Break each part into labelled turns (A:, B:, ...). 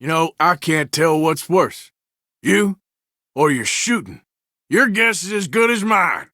A: You know, I can't tell what's worse. You or your shooting. Your guess is as good as mine.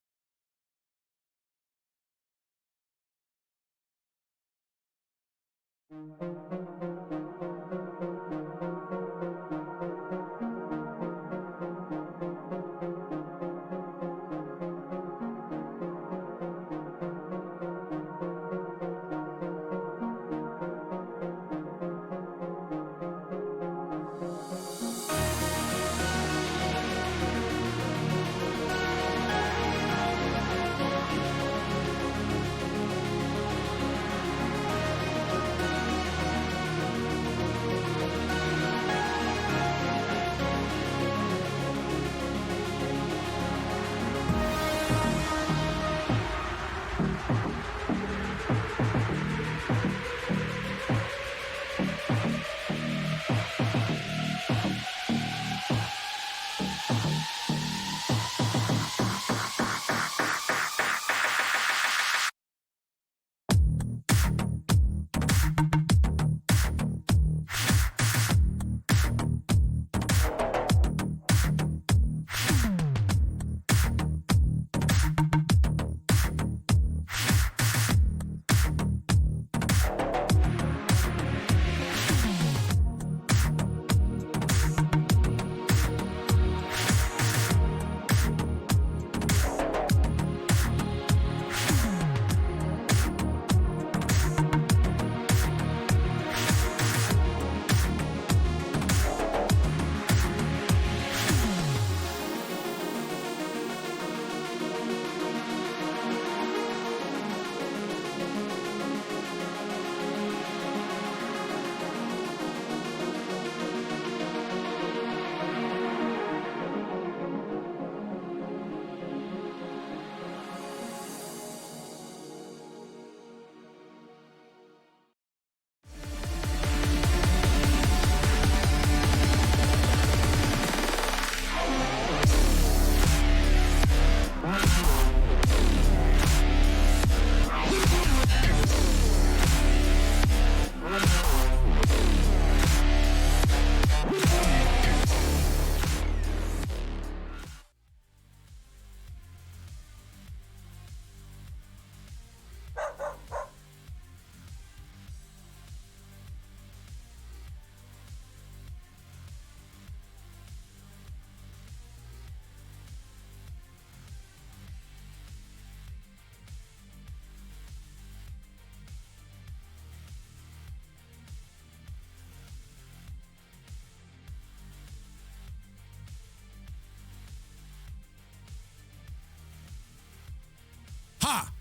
B: Ha!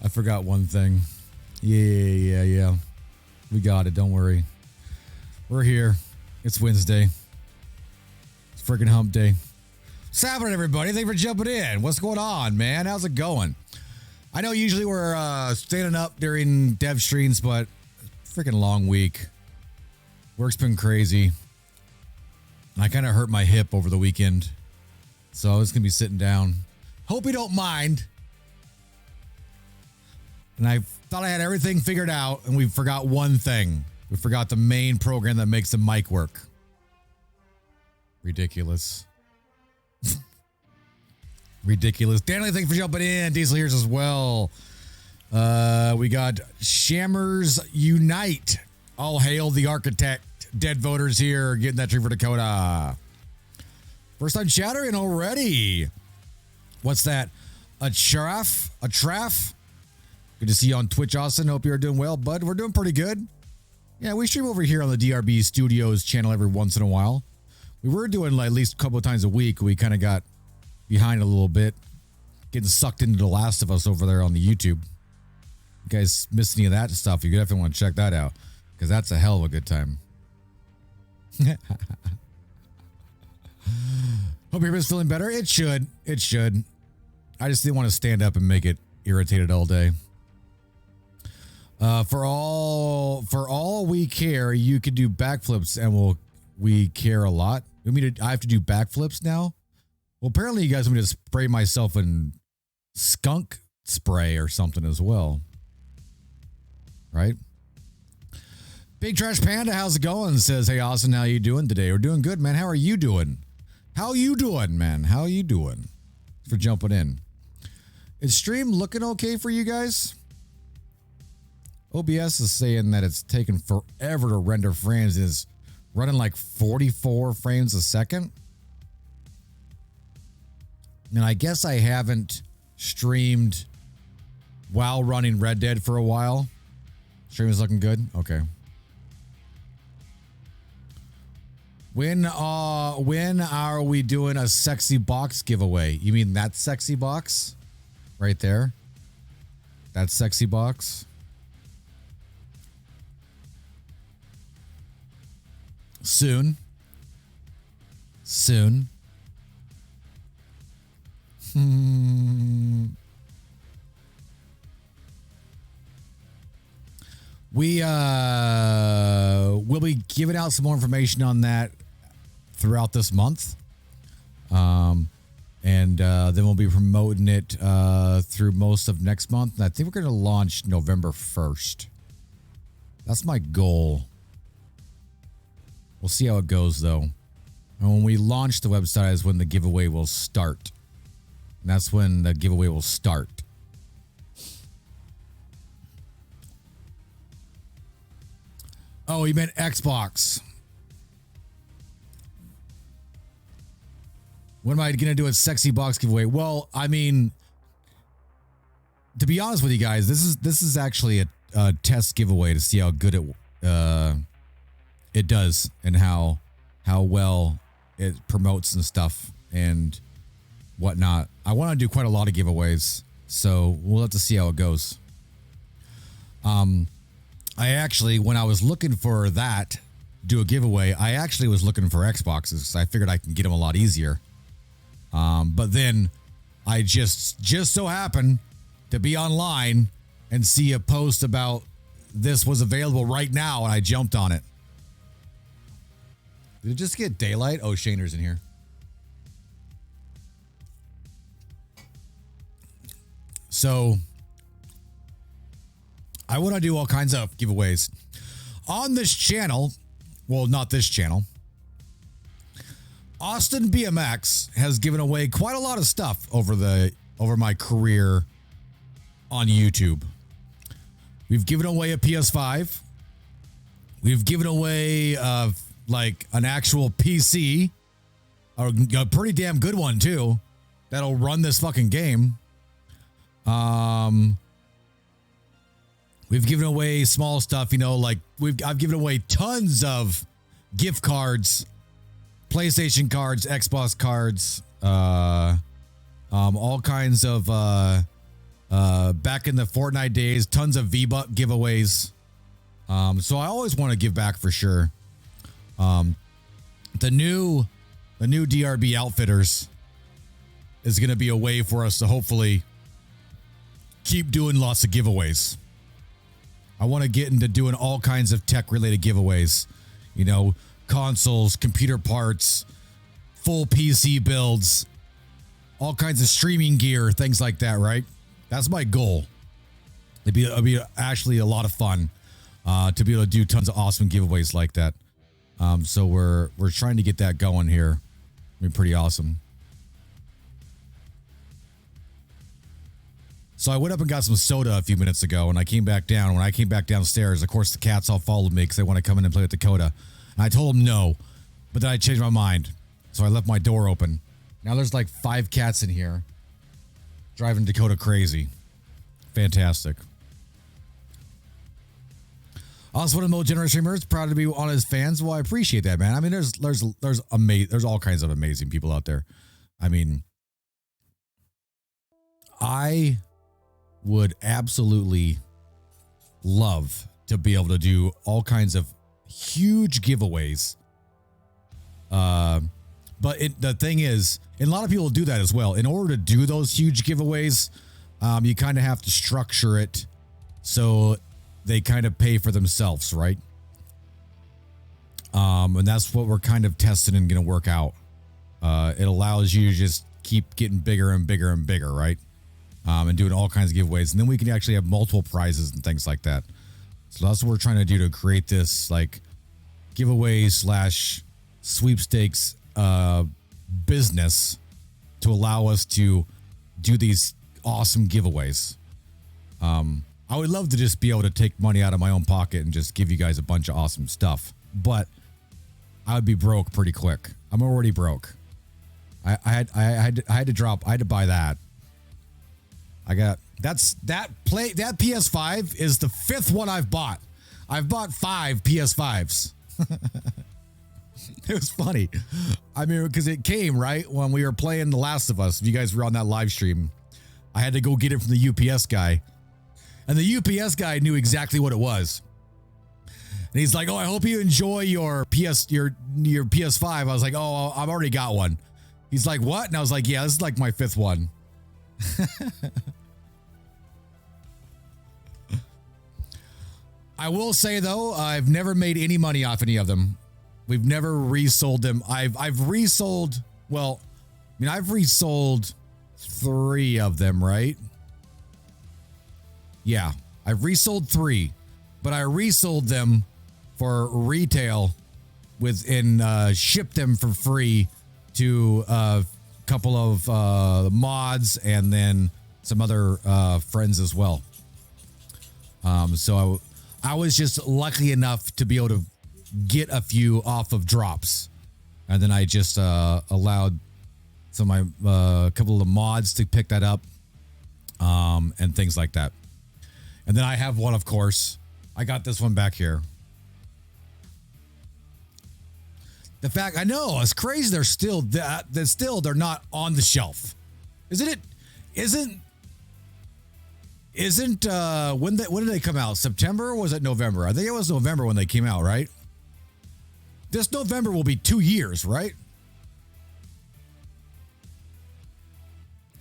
B: I forgot one thing. Yeah. We got it. Don't worry. We're here. It's Wednesday. It's freaking hump day. What's happening, everybody? Thanks for jumping in. What's going on, man? How's it going? I know usually we're standing up during dev streams, but freaking long week. Work's been crazy. I kind of hurt my hip over the weekend, so I was going to be sitting down. Hope you don't mind. And I thought I had everything figured out, and we forgot one thing. We forgot the main program that makes the mic work. Ridiculous. Ridiculous. Danley, thanks for jumping in. Diesel here's as well. We got Shammers Unite. All hail the architect. Dead voters here getting that tree for Dakota. First time chattering already. What's that? A traff? Good to see you on Twitch, Austin. Hope you're doing well, bud. We're doing pretty good. Yeah, we stream over here on the DRB Studios channel every once in a while. We were doing like at least a couple of times a week. We kind of got behind a little bit, getting sucked into The Last of Us over there on the YouTube. You guys missed any of that stuff? You definitely want to check that out because that's a hell of a good time. Hope everybody's feeling better. It should. I just didn't want to stand up and make it irritated all day. For all we care, you could do backflips, and we care a lot. I have to do backflips now. Well, apparently you guys want me to spray myself in skunk spray or something as well, right? Big Trash Panda, how's it going? Says, hey, Austin, how you doing today? We're doing good, man. How are you doing? Man? How you doing? Thanks for jumping in. Is stream looking okay for you guys? OBS is saying that it's taken forever to render frames. It's running like 44 frames a second. And I guess I haven't streamed while running Red Dead for a while. Stream is looking good? Okay. When are we doing a sexy box giveaway? You mean that sexy box? Right there? That sexy box? Soon. We will be giving out some more information on that throughout this month. And then we'll be promoting it through most of next month. And I think we're going to launch November 1st. That's my goal. We'll see how it goes, though. And when we launch the website is when the giveaway will start. And that's when the giveaway will start. Oh, you meant Xbox. When am I going to do a sexy box giveaway? Well, I mean, to be honest with you guys, this is actually a test giveaway to see how good it does and how well it promotes and stuff and whatnot. I want to do quite a lot of giveaways, so we'll have to see how it goes. I actually, when I was looking for that, do a giveaway, I actually was looking for Xboxes. So I figured I can get them a lot easier. But then I just so happened to be online and see a post about this was available right now, and I jumped on it. Did it just get daylight? Oh, Shaner's in here. So I want to do all kinds of giveaways on this channel. Well, not this channel. AustinBMX has given away quite a lot of stuff over my career on YouTube. We've given away a PS5. We've given away like an actual PC, a pretty damn good one too, that'll run this fucking game. We've given away small stuff, you know, like I've given away tons of gift cards, PlayStation cards, Xbox cards, all kinds of back in the Fortnite days, tons of V-Buck giveaways. So I always want to give back for sure. The new DRB Outfitters is going to be a way for us to hopefully keep doing lots of giveaways. I want to get into doing all kinds of tech related giveaways, you know, consoles, computer parts, full PC builds, all kinds of streaming gear, things like that, right? That's my goal. It'd be actually a lot of fun to be able to do tons of awesome giveaways like that. So we're trying to get that going here. It'd be pretty awesome. So I went up and got some soda a few minutes ago, and I came back down. When I came back downstairs, of course, the cats all followed me because they want to come in and play with Dakota. And I told them no, but then I changed my mind. So I left my door open. Now there's like 5 cats in here driving Dakota crazy. Fantastic. Also, one of the most generous streamers, proud to be one of his fans. Well, I appreciate that, man. I mean, there's all kinds of amazing people out there. I mean, I would absolutely love to be able to do all kinds of huge giveaways. But the thing is, and a lot of people do that as well. In order to do those huge giveaways, you kind of have to structure it so they kind of pay for themselves, right? And that's what we're kind of testing and going to work out. It allows you to just keep getting bigger and bigger and bigger, right? And doing all kinds of giveaways. And then we can actually have multiple prizes and things like that. So that's what we're trying to do to create this like giveaway / sweepstakes business to allow us to do these awesome giveaways. I would love to just be able to take money out of my own pocket and just give you guys a bunch of awesome stuff, but I would be broke pretty quick. I'm already broke. I had to buy that. that PS5 is the 5th one I've bought. I've bought 5 PS5s. It was funny. I mean, because it came right when we were playing The Last of Us. If you guys were on that live stream, I had to go get it from the UPS guy. And the UPS guy knew exactly what it was. And he's like, "Oh, I hope you enjoy your PS5." I was like, "Oh, I've already got one." He's like, "What?" And I was like, "Yeah, this is like my 5th one." I will say though, I've never made any money off any of them. We've never resold them. I've resold, well, I mean, I've resold 3 of them, right? Yeah, I've resold 3, but I resold them for retail and shipped them for free to a couple of mods and then some other friends as well. So I was just lucky enough to be able to get a few off of drops, and then I just allowed some of my couple of the mods to pick that up, and things like that. And then I have one, of course. I got this one back here. The fact, I know it's crazy. They're still they're not on the shelf, isn't it? Isn't when did they come out? September or was it November? I think it was November when they came out, right? This November will be 2 years, right?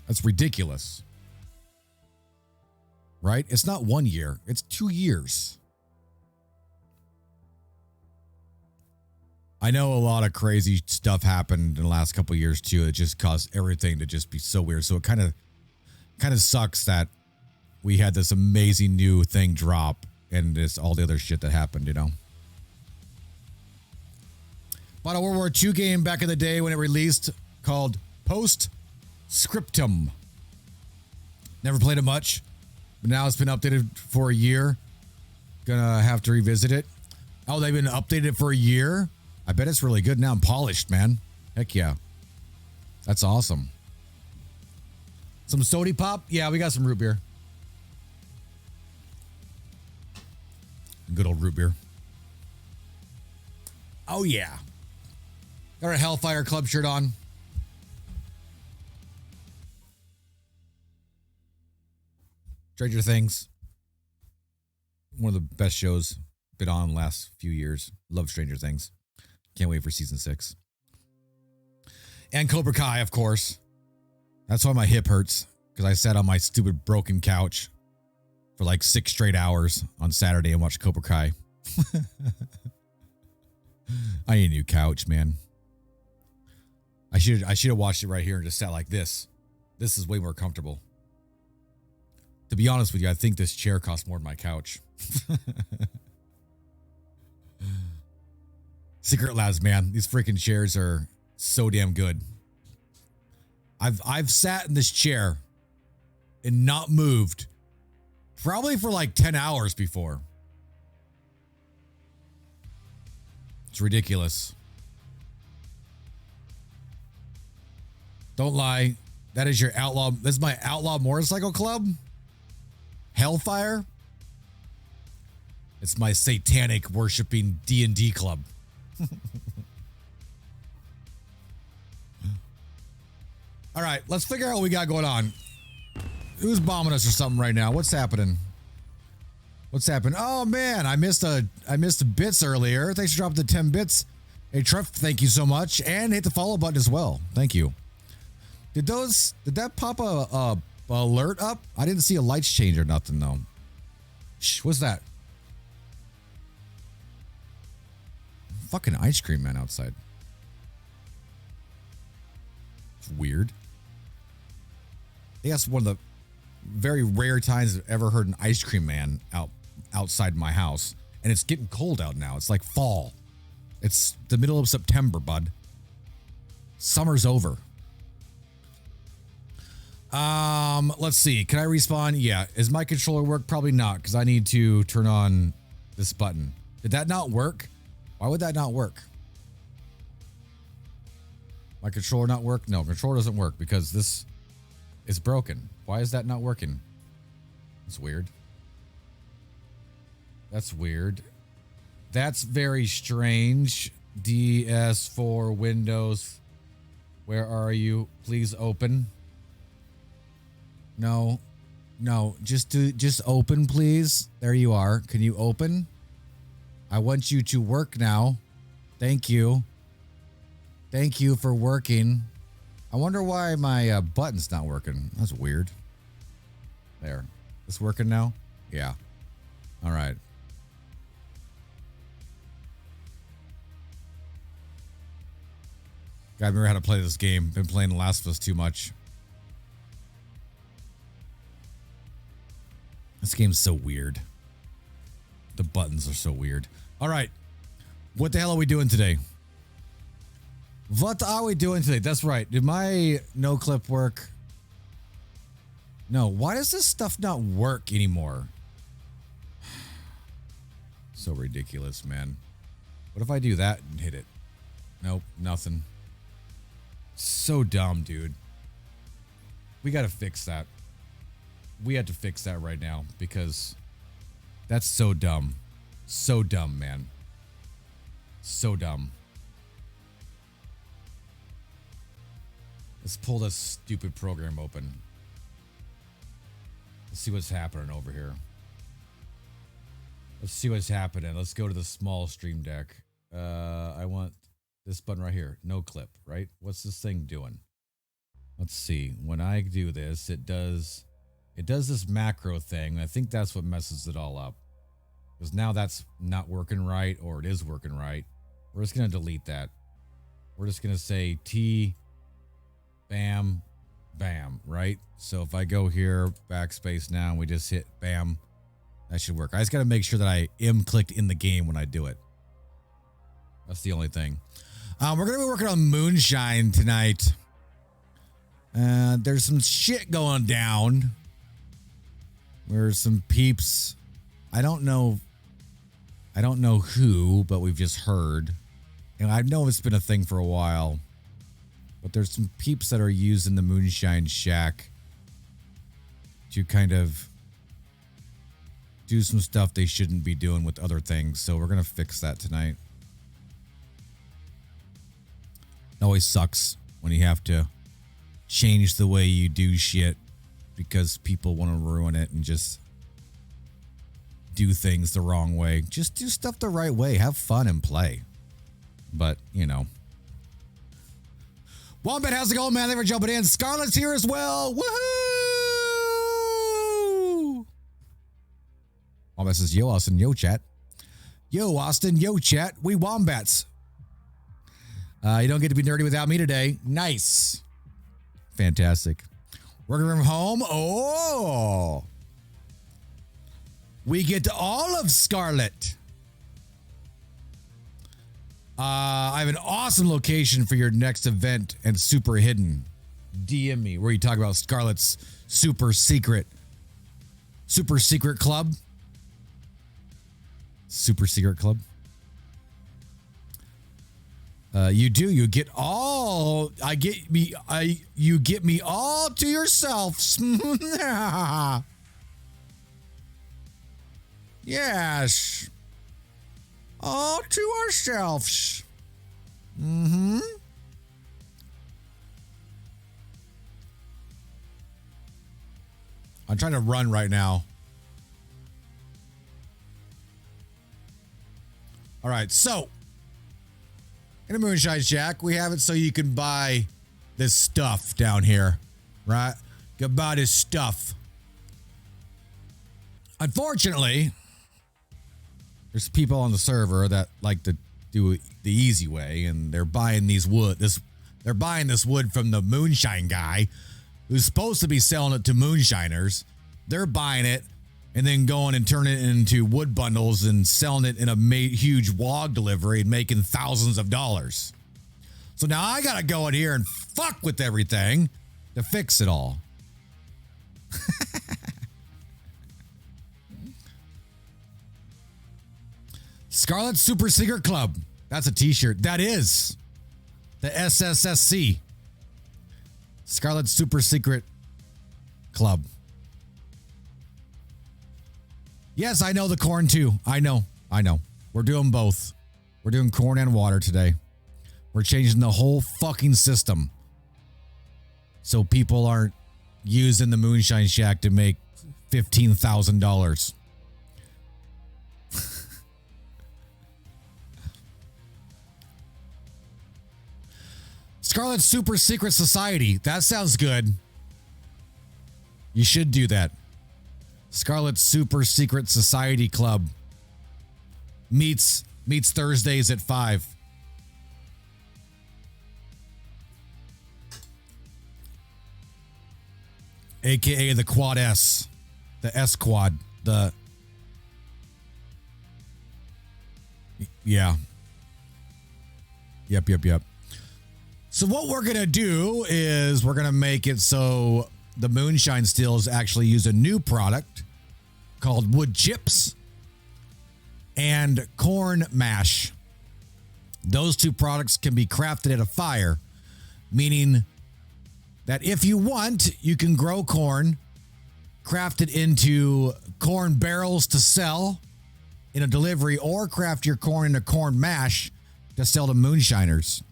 B: That's ridiculous. Right? It's not 1 year, it's 2 years. I know a lot of crazy stuff happened in the last couple of years too. It just caused everything to just be so weird. So it kind of sucks that we had this amazing new thing drop and this all the other shit that happened, you know. Bought a World War II game back in the day when it released called Post-Scriptum. Never played it much, but now it's been updated for a year. Gonna have to revisit it. Oh, they've been updated for a year? I bet it's really good now and polished, man. Heck yeah. That's awesome. Some sody pop? Yeah, we got some root beer. Good old root beer. Oh, yeah. Got our Hellfire Club shirt on. Stranger Things. One of the best shows been on the last few years. Love Stranger Things. Can't wait for season 6. And Cobra Kai, of course. That's why my hip hurts, because I sat on my stupid broken couch for like 6 straight hours on Saturday and watched Cobra Kai. I need a new couch, man. I should have watched it right here and just sat like this. This is way more comfortable. To be honest with you, I think this chair costs more than my couch. Secret Labs, man. These freaking chairs are so damn good. I've sat in this chair and not moved probably for like 10 hours before. It's ridiculous. Don't lie. That is your outlaw. This is my outlaw motorcycle club. Hellfire. It's my satanic worshiping D&D club. All right, let's figure out what we got going on. Who's bombing us or something right now? What's happening? What's happening? Oh man, I missed bits earlier. Thanks for dropping the 10 bits. Hey Trev, thank you so much, and hit the follow button as well. Thank you. Did that pop a alert up? I didn't see a lights change or nothing though. Shh, what's that? Fucking ice cream man outside. It's weird. I think that's one of the very rare times I've ever heard an ice cream man outside my house. And it's getting cold out now. It's like fall. It's the middle of September, bud. Summer's over. Let's see. Can I respawn? Yeah. Is my controller work? Probably not, because I need to turn on this button. Did that not work? Why would that not work? My controller not work? No, controller doesn't work because this is broken. Why is that not working? It's weird. That's weird. That's very strange. DS4 Windows. Where are you? Please open. No. No, just open, please. There you are. Can you open? I want you to work now. Thank you. Thank you for working. I wonder why my button's not working. That's weird. There. It's working now? Yeah. All right. Gotta remember how to play this game. Been playing The Last of Us too much. This game's so weird. The buttons are so weird. All right. What the hell are we doing today? What are we doing today? That's right. Did my no clip work? No. Why does this stuff not work anymore? So ridiculous, man. What if I do that and hit it? Nope, nothing. So dumb, dude. We got to fix that. We have to fix that right now because that's so dumb. So dumb, man. So dumb. Let's pull this stupid program open. Let's see what's happening over here. Let's see what's happening. Let's go to the small stream deck. I want this button right here. No clip, right? What's this thing doing? Let's see. When I do this, it does this macro thing. I think that's what messes it all up. Because now that's not working right, or it is working right. We're just going to delete that. We're just going to say T, bam, bam, right? So if I go here, backspace now, and we just hit bam, that should work. I just got to make sure that I am clicked in the game when I do it. That's the only thing. We're going to be working on Moonshine tonight. There's some shit going down. There's some peeps. I don't know who, but we've just heard. And I know it's been a thing for a while. But there's some peeps that are using the Moonshine Shack to kind of do some stuff they shouldn't be doing with other things. So we're going to fix that tonight. It always sucks when you have to change the way you do shit because people want to ruin it and just do things the wrong way. Just do stuff the right way. Have fun and play. But, you know. Wombat, how's it going, man? Thanks for jumping in. Scarlett's here as well. Woohoo! Wombat says, yo, Austin, yo, chat. Yo, Austin, yo, chat. We wombats. You don't get to be nerdy without me today. Nice. Fantastic. Working from home. Oh. We get all of Scarlett. I have an awesome location for your next event and super hidden. DM me where you talk about Scarlett's super secret club. Super secret club. You get me all to yourself. Yes. All to ourselves. Mm-hmm. I'm trying to run right now. All right, so in a Moonshine Shack, we have it so you can buy this stuff down here, right? You can buy this stuff. Unfortunately, there's people on the server that like to do the easy way, and they're buying this wood from the moonshine guy who's supposed to be selling it to moonshiners. They're buying it and then going and turning it into wood bundles and selling it in a huge log delivery and making thousands of dollars. So now I gotta go in here and fuck with everything to fix it all. Scarlet Super Secret Club. That's a t-shirt. That is the SSSC. Scarlet Super Secret Club. Yes, I know the corn too. I know. We're doing both. We're doing corn and water today. We're changing the whole fucking system so people aren't using the Moonshine Shack to make $15,000. Scarlet Super Secret Society. That sounds good. You should do that. Scarlet Super Secret Society Club meets Thursdays at 5. AKA the Quad S. The S Quad. Yeah. Yep. So what we're going to do is we're going to make it so the Moonshine Stills actually use a new product called wood chips and corn mash. Those two products can be crafted at a fire, meaning that if you want, you can grow corn, craft it into corn barrels to sell in a delivery, or craft your corn into corn mash to sell to moonshiners.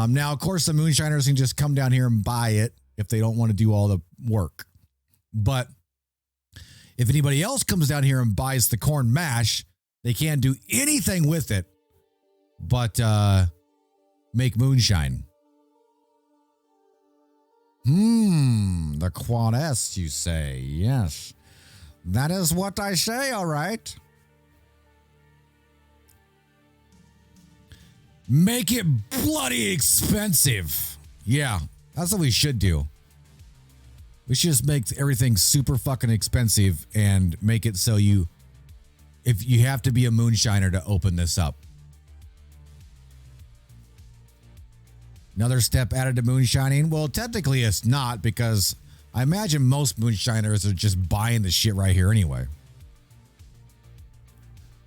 B: Now, of course, the moonshiners can just come down here and buy it if they don't want to do all the work. But if anybody else comes down here and buys the corn mash, they can't do anything with it but make moonshine. The Quad S, you say? Yes. That is what I say, all right. Make it bloody expensive. Yeah, that's what we should do. We should just make everything super fucking expensive and make it so if you have to be a moonshiner to open this up. Another step added to moonshining? Well, technically it's not, because I imagine most moonshiners are just buying the shit right here anyway.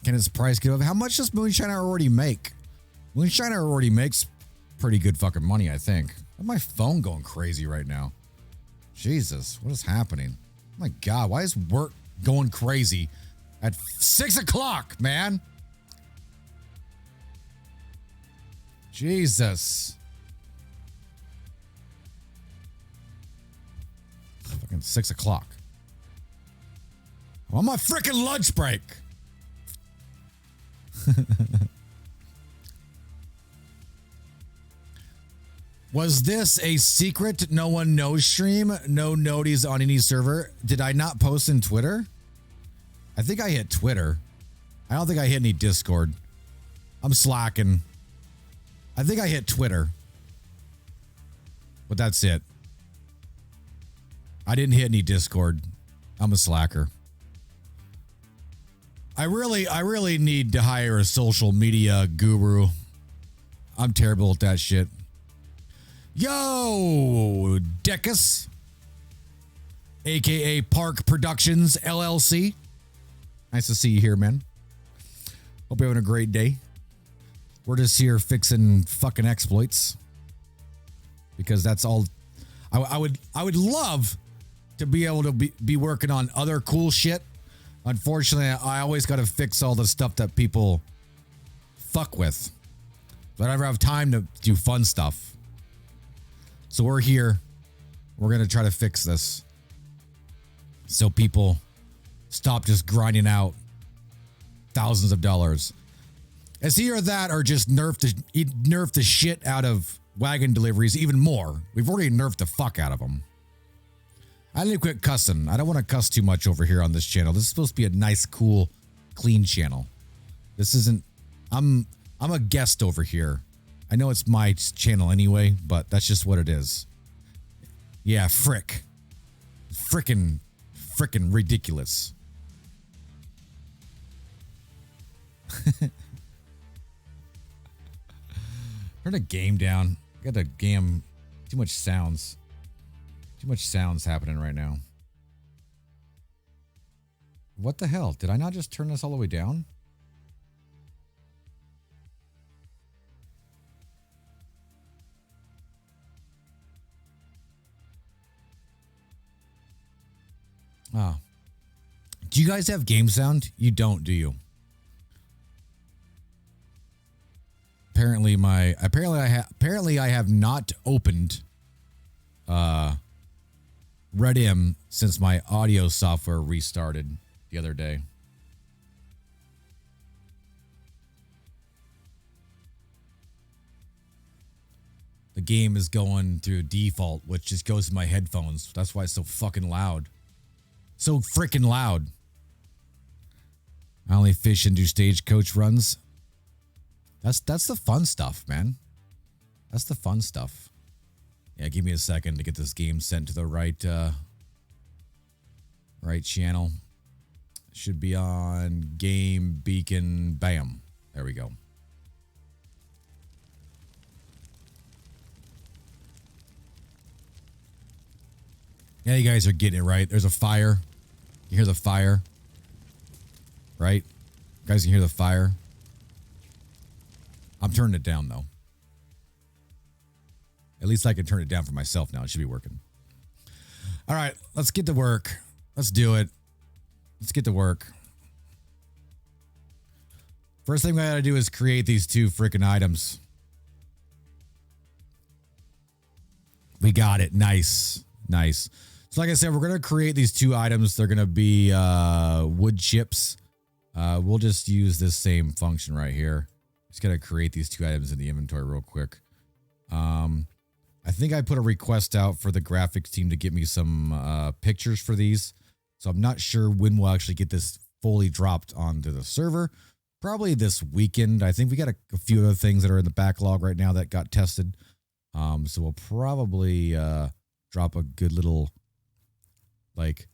B: Can its price get up? How much does moonshiner already make? Moonshiner already makes pretty good fucking money, I think. Why is my phone going crazy right now? Jesus, what is happening? Oh my God, why is work going crazy at 6 o'clock, man? Jesus. Fucking fucking 6 o'clock. I'm on my freaking lunch break. Was this a secret no one knows stream? No noties on any server? Did I not post in Twitter? I think I hit Twitter. I don't think I hit any Discord. I'm slacking. I think I hit Twitter. But that's it. I didn't hit any Discord. I'm a slacker. I really need to hire a social media guru. I'm terrible at that shit. Yo, Decus, aka Park Productions LLC. Nice to see you here, man. Hope you're having a great day. We're just here fixing fucking exploits because that's all. I would love to be able to be working on other cool shit. Unfortunately, I always got to fix all the stuff that people fuck with. But I never have time to do fun stuff. So we're here. We're going to try to fix this. So people stop just grinding out thousands of dollars. It's either that or just nerf the shit out of wagon deliveries even more. We've already nerfed the fuck out of them. I need to quit cussing. I don't want to cuss too much over here on this channel. This is supposed to be a nice, cool, clean channel. This isn't... I'm a guest over here. I know it's my channel anyway, but that's just what it is. Yeah, frick. Frickin' ridiculous. Turn the game down. Got the game. Too much sounds. Too much sounds happening right now. What the hell? Did I not just turn this all the way down? Ah. Do you guys have game sound? You don't, do you? Apparently I have not opened RedM since my audio software restarted the other day. The game is going through default, which just goes to my headphones. That's why it's so fucking loud. So freaking loud. I only fish and do stagecoach runs. That's the fun stuff, man. That's the fun stuff. Yeah, give me a second to get this game sent to the right channel. Should be on Game Beacon. Bam. There we go. Yeah, you guys are getting it right. There's a fire. You hear the fire? Right? You guys can hear the fire? I'm turning it down, though. At least I can turn it down for myself now. It should be working. All right, let's get to work. Let's do it. Let's get to work. First thing we gotta do is create these two freaking items. We got it. Nice. Nice. So like I said, we're going to create these two items. They're going to be wood chips. We'll just use this same function right here. Just got to create these two items in the inventory real quick. I think I put a request out for the graphics team to get me some pictures for these. So I'm not sure when we'll actually get this fully dropped onto the server. Probably this weekend. I think we got a few other things that are in the backlog right now that got tested. So we'll probably drop a good little like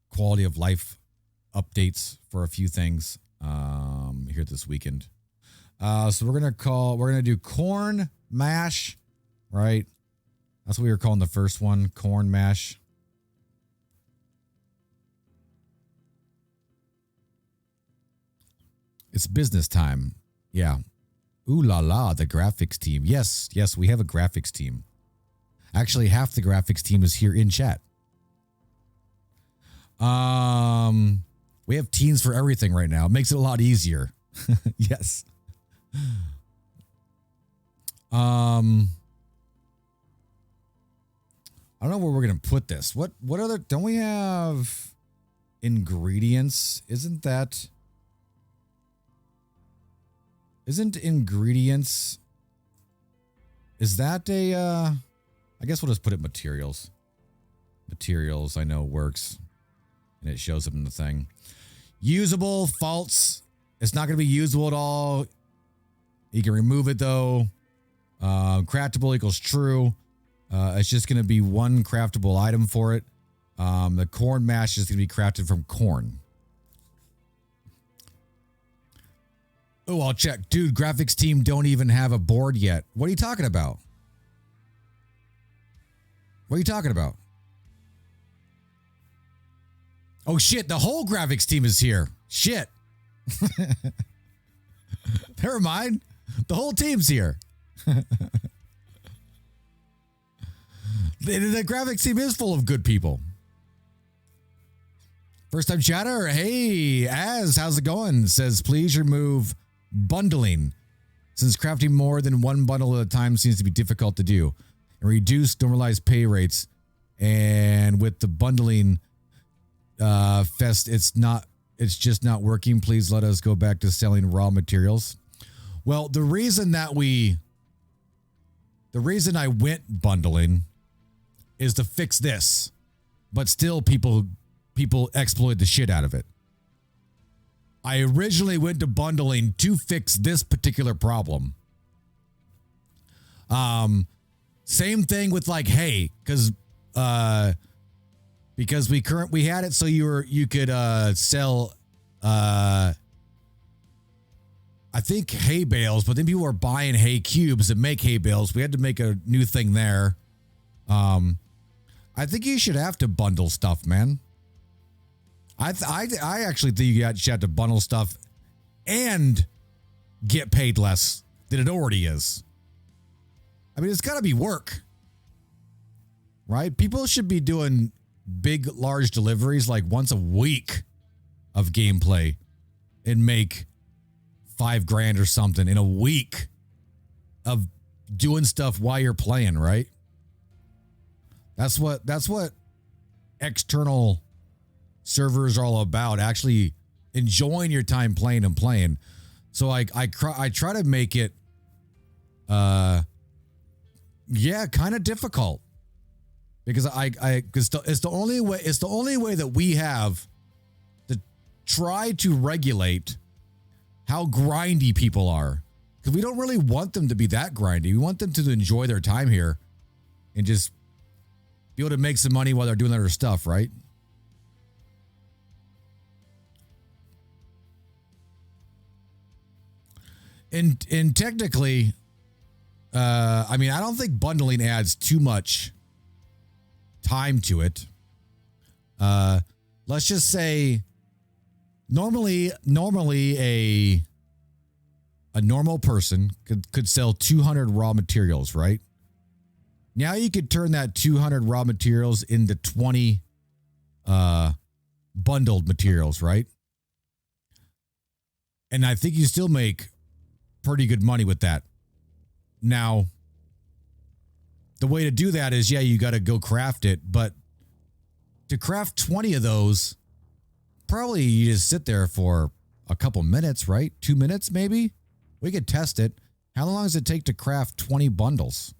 B: quality of life updates for a few things here this weekend. So we're gonna do corn mash, right? That's what we were calling the first one, corn mash. It's business time. Yeah. Ooh la la, the graphics team. Yes, yes, we have a graphics team. Actually, half the graphics team is here in chat. We have teams for everything right now. It makes it a lot easier. Yes. I don't know where we're going to put this. What other, don't we have ingredients? Isn't ingredients, is that a, I guess we'll just put it materials. Materials, I know works. And it shows up in the thing. Usable, false. It's not going to be usable at all. You can remove it though. Craftable equals true. It's just going to be one craftable item for it. The corn mash is going to be crafted from corn. Oh, I'll check. Dude, graphics team don't even have a board yet. What are you talking about? What are you talking about? Oh, shit. The whole graphics team is here. Shit. Never mind. The whole team's here. The graphics team is full of good people. First time chatter. Hey, Az, how's it going? Says, please remove bundling, since crafting more than one bundle at a time seems to be difficult to do, and reduce normalized pay rates. And with the bundling fest, it's just not working. Please let us go back to selling raw materials. Well, the reason I went bundling is to fix this, but still people exploit the shit out of it. I originally went to bundling to fix this particular problem. Same thing with like hay, because we had it so you could sell I think hay bales, but then people were buying hay cubes and make hay bales. We had to make a new thing there. I think you should have to bundle stuff, man. I actually think you should have to bundle stuff and get paid less than it already is. I mean, it's got to be work, right? People should be doing big, large deliveries like once a week of gameplay and make $5,000 or something in a week of doing stuff while you're playing, right? That's what external servers are all about, actually enjoying your time playing and playing. So I try to make it kind of difficult, because it's the only way that we have to try to regulate how grindy people are, because we don't really want them to be that grindy. We want them to enjoy their time here and just be able to make some money while they're doing other stuff, right? And technically, I mean, I don't think bundling adds too much time to it. Let's just say normally a normal person could sell 200 raw materials, right? Now you could turn that 200 raw materials into 20 bundled materials, right? And I think you still make pretty good money with that. Now, the way to do that is, you got to go craft it, but to craft 20 of those, probably you just sit there for a couple minutes, right? 2 minutes, maybe? We could test it. How long does it take to craft 20 bundles?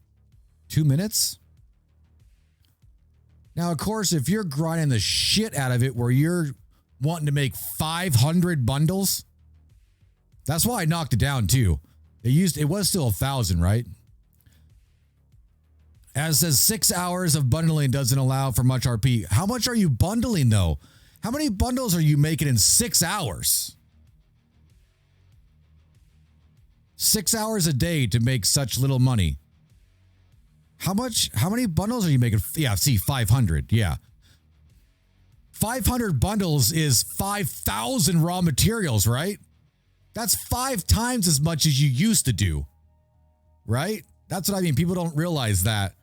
B: 2 minutes? Now, of course, if you're grinding the shit out of it where you're wanting to make 500 bundles, that's why I knocked it down too. It was still 1,000, right? As says 6 hours of bundling doesn't allow for much RP. How much are you bundling though? How many bundles are you making in 6 hours? 6 hours a day to make such little money. How many bundles are you making? Yeah, see, 500. Yeah. 500 bundles is 5,000 raw materials, right? That's 5 times as much as you used to do, right? That's what I mean. People don't realize that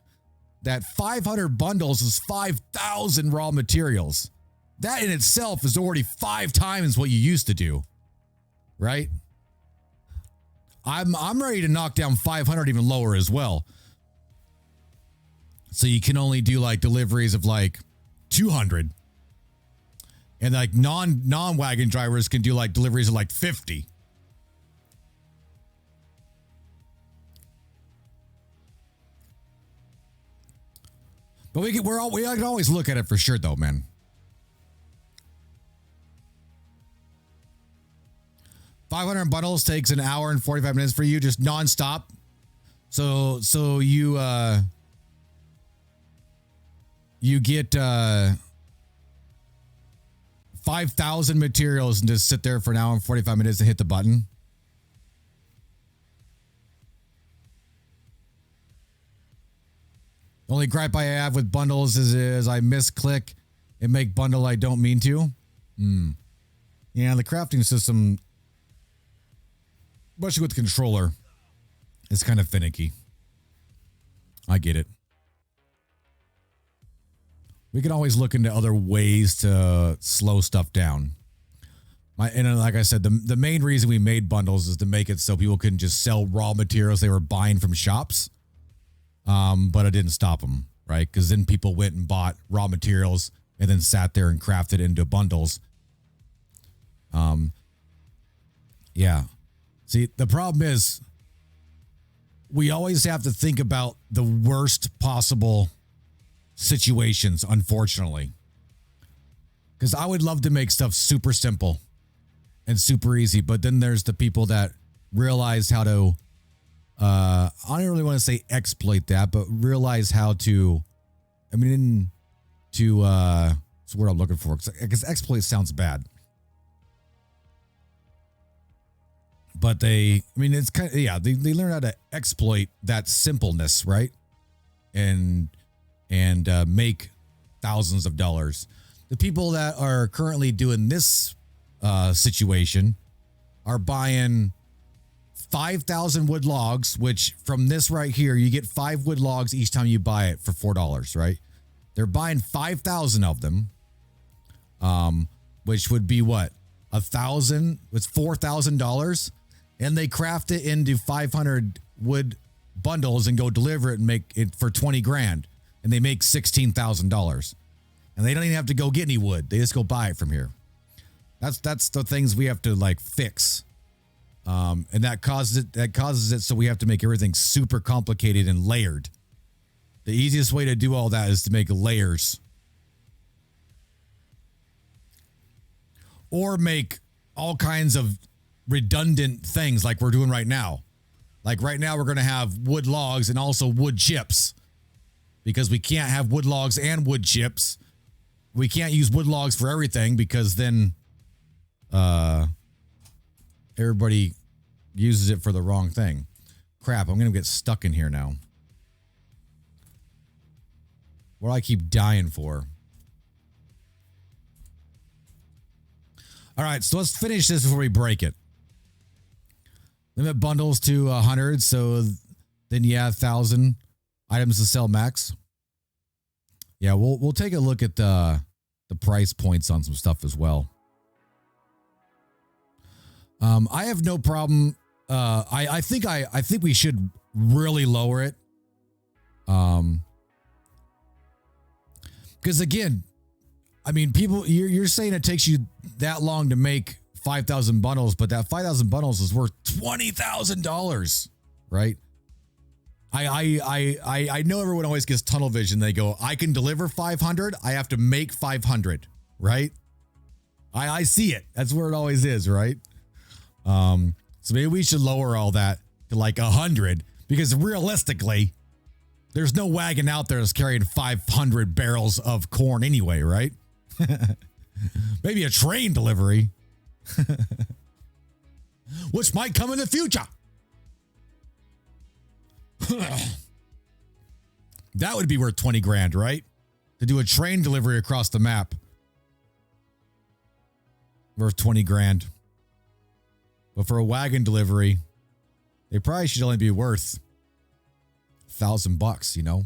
B: 500 bundles is 5,000 raw materials. That in itself is already 5 times what you used to do, right? I'm ready to knock down 500 even lower as well. So you can only do like deliveries of like 200. And like non-wagon drivers can do like deliveries of like 50. But we can always look at it for sure though, man. $500 bundles takes an hour and 45 minutes for you, just nonstop. So you get 5,000 materials and just sit there for an hour and 45 minutes and hit the button. The only gripe I have with bundles is I misclick and make bundle I don't mean to. Yeah, the crafting system, especially with the controller, is kind of finicky. I get it. We can always look into other ways to slow stuff down. And like I said, the main reason we made bundles is to make it so people couldn't just sell raw materials they were buying from shops. But it didn't stop them, right? Because then people went and bought raw materials and then sat there and crafted into bundles. Yeah. See, the problem is we always have to think about the worst possible situations, unfortunately. Because I would love to make stuff super simple and super easy, but then there's the people that realize how to, I don't really want to say exploit that, but realize how to, what's the word I'm looking for? Because exploit sounds bad. But it's kind of, yeah, they learn how to exploit that simpleness, right? And make thousands of dollars. The people that are currently doing this situation are buying 5,000 wood logs, which from this right here, you get 5 wood logs each time you buy it for $4, right? They're buying 5,000 of them, which would be what? 1,000? It's $4,000. And they craft it into 500 wood bundles and go deliver it and make it for 20 grand. And they make $16,000. And they don't even have to go get any wood. They just go buy it from here. That's the things we have to like fix. And that causes it so we have to make everything super complicated and layered. The easiest way to do all that is to make layers. Or make all kinds of redundant things like we're doing right now. Like right now we're going to have wood logs and also wood chips. Because we can't have wood logs and wood chips. We can't use wood logs for everything because then everybody uses it for the wrong thing. Crap, I'm going to get stuck in here now. What do I keep dying for? All right, so let's finish this before we break it. Limit bundles to 100, so then you have 1,000 items to sell max. Yeah, we'll take a look at the price points on some stuff as well. I have no problem. I think we should really lower it. Because again, people, you're saying it takes you that long to make 5,000 bundles, but that 5,000 bundles is worth $20,000, right? I know everyone always gets tunnel vision. They go, I can deliver 500. I have to make 500, right? I see it. That's where it always is, right? So maybe we should lower all that to like 100 because realistically, there's no wagon out there that's carrying 500 barrels of corn anyway, right? Maybe a train delivery, which might come in the future. That would be worth 20 grand, right? To do a train delivery across the map. Worth 20 grand. But for a wagon delivery, they probably should only be worth $1,000, you know?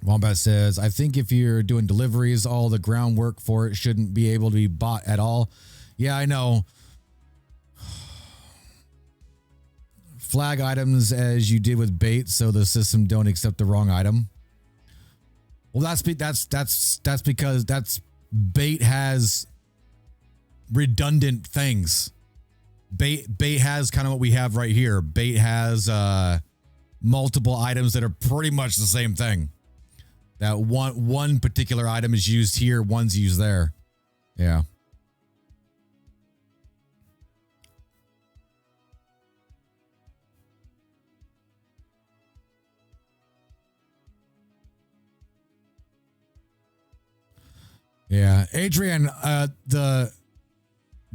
B: Wombat says, I think if you're doing deliveries, all the groundwork for it shouldn't be able to be bought at all. Yeah, I know. flag items as you did with bait, so the system don't accept the wrong item. Well, that's because bait has redundant things. Bait has kind of what we have right here. Bait has multiple items that are pretty much the same thing. That one particular item is used here, one's used there. Yeah. Yeah, Adrian,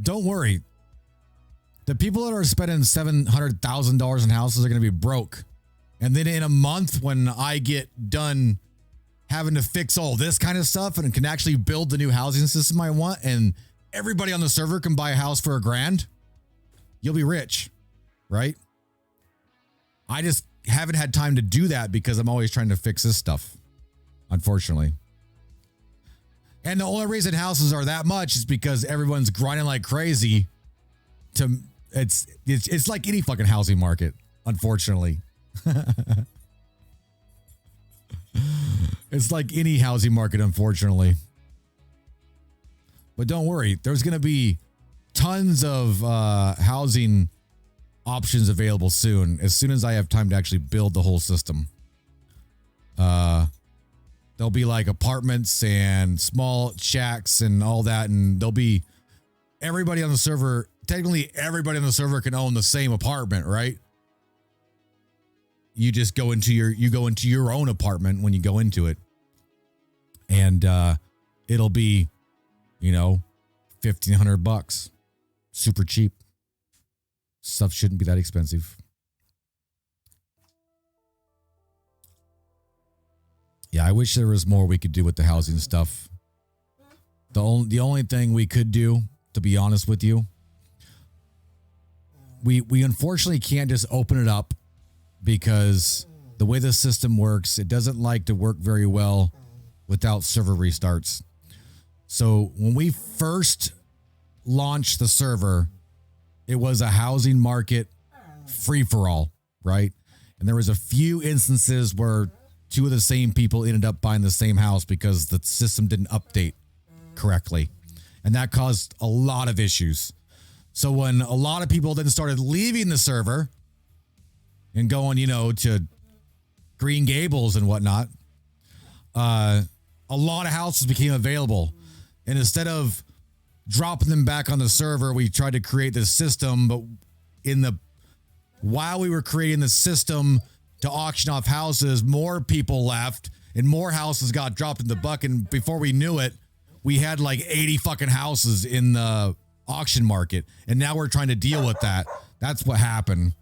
B: don't worry. The people that are spending $700,000 in houses are going to be broke. And then in a month when I get done having to fix all this kind of stuff and can actually build the new housing system I want and everybody on the server can buy a house for $1,000, you'll be rich, right? I just haven't had time to do that because I'm always trying to fix this stuff, unfortunately. And the only reason houses are that much is because everyone's grinding like crazy to it's like any fucking housing market, unfortunately. It's like any housing market, unfortunately. But don't worry, there's going to be tons of housing options available soon as I have time to actually build the whole system. There'll be like apartments and small shacks and all that, and there'll be everybody on the server. Technically, everybody on the server can own the same apartment, right? You just go into your own apartment when you go into it, and it'll be, $1,500, super cheap. Stuff shouldn't be that expensive. Yeah, I wish there was more we could do with the housing stuff. The only thing we could do, to be honest with you, we unfortunately can't just open it up because the way the system works, it doesn't like to work very well without server restarts. So when we first launched the server, it was a housing market free-for-all, right? And there was a few instances where two of the same people ended up buying the same house because the system didn't update correctly. And that caused a lot of issues. So when a lot of people then started leaving the server and going, to Green Gables and whatnot, a lot of houses became available. And instead of dropping them back on the server, we tried to create this system, but while we were creating the system to auction off houses, more people left and more houses got dropped in the bucket. And before we knew it, we had like 80 fucking houses in the auction market. And now we're trying to deal with that. That's what happened.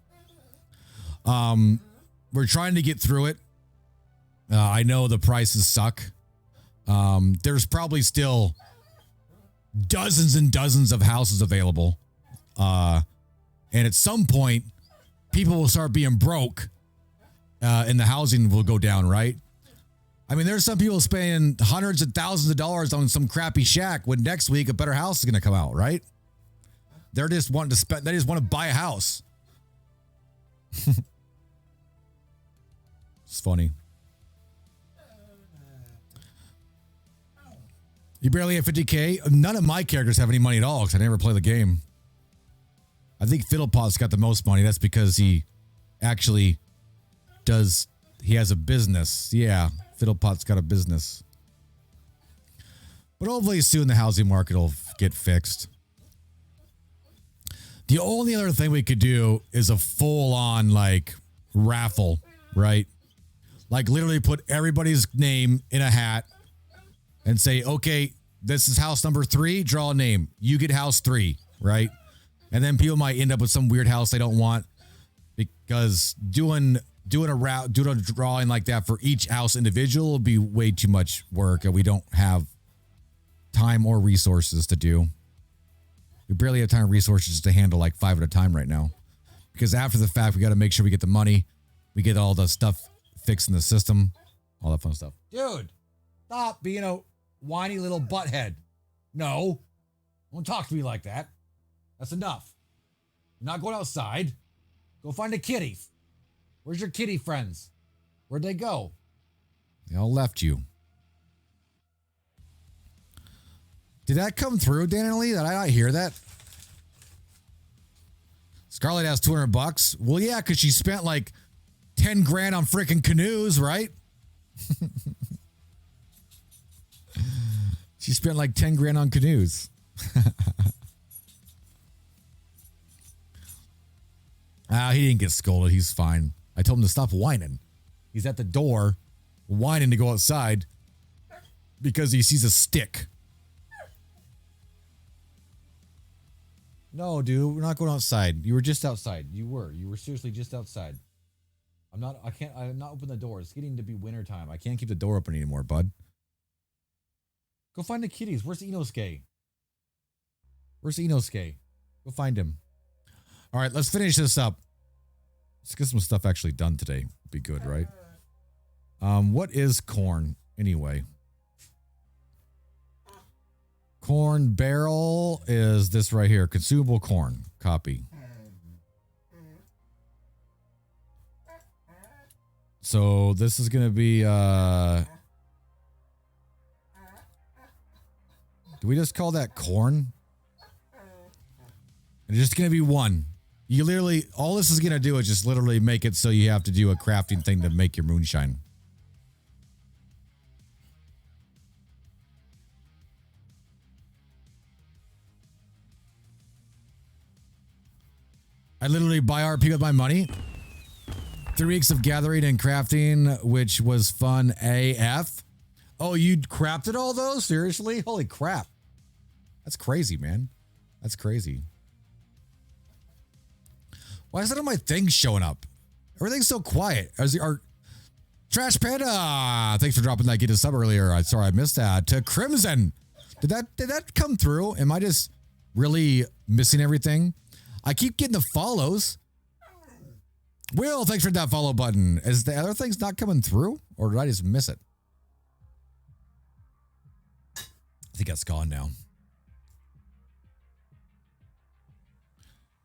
B: We're trying to get through it. I know the prices suck. There's probably still dozens and dozens of houses available. And at some point, people will start being broke. And the housing will go down, right? I mean, there's some people spending hundreds of thousands of dollars on some crappy shack when next week a better house is going to come out, right? They're just wanting to spend, they just want to buy a house. It's funny. You barely have 50K. None of my characters have any money at all because I never play the game. I think Fiddlepot's got the most money. That's because he actually he has a business. Yeah, Fiddlepot's got a business. But hopefully soon the housing market will get fixed. The only other thing we could do is a full-on, raffle, right? Like, literally put everybody's name in a hat and say, okay, this is house number 3, draw a name. You get house 3, right? And then people might end up with some weird house they don't want because doing a drawing like that for each house individual will be way too much work, and we don't have time or resources to do. We barely have time and resources to handle 5 at a time right now. Because after the fact, we got to make sure we get the money, we get all the stuff fixed in the system, all that fun stuff. Dude, stop being a whiny little butthead. No, don't talk to me like that. That's enough. You're not going outside. Go find a kitty. Where's your kitty friends? Where'd they go? They all left you. Did that come through, Danny? Did I not hear that? Scarlett has $200. Well, yeah, because she spent like 10 grand on freaking canoes, right? She spent like 10 grand on canoes. He didn't get scolded. He's fine. I told him to stop whining. He's at the door whining to go outside because he sees a stick. No, dude, we're not going outside. You were just outside. You were seriously just outside. I'm not open the door. It's getting to be winter time. I can't keep the door open anymore, bud. Go find the kitties. Where's Inosuke? Where's Inosuke? Go find him. All right, let's finish this up. Let's get some stuff actually done today. Be good, right? What is corn anyway? Corn barrel is this right here. Consumable corn. Copy. So this is going to be, do we just call that corn? It's just going to be one. You literally, all this is going to do is just literally make it so you have to do a crafting thing to make your moonshine. I literally buy RP with my money. 3 weeks of gathering and crafting, which was fun AF. Oh, you crafted all those? Seriously? Holy crap. That's crazy, man. That's crazy. Why is none of my things showing up? Everything's so quiet. Our Trash Panda, thanks for dropping that get a sub earlier. Sorry I missed that. To Crimson. Did that come through? Am I just really missing everything? I keep getting the follows. Will, thanks for that follow button. Is the other things not coming through? Or did I just miss it? I think that's gone now.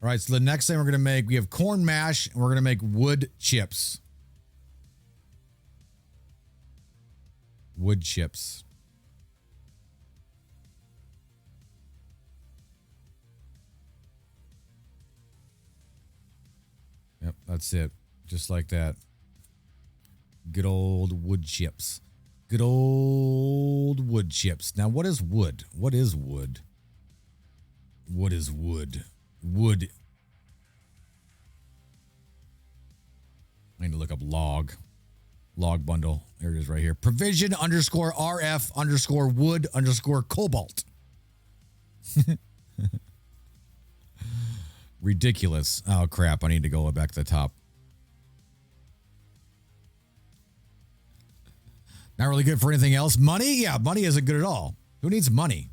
B: All right, so the next thing we're going to make, we have corn mash, and we're going to make wood chips. Wood chips. Yep, that's it. Just like that. Good old wood chips. Good old wood chips. Now, what is wood? What is wood? What is wood? Wood. I need to look up log. Log bundle. There it is right here. Provision underscore RF underscore wood underscore cobalt. Ridiculous. Oh, crap. I need to go back to the top. Not really good for anything else. Money? Yeah, money isn't good at all. Who needs money?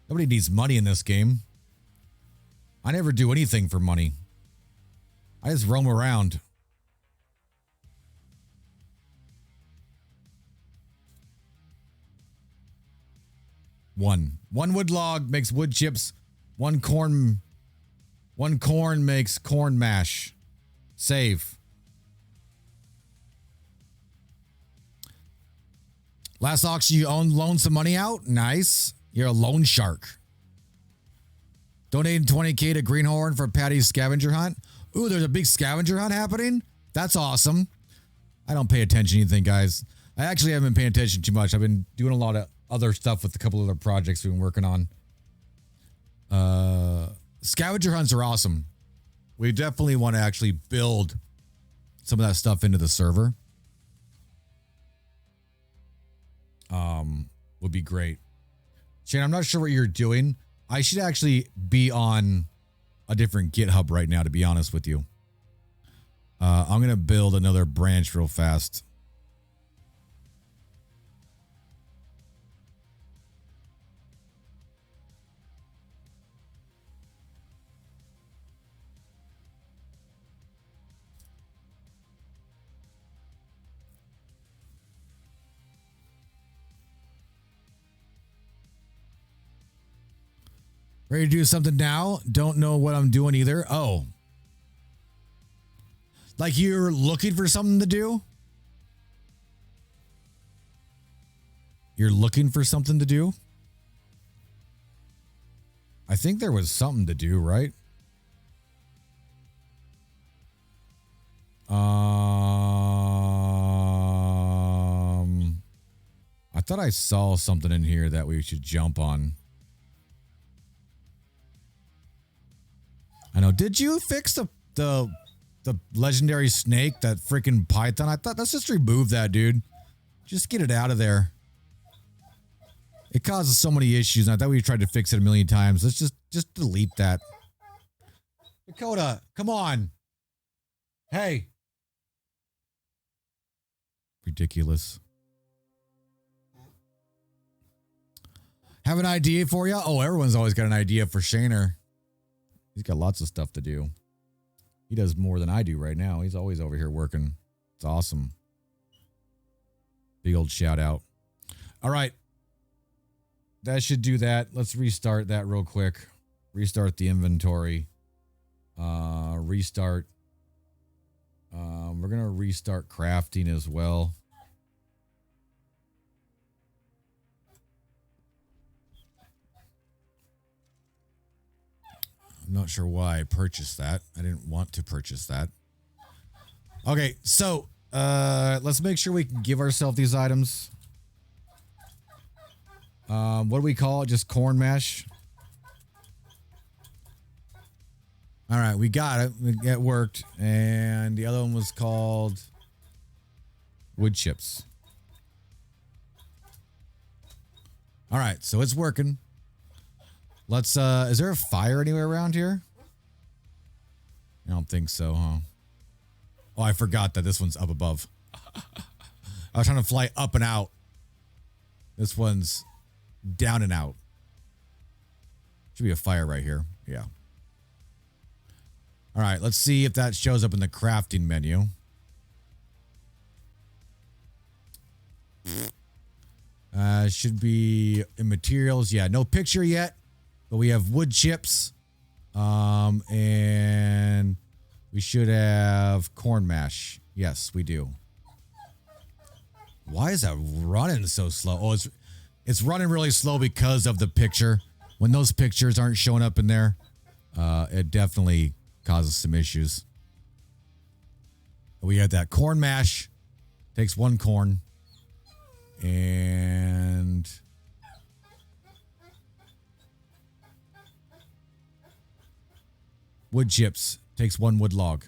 B: Nobody needs money in this game. I never do anything for money. I just roam around. One wood log makes wood chips. One corn makes corn mash. Save. Last auction, you loaned some money out? Nice. You're a loan shark. Donating 20K to Greenhorn for Patty's scavenger hunt. Ooh, there's a big scavenger hunt happening? That's awesome. I don't pay attention to anything, guys. I actually haven't been paying attention too much. I've been doing a lot of other stuff with a couple other projects we've been working on. Scavenger hunts are awesome. We definitely want to actually build some of that stuff into the server. Would be great. Shane, I'm not sure what you're doing. I should actually be on a different GitHub right now, to be honest with you. I'm going to build another branch real fast. Ready to do something now? Don't know what I'm doing either. Oh. Like you're looking for something to do? You're looking for something to do? I think there was something to do, right? I thought I saw something in here that we should jump on. I know. Did you fix the legendary snake, that freaking python? I thought, let's just remove that, dude. Just get it out of there. It causes so many issues, and I thought we tried to fix it a million times. Let's just delete that. Dakota, come on. Hey. Ridiculous. Have an idea for you? Oh, everyone's always got an idea for Shaner. He's got lots of stuff to do. He does more than I do right now. He's always over here working. It's awesome. Big old shout out. All right. That should do that. Let's restart that real quick. Restart the inventory. Restart. We're going to restart crafting as well. I'm not sure why I purchased that. I didn't want to purchase that. Okay, so let's make sure we can give ourselves these items. What do we call it? Just corn mash? All right, we got it. It worked. And the other one was called wood chips. All right, so it's working. Let's, is there a fire anywhere around here? I don't think so, huh? Oh, I forgot that this one's up above. I was trying to fly up and out. This one's down and out. Should be a fire right here. Yeah. All right, let's see if that shows up in the crafting menu. Should be in materials. Yeah, no picture yet. But we have wood chips, and we should have corn mash. Yes, we do. Why is that running so slow? Oh, it's running really slow because of the picture. When those pictures aren't showing up in there, it definitely causes some issues. We had that corn mash. Takes one corn. And wood chips takes one wood log.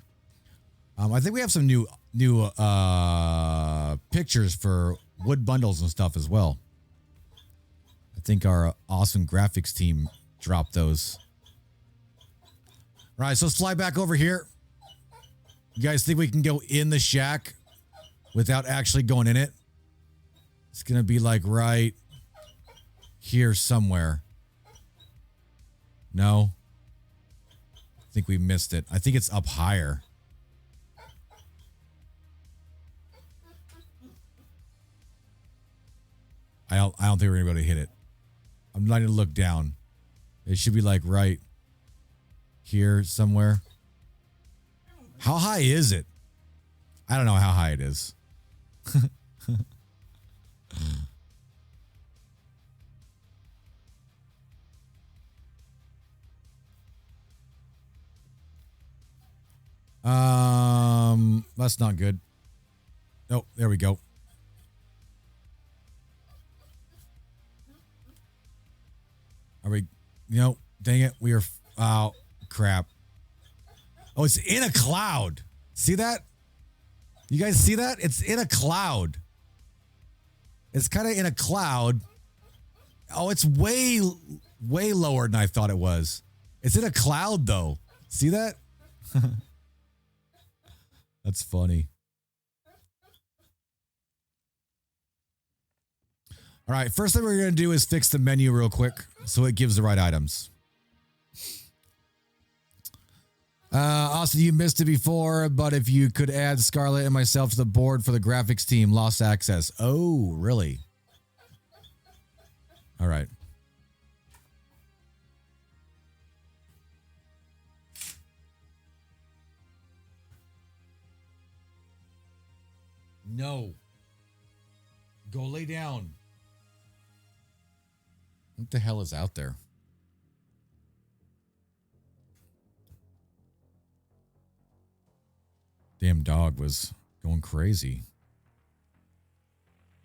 B: I think we have some new pictures for wood bundles and stuff as well. I think our awesome graphics team dropped those. All right, so let's fly back over here. You guys think we can go in the shack without actually going in it? It's gonna be like right here somewhere. No? I think we missed it. I think it's up higher. I don't think we're gonna be able to hit it. I'm not gonna look down. It should be like right here somewhere. How high is it? I don't know how high it is. That's not good. Oh, there we go. Are we, dang it. We are, oh, crap. Oh, it's in a cloud. See that? You guys see that? It's in a cloud. It's kind of in a cloud. Oh, it's way lower than I thought it was. It's in a cloud, though. See that? That's funny. All right, first thing we're going to do is fix the menu real quick so it gives the right items. Austin, you missed it before, but if you could add Scarlett and myself to the board for the graphics team, lost access. Oh, really? All right. No. Go lay down. What the hell is out there? Damn dog was going crazy.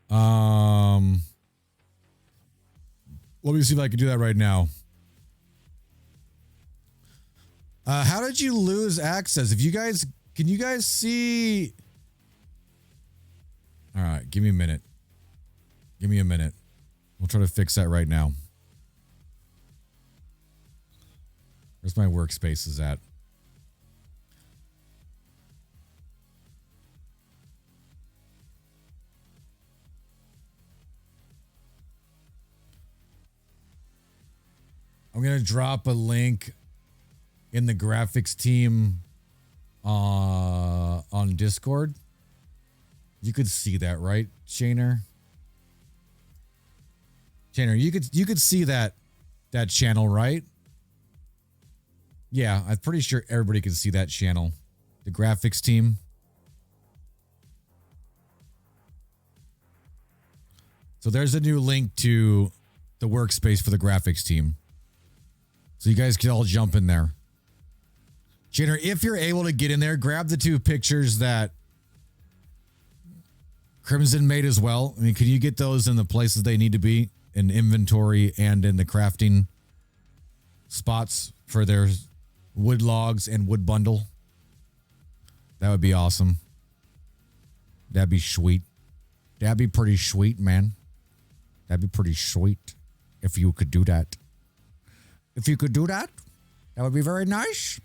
B: Let me see if I can do that right now. How did you lose access? If you guys, can you guys see? All right, give me a minute. Give me a minute. We'll try to fix that right now. Where's my workspaces at? I'm going to drop a link in the graphics team on Discord. You could see that, right, Shaner? Shaner, you could see that channel, right? Yeah, I'm pretty sure everybody can see that channel. The graphics team. So there's a new link to the workspace for the graphics team. So you guys can all jump in there. Jenner, if you're able to get in there, grab the 2 pictures that Crimson made as well. I mean, can you get those in the places they need to be? In inventory and in the crafting spots for their wood logs and wood bundle? That would be awesome. That'd be sweet. That'd be pretty sweet, man. That'd be pretty sweet if you could do that. If you could do that, that would be very nice.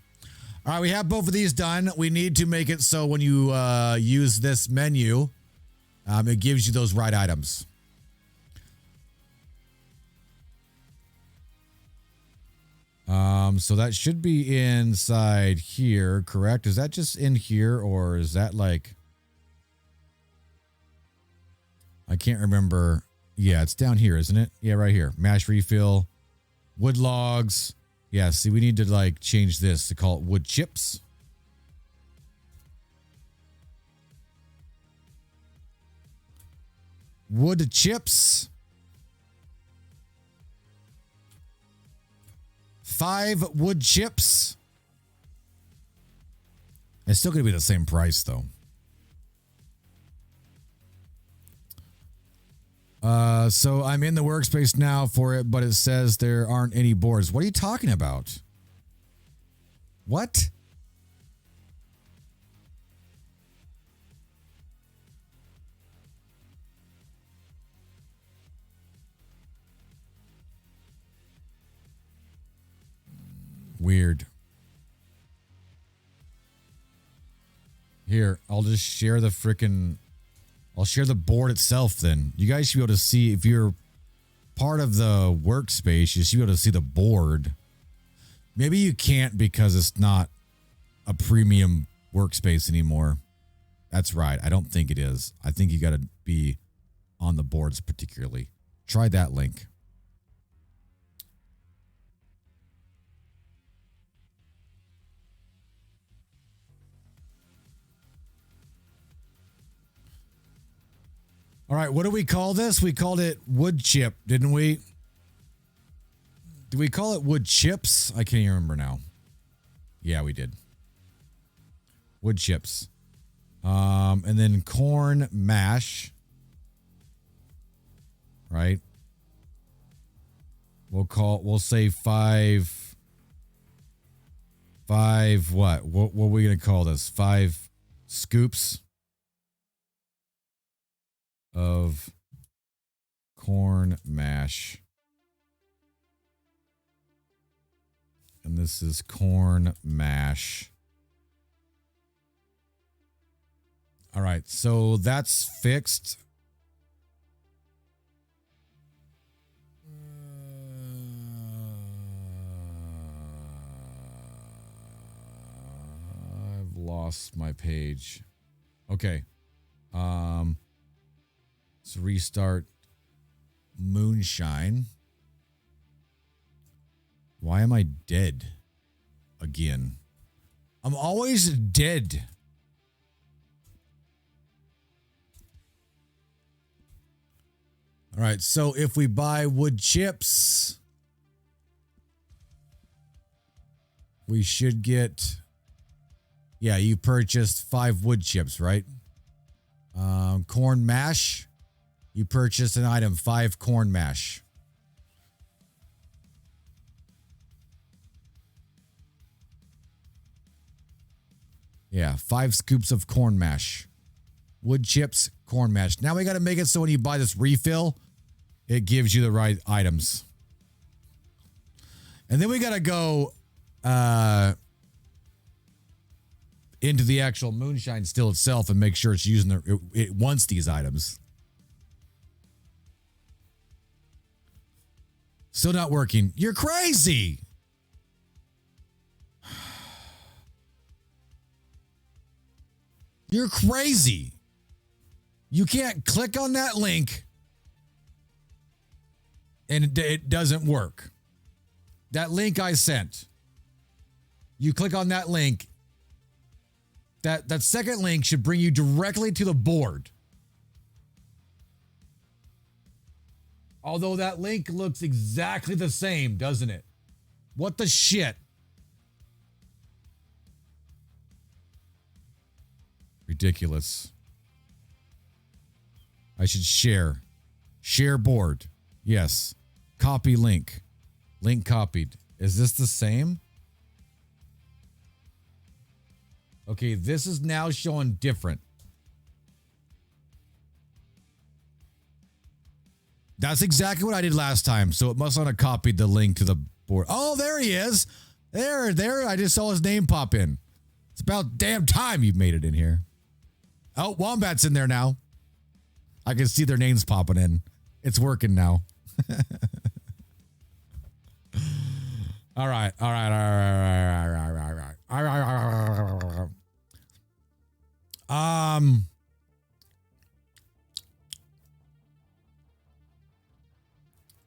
B: All right, we have both of these done. We need to make it so when you use this menu, it gives you those right items. So that should be inside here, correct? Is that just in here, or is that like... I can't remember. Yeah, it's down here, isn't it? Yeah, right here. Mash refill. Wood logs. Yeah, see, we need to like change this to call it wood chips. Wood chips. 5 wood chips. It's still going to be the same price, though. So I'm in the workspace now for it, but it says there aren't any boards. What are you talking about? What? Weird. Here, I'll just share the frickin'... I'll share the board itself then. You guys should be able to see, if you're part of the workspace, you should be able to see the board. Maybe you can't because it's not a premium workspace anymore. That's right. I don't think it is. I think you got to be on the boards particularly. Try that link. All right, what do we call this? We called it wood chip, didn't we? Did we call it wood chips? I can't even remember now. Yeah, we did. Wood chips. And then corn mash. Right? We'll say 5 what? What are we going to call this? 5 scoops of corn mash. And this is corn mash. All right, so that's fixed. I've lost my page. Okay. Let's restart Moonshine. Why am I dead again? I'm always dead. All right, so if we buy wood chips, we should get, yeah, you purchased 5 wood chips, right? Corn mash, you purchased an item, 5 corn mash. Yeah, 5 scoops of corn mash. Wood chips, corn mash. Now we got to make it so when you buy this refill, it gives you the right items. And then we got to go into the actual moonshine still itself and make sure it's using it wants these items. Still not working. You're crazy. You're crazy. You can't click on that link and it doesn't work. That link I sent. You click on that link. That second link should bring you directly to the board. Although that link looks exactly the same, doesn't it? What the shit? Ridiculous. I should share. Share board. Yes. Copy link. Link copied. Is this the same? Okay, this is now showing different. That's exactly what I did last time. So it must not have copied the link to the board. Oh, there he is. There. I just saw his name pop in. It's about damn time you made it in here. Oh, Wombat's in there now. I can see their names popping in. It's working now. All right.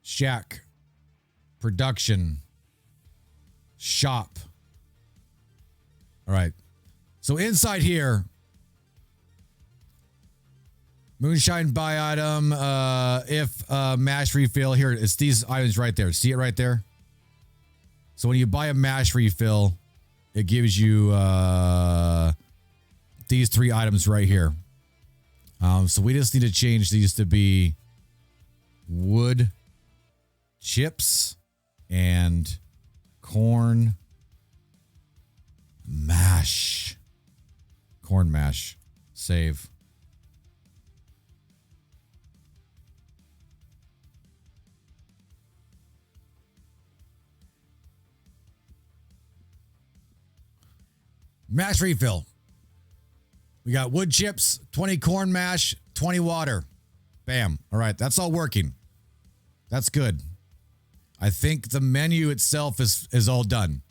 B: Shack. Production. Shop. All right. So inside here, moonshine buy item, if mash refill, here, it's these items right there. See it right there? So when you buy a mash refill, it gives you these 3 items right here. So we just need to change these to be wood chips and corn mash. Corn mash. Save. Mash refill. We got wood chips, 20 corn mash, 20 water. Bam. All right, that's all working. That's good. I think the menu itself is all done.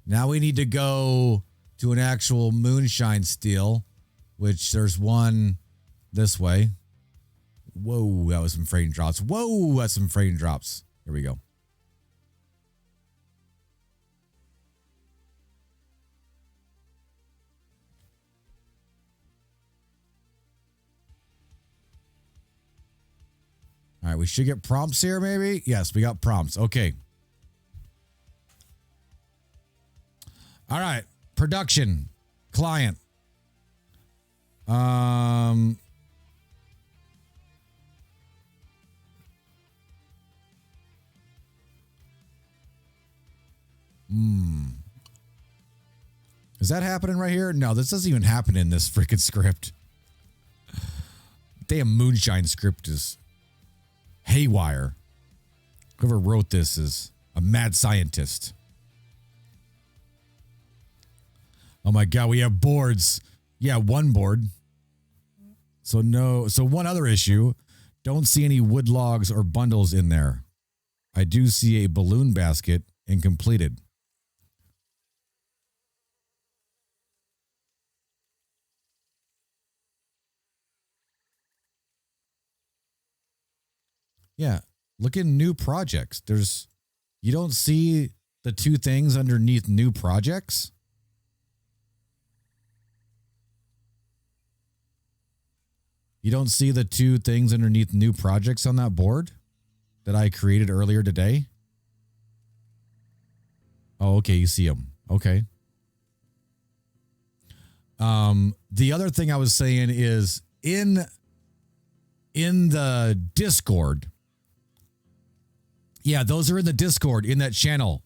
B: Now we need to go to an actual moonshine steal, which there's one this way. Whoa, that was some frame drops. Whoa, that's some frame drops. Here we go. All right, we should get prompts here, maybe? Yes, we got prompts. Okay. All right, production, client. Is that happening right here? No, this doesn't even happen in this freaking script. Damn moonshine script is haywire. Whoever wrote this is a mad scientist. Oh my God, we have boards. Yeah, one board. So one other issue. Don't see any wood logs or bundles in there. I do see a balloon basket incompleted. Yeah, look in new projects. You don't see the 2 things underneath new projects? You don't see the two things underneath new projects on that board that I created earlier today? Oh, okay. You see them. Okay. The other thing I was saying is in the Discord. Yeah, those are in the Discord in that channel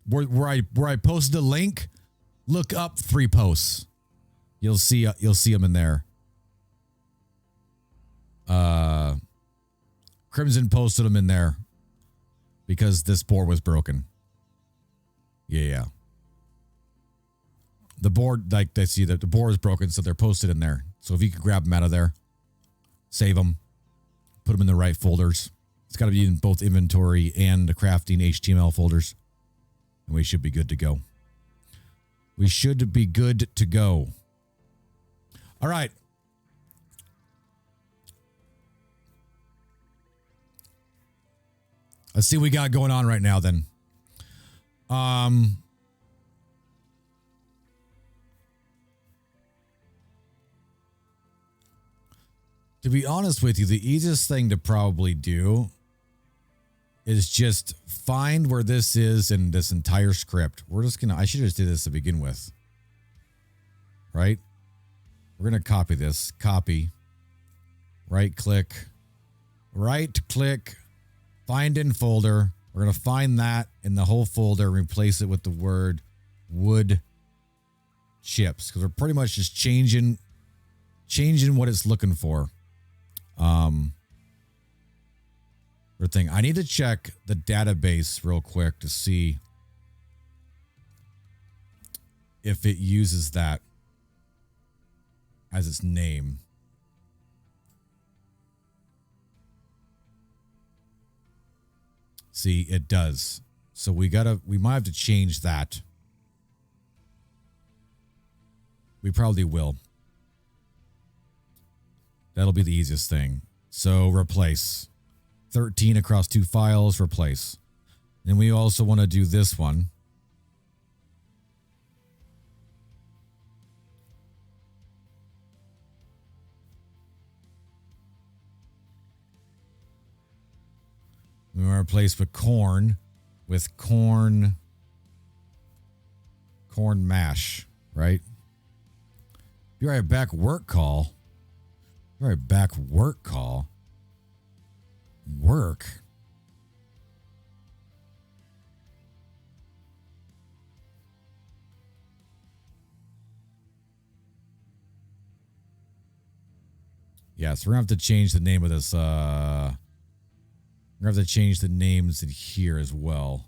B: where I posted the link. Look up 3 posts. You'll see them in there. Crimson posted them in there because this board was broken. Yeah. The board, like they see that the board is broken, so they're posted in there. So if you could grab them out of there, save them, put them in the right folders. It's got to be in both inventory and the crafting HTML folders. And we should be good to go. We should be good to go. All right. Let's see what we got going on right now then. To be honest with you, the easiest thing to probably do is just find where this is in this entire script. We're just going to, I should just do this to begin with. Right? We're going to copy this. Copy. Right click. Find in folder. We're going to find that in the whole folder and replace it with the word wood chips. Because we're pretty much just changing what it's looking for. Thing. I need to check the database real quick to see if it uses that as its name. See, it does. So we might have to change that. We probably will. That'll be the easiest thing. So replace 13 across 2 files, replace. And we also want to do this one. We want to replace with corn mash, right? Be right back, work call. Be right back, work call. Work. Yeah, so we're gonna have to change the name of this. We're gonna have to change the names in here as well,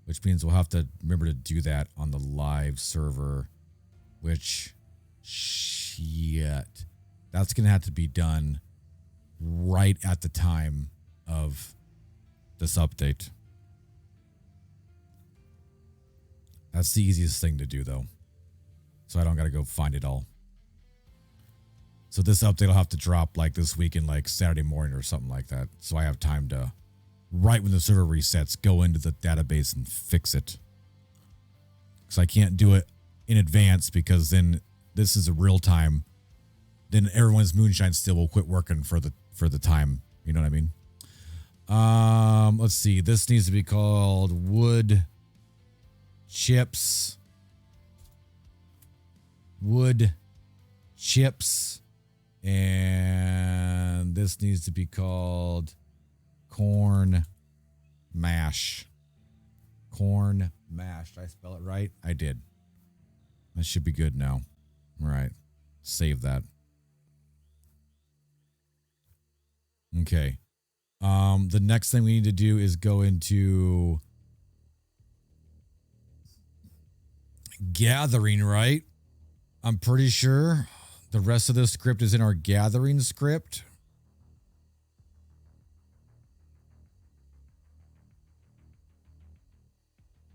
B: which means we'll have to remember to do that on the live server. Which, shit, that's gonna have to be done right at the time of this update. That's the easiest thing to do, though. So I don't got to go find it all. So this update will have to drop like this weekend, like Saturday morning or something like that. So I have time to, right when the server resets, go into the database and fix it. Because I can't do it in advance because then this is a real time. Then everyone's moonshine still will quit working for the time. You know what I mean? Let's see. This needs to be called wood chips. Wood chips. And this needs to be called corn mash. Corn mash. Did I spell it right? I did. That should be good now. All right. Save that. Okay. The next thing we need to do is go into gathering, right? I'm pretty sure the rest of this script is in our gathering script.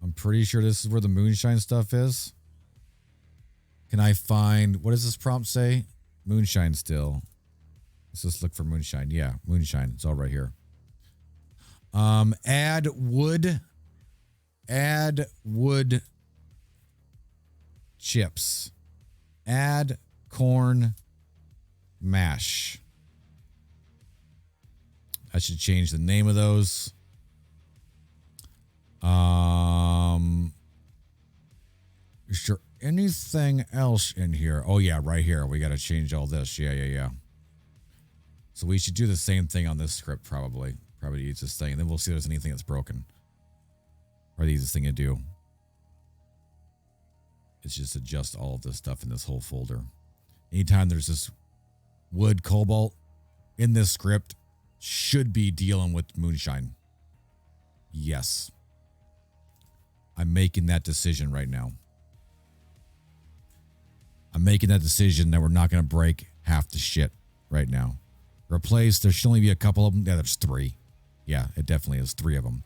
B: I'm pretty sure this is where the moonshine stuff is. Can I find, what does this prompt say? Moonshine still. Let's just look for moonshine. Yeah, moonshine. It's all right here. Add wood chips. Add corn mash. I should change the name of those. Is there anything else in here? Oh yeah, right here. We got to change all this. Yeah. So we should do the same thing on this script probably. Probably use this thing, and then we'll see if there's anything that's broken. Or the easiest thing to do is just adjust all of this stuff in this whole folder. Anytime there's this wood cobalt in this script, should be dealing with moonshine. Yes. I'm making that decision right now. I'm making that decision that we're not going to break half the shit right now. Replace, there should only be a couple of them. Yeah, there's 3. Yeah, it definitely is 3 of them.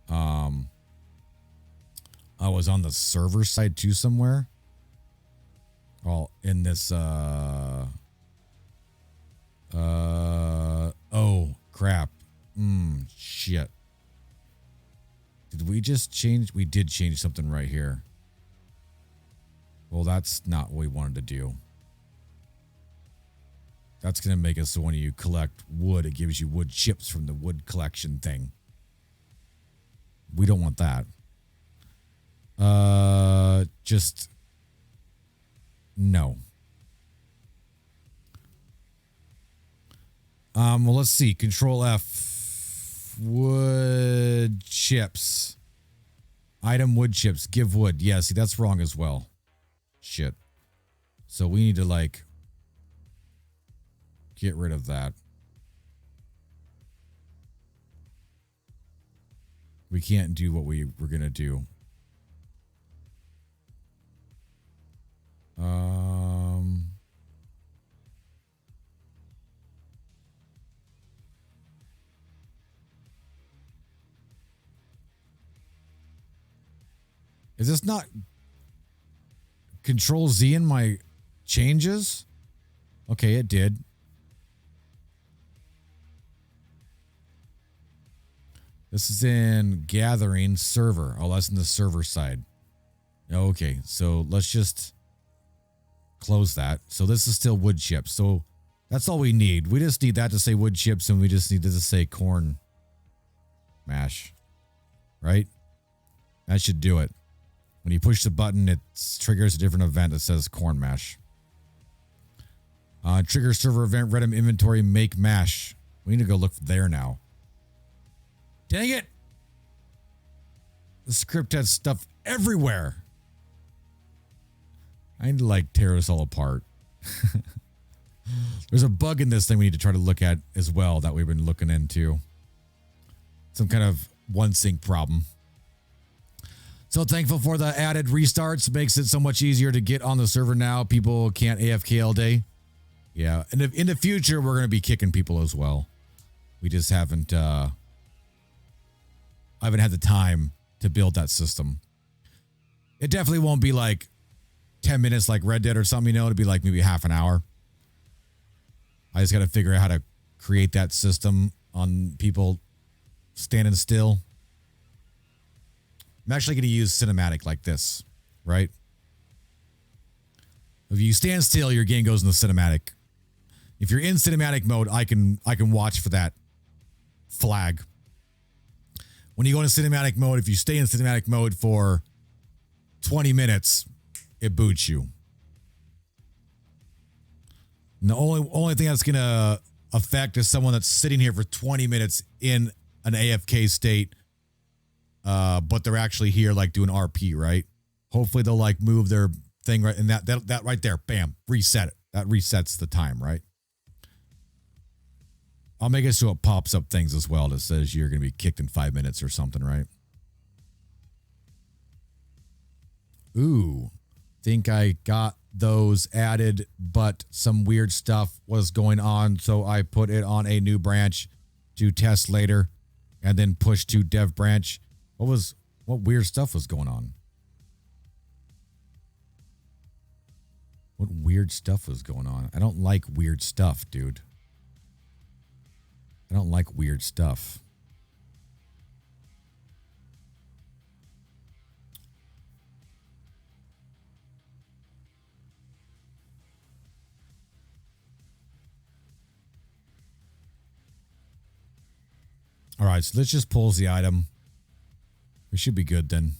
B: I was on the server side too somewhere. Oh, in this, oh, crap. Shit. Did we just change? We did change something right here. Well, that's not what we wanted to do. That's going to make it so when you collect wood, it gives you wood chips from the wood collection thing. We don't want that. Just no. Well, let's see. Control F. Wood chips. Item wood chips. Give wood. Yeah, see, that's wrong as well. Shit. So we need to, like, get rid of that. We can't do what we were going to do. Is this not Control Z in my changes? Okay, it did. This is in gathering server. Oh, that's in the server side. Okay, so let's just close that. So this is still wood chips. So that's all we need. We just need that to say wood chips, and we just need to say corn mash. Right? That should do it. When you push the button, it triggers a different event that says corn mash. Trigger server event, RedM inventory, make mash. We need to go look there now. Dang it! The script has stuff everywhere. I need to, like, tear this all apart. There's a bug in this thing we need to try to look at as well that we've been looking into. Some kind of one sync problem. So thankful for the added restarts. Makes it so much easier to get on the server now. People can't AFK all day. Yeah, and in the future, we're going to be kicking people as well. We just haven't... I haven't had the time to build that system. It definitely won't be like 10 minutes like Red Dead or something, you know. It'll be like maybe half an hour. I just got to figure out how to create that system on people standing still. I'm actually going to use cinematic like this, right? If you stand still, your game goes into cinematic. If you're in cinematic mode, I can watch for that flag. When you go into cinematic mode, if you stay in cinematic mode for 20 minutes, it boots you. And the only thing that's going to affect is someone that's sitting here for 20 minutes in an AFK state, but they're actually here like doing RP, right? Hopefully they'll like move their thing right, and that right there, bam, reset it. That resets the time, right? I'll make it so it pops up things as well that says you're going to be kicked in 5 minutes or something, right? Ooh, think I got those added, but some weird stuff was going on, so I put it on a new branch to test later and then push to dev branch. What weird stuff was going on? What weird stuff was going on? I don't like weird stuff, dude. I don't like weird stuff. All right, so let's just pulls the item. We should be good then.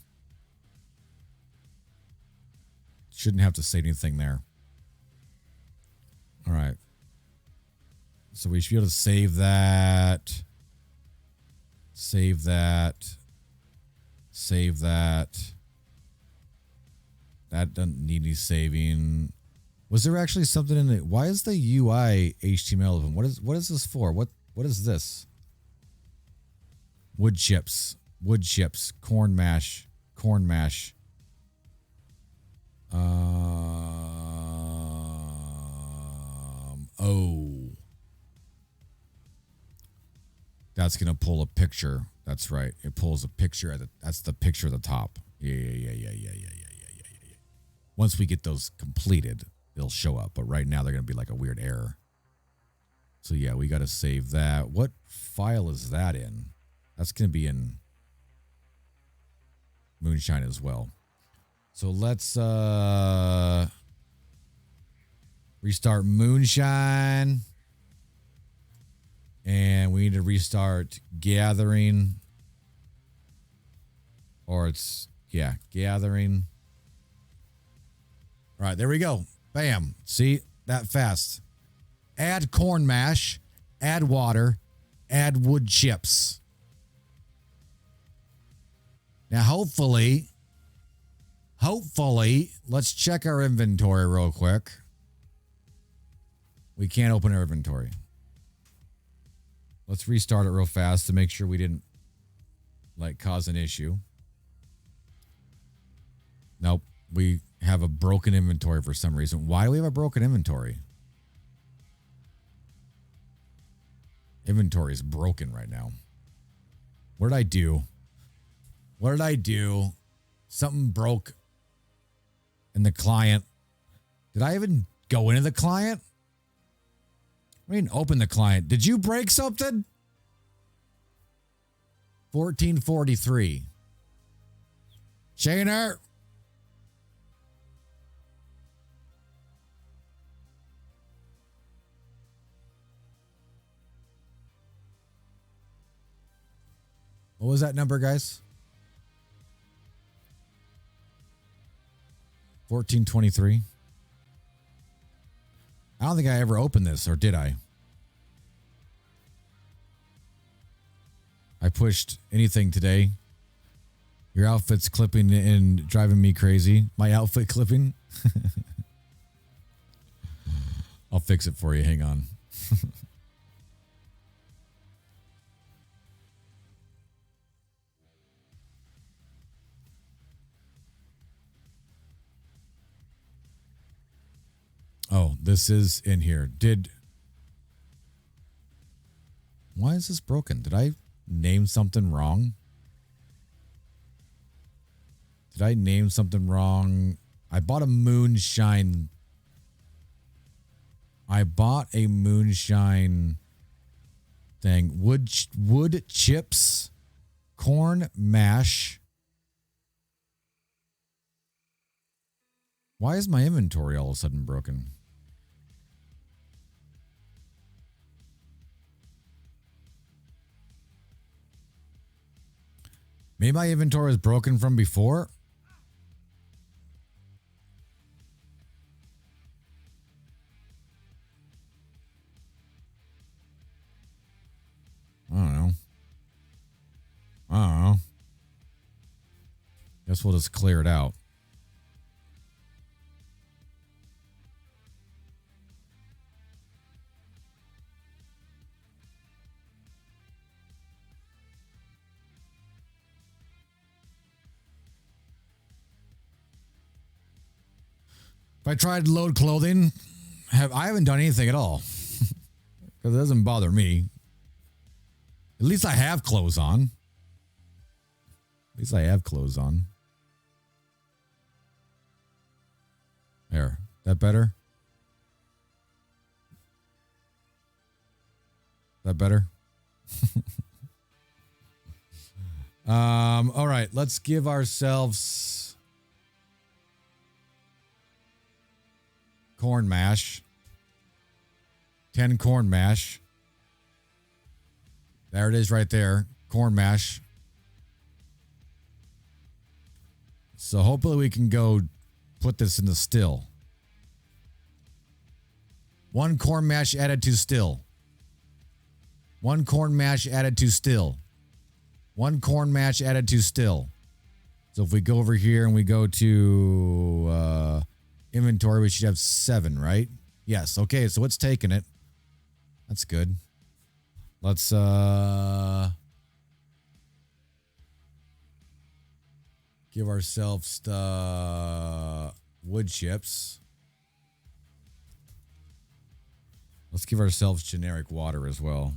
B: Shouldn't have to say anything there. All right. So we should be able to save that. Save that. Save that. That doesn't need any saving. Was there actually something in it? Why is the UI HTML? What is this for? What is this? Wood chips. Wood chips. Corn mash. Corn mash. Oh. That's going to pull a picture. That's right. It pulls a picture. That's the picture at the top. Yeah. Once we get those completed, they'll show up. But right now, they're going to be like a weird error. So, yeah, we got to save that. What file is that in? That's going to be in Moonshine as well. So, let's restart Moonshine. And we need to restart Gathering. Or it's, yeah, Gathering. All right, there we go. Bam. See? That fast. Add corn mash. Add water. Add wood chips. Now, hopefully, let's check our inventory real quick. We can't open our inventory. Let's restart it real fast to make sure we didn't, like, cause an issue. Nope. We have a broken inventory for some reason. Why do we have a broken inventory? Inventory is broken right now. What did I do? What did I do? Something broke in the client. Did I even go into the client? I didn't open the client. Did you break something? 1443. Shaner. What was that number, guys? 1423. I don't think I ever opened this, or did I? I pushed anything today. Your outfit's clipping and driving me crazy. My outfit clipping? I'll fix it for you. Hang on. Oh, this is in here. Why is this broken? Did I name something wrong? Did I name something wrong? I bought a moonshine. I bought a moonshine thing. Wood chips, corn mash. Why is my inventory all of a sudden broken? Maybe my inventory was broken from before. I don't know. Guess we'll just clear it out. If I tried to load clothing, I haven't done anything at all. Because it doesn't bother me. At least I have clothes on. At least I have clothes on. There. That better? That better? All right. Let's give ourselves corn mash. 10 corn mash. There it is right there. Corn mash. So hopefully we can go put this in the still. 1 corn mash added to still. 1 corn mash added to still. 1 corn mash added to still. So if we go over here and we go to inventory, we should have 7, right? Yes. Okay, so it's taking it. That's good. Let's give ourselves the wood chips. Let's give ourselves generic water as well.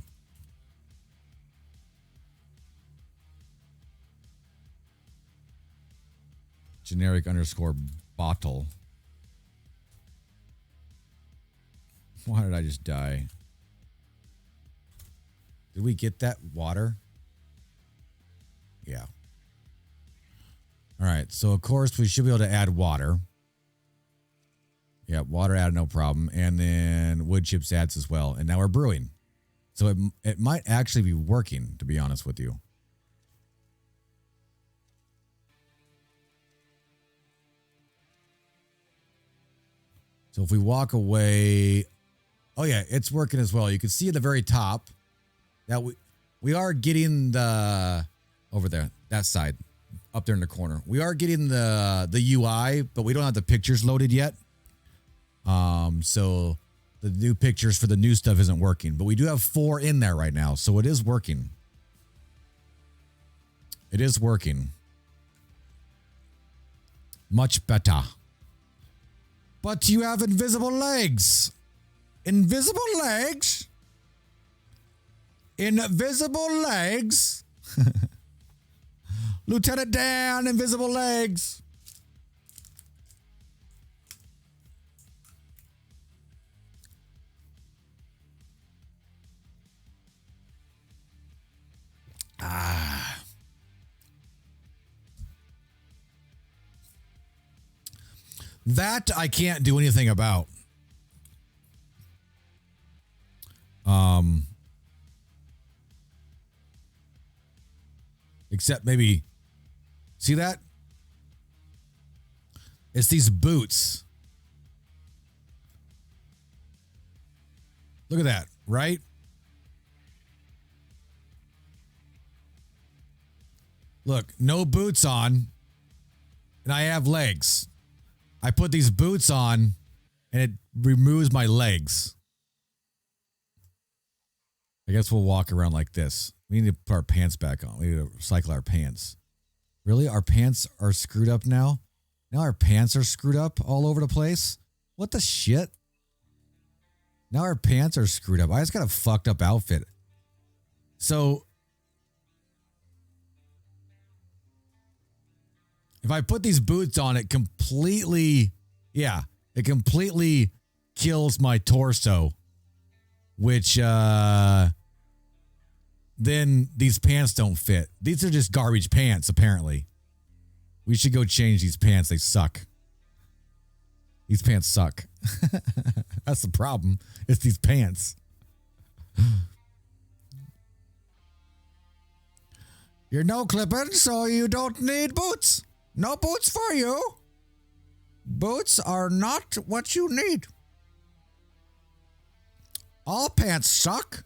B: Generic underscore bottle. Why did I just die? Did we get that water? Yeah. All right. So, of course, we should be able to add water. Yeah, water added, no problem. And then wood chips adds as well. And now we're brewing. So it might actually be working, to be honest with you. So if we walk away, oh yeah, it's working as well. You can see at the very top that we are getting the over there, that side, up there in the corner. We are getting the UI, but we don't have the pictures loaded yet. So the new pictures for the new stuff isn't working, but we do have 4 in there right now, so it is working. It is working. Much better. But you have invisible legs. Invisible legs? Invisible legs? Lieutenant Dan, invisible legs. That I can't do anything about. Except maybe, see that? It's these boots. Look at that, right? Look, no boots on, and I have legs. I put these boots on, and it removes my legs. I guess we'll walk around like this. We need to put our pants back on. We need to recycle our pants. Really? Our pants are screwed up now? Now our pants are screwed up all over the place? What the shit? Now our pants are screwed up. I just got a fucked up outfit. So if I put these boots on, it completely kills my torso, which then these pants don't fit. These are just garbage pants, apparently. We should go change these pants. They suck. These pants suck. That's the problem. It's these pants. You're no clipping, so you don't need boots. No boots for you. Boots are not what you need. All pants suck.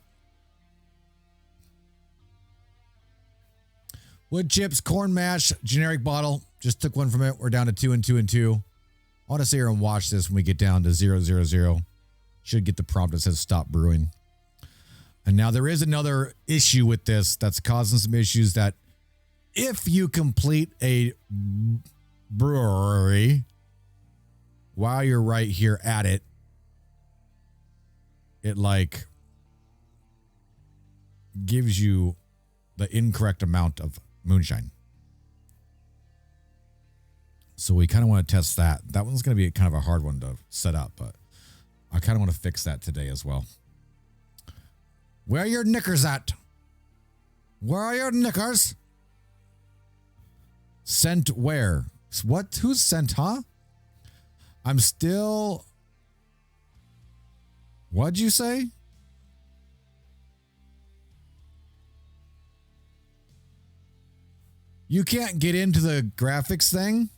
B: Wood chips, corn mash, generic bottle. Just took one from it. We're down to 2 and 2 and 2. I want to sit here and watch this when we get down to 0, 0, 0. Should get the prompt that says stop brewing. And now there is another issue with this that's causing some issues that if you complete a brewery while you're right here at it, it like gives you the incorrect amount of moonshine. So we kind of want to test that. That one's going to be kind of a hard one to set up, but I kind of want to fix that today as well. Where are your knickers at? Where are your knickers? Sent where? What? Who's sent, huh? I'm still... What'd you say? You can't get into the graphics thing?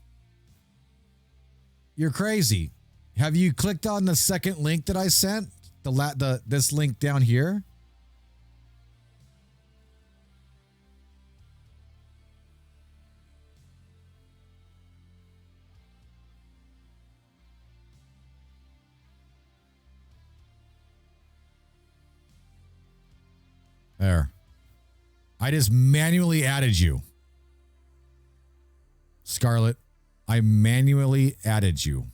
B: You're crazy. Have you clicked on the second link that I sent? This link down here? There. I just manually added you. Scarlett, I manually added you.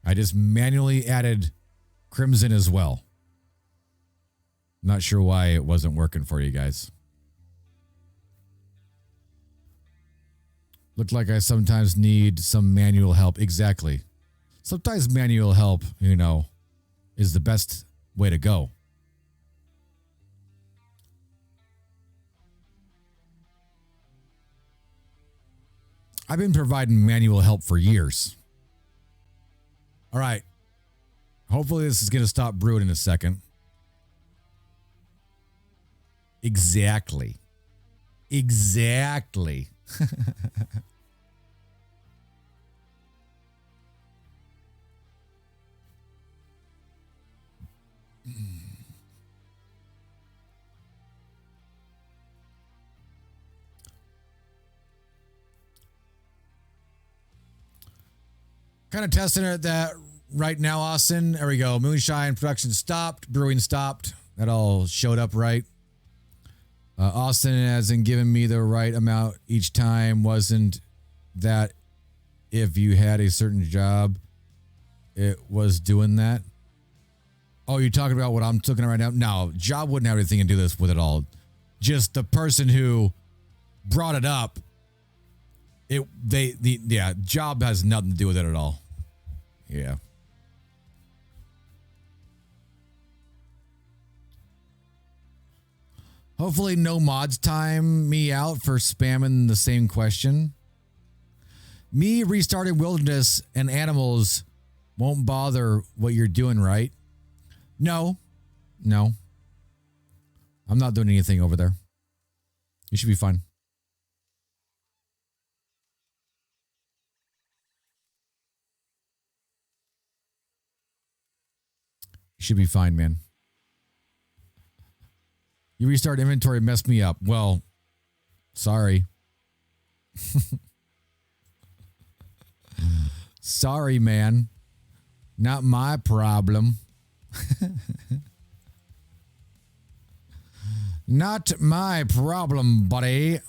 B: I just manually added Crimson as well. Not sure why it wasn't working for you guys. Looked like I sometimes need some manual help. Exactly. Sometimes manual help, you know, is the best way to go. I've been providing manual help for years. All right. Hopefully this is going to stop brewing in a second. Exactly. Exactly. Kind of testing it that right now, Austin. There we go. Moonshine production stopped. Brewing stopped. That all showed up right. Austin hasn't given me the right amount each time. Wasn't that if you had a certain job, it was doing that? Oh, you're talking about what I'm looking at right now? No, job wouldn't have anything to do this with it all. Just the person who brought it up. Job has nothing to do with it at all. Yeah. Hopefully no mods time me out for spamming the same question. Me restarting wilderness and animals won't bother what you're doing, right? No. No. I'm not doing anything over there. You should be fine. Should be fine, man. You restart inventory, messed me up. Well, sorry. Sorry, man. Not my problem. Not my problem, buddy.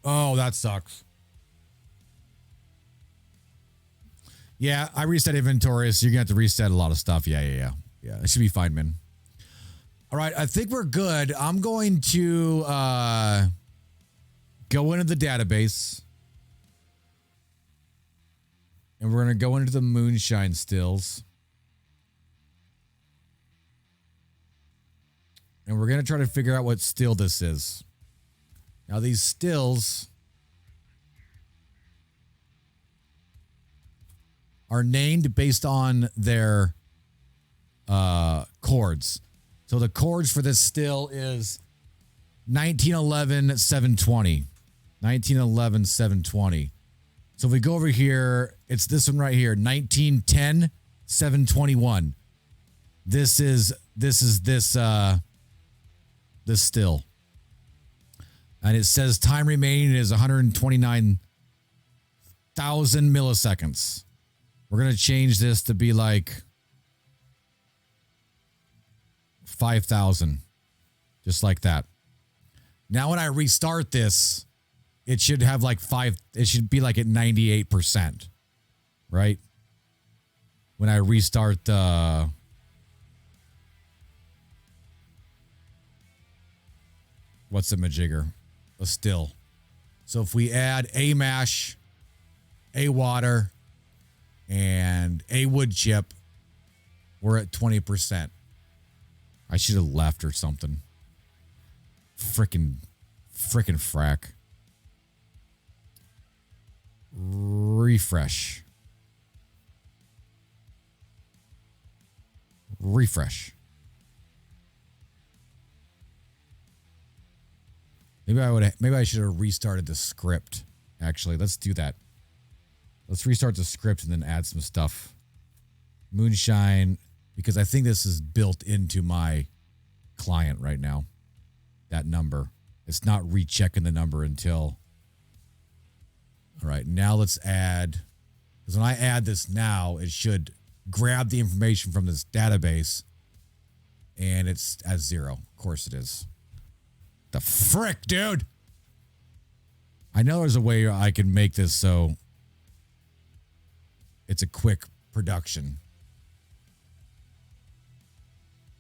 B: Oh, that sucks. Yeah, I reset inventory, so you're going to have to reset a lot of stuff. Yeah. It should be fine, man. All right, I think we're good. I'm going to go into the database. And we're going to go into the moonshine stills. And we're going to try to figure out what still this is. Now, these stills are named based on their chords. So the chords for this still is 1911 720. 1911 720. So if we go over here, it's this one right here, 1910 721. This still. And it says time remaining is 129,000 milliseconds. We're going to change this to be like 5,000. Just like that. Now when I restart this, it should have like it should be like at 98%. Right? When I restart the what's the majigger? A still. So if we add a mash, a water, and a wood chip, we're at 20%. I should have left or something. Frickin' frack. Refresh. Maybe I should have restarted the script. Actually, let's do that. Let's restart the script and then add some stuff. Moonshine, because I think this is built into my client right now. That number. It's not rechecking the number until. All right, now let's add. Because when I add this now, it should grab the information from this database. And it's at 0. Of course it is. The frick, dude! I know there's a way I can make this so it's a quick production.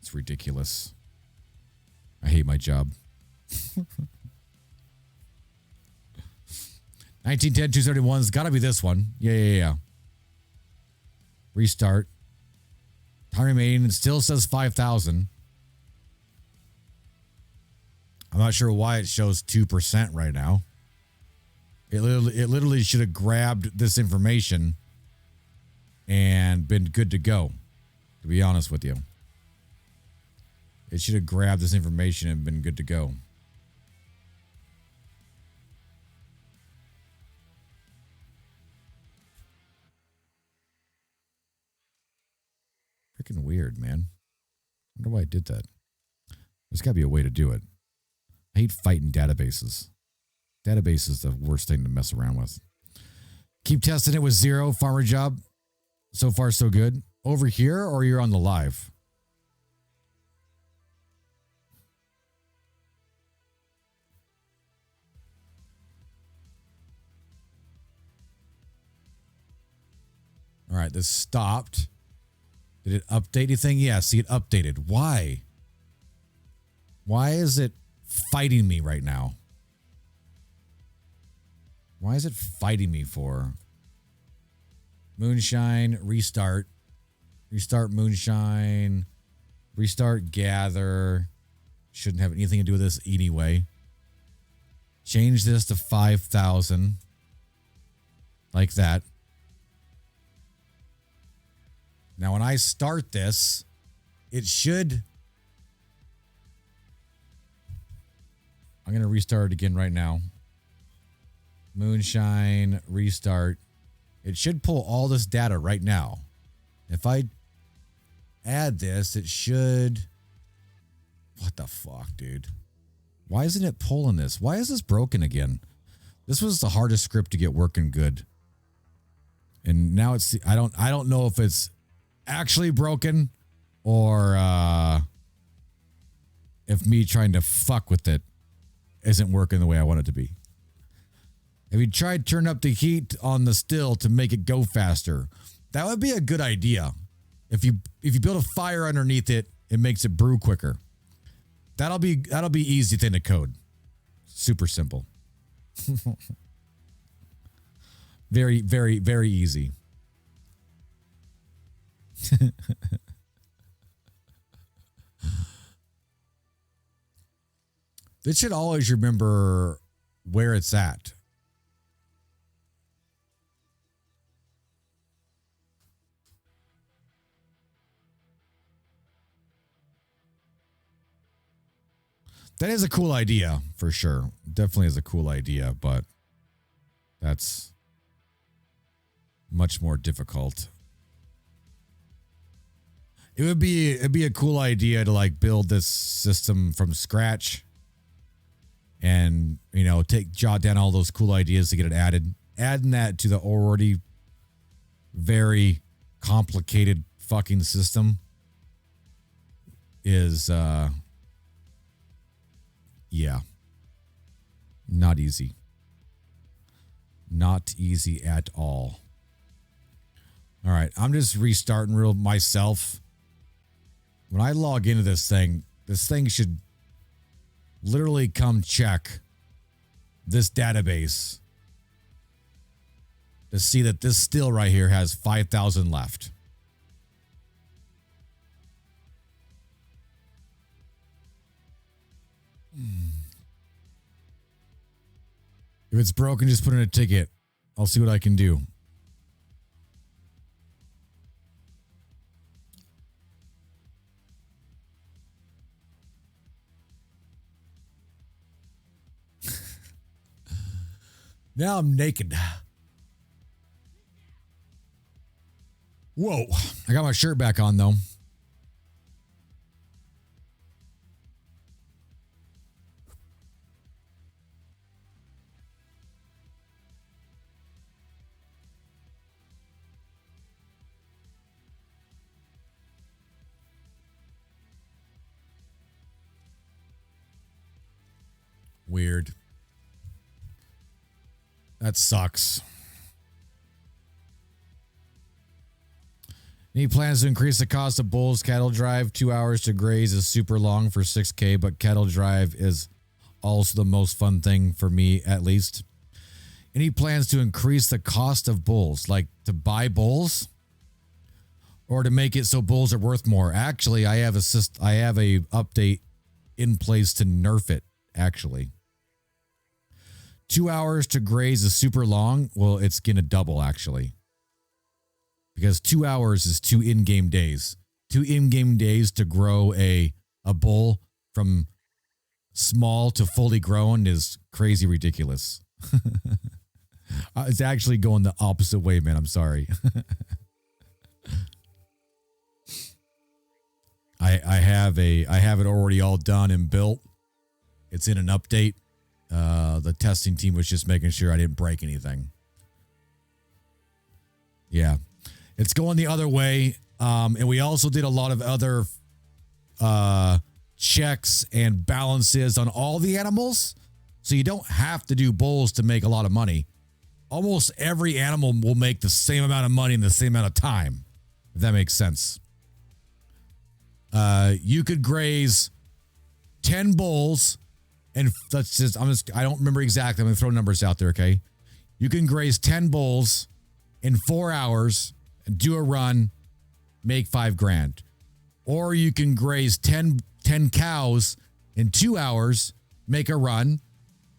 B: It's ridiculous. I hate my job. 1910-271's got to be this one. Yeah. Restart. Time remaining. It still says 5,000. I'm not sure why it shows 2% right now. It literally should have grabbed this information and been good to go, to be honest with you. It should have grabbed this information and been good to go. Freaking weird, man. I wonder why I did that. There's got to be a way to do it. I hate fighting databases. Database is the worst thing to mess around with. Keep testing it with 0. Farmer job. So far, so good. Over here, or you're on the live? All right, this stopped. Did it update anything? Yeah, see, it updated. Why? Why is it fighting me right now? Why is it fighting me for? Moonshine, restart. Restart Moonshine. Restart Gather. Shouldn't have anything to do with this anyway. Change this to 5,000. Like that. Now, when I start this, it should... I'm going to restart it again right now. Moonshine, restart. It should pull all this data right now. If I add this, it should... What the fuck, dude? Why isn't it pulling this? Why is this broken again? This was the hardest script to get working good. And now it's... I don't know if it's actually broken or if me trying to fuck with it isn't working the way I want it to be. Have you tried turning up the heat on the still to make it go faster? That would be a good idea. If you build a fire underneath it, it makes it brew quicker. That'll be easy thing to code. Super simple. Very, very, very easy. This should always remember where it's at. That is a cool idea, for sure. Definitely is a cool idea, but that's much more difficult. It'd be a cool idea to like build this system from scratch and, you know, jot down all those cool ideas to get it added. Adding that to the already very complicated fucking system is yeah. Not easy. Not easy at all. All right, I'm just restarting myself. When I log into this thing should literally come check this database to see that this still right here has 5,000 left. If it's broken, just put in a ticket. I'll see what I can do. Now I'm naked. Whoa. I got my shirt back on, though. Weird. That sucks. Any plans to increase the cost of bulls cattle drive? 2 hours to graze is super long for 6K, but cattle drive is also the most fun thing for me, at least. Any plans to increase the cost of bulls, like to buy bulls, or to make it so bulls are worth more? Actually, I have a update in place to nerf it. Actually, 2 hours to graze is super long. Well, it's gonna double actually, because 2 hours is 2 in-game days. 2 in-game days to grow a bull from small to fully grown is crazy ridiculous. It's actually going the opposite way, man. I'm sorry. I have it already all done and built. It's in an update. The testing team was just making sure I didn't break anything. Yeah. It's going the other way. And we also did a lot of other checks and balances on all the animals. So you don't have to do bulls to make a lot of money. Almost every animal will make the same amount of money in the same amount of time, if that makes sense. You could graze 10 bulls, and I don't remember exactly. I'm going to throw numbers out there, okay? You can graze 10 bulls in 4 hours, and do a run, make $5,000. Or you can graze 10 cows in 2 hours, make a run,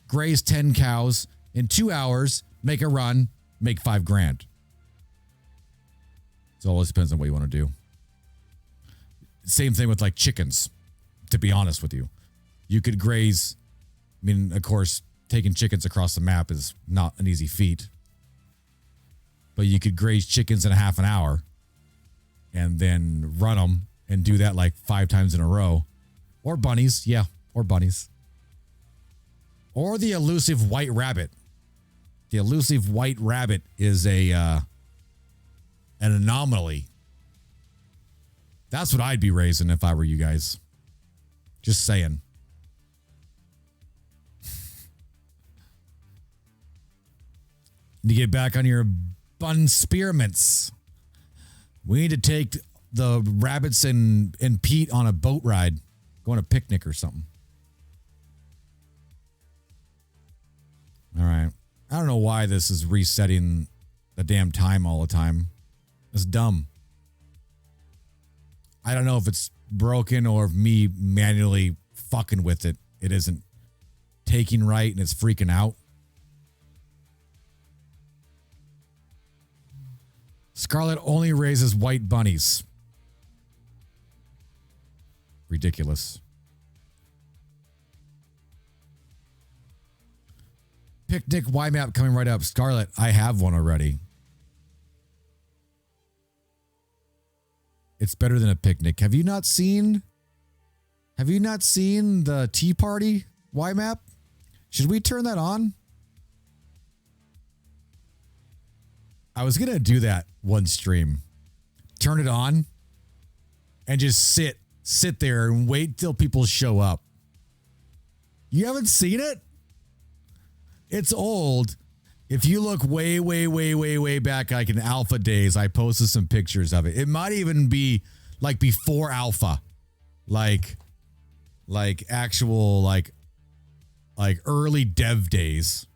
B: graze 10 cows in 2 hours, make a run, make $5,000. So it always depends on what you want to do. Same thing with like chickens, to be honest with you. You could graze, I mean, of course, taking chickens across the map is not an easy feat. But you could graze chickens in a half an hour and then run them and do that like 5 times in a row. Or bunnies, yeah, or bunnies. Or the elusive white rabbit. The elusive white rabbit is an anomaly. That's what I'd be raising if I were you guys. Just saying. To get back on your bun spearmints. We need to take the rabbits and Pete on a boat ride. Go on a picnic or something. All right. I don't know why this is resetting the damn time all the time. It's dumb. I don't know if it's broken or if me manually fucking with it. It isn't taking right and it's freaking out. Scarlet only raises white bunnies. Ridiculous. Picnic Y map coming right up. Scarlet, I have one already. It's better than a picnic. Have you not seen the Tea Party Y map? Should we turn that on? I was going to do that one stream. Turn it on and just sit there and wait till people show up. You haven't seen it? It's old. If you look way back, like in alpha days, I posted some pictures of it. It might even be like before alpha, like actual, like early dev days.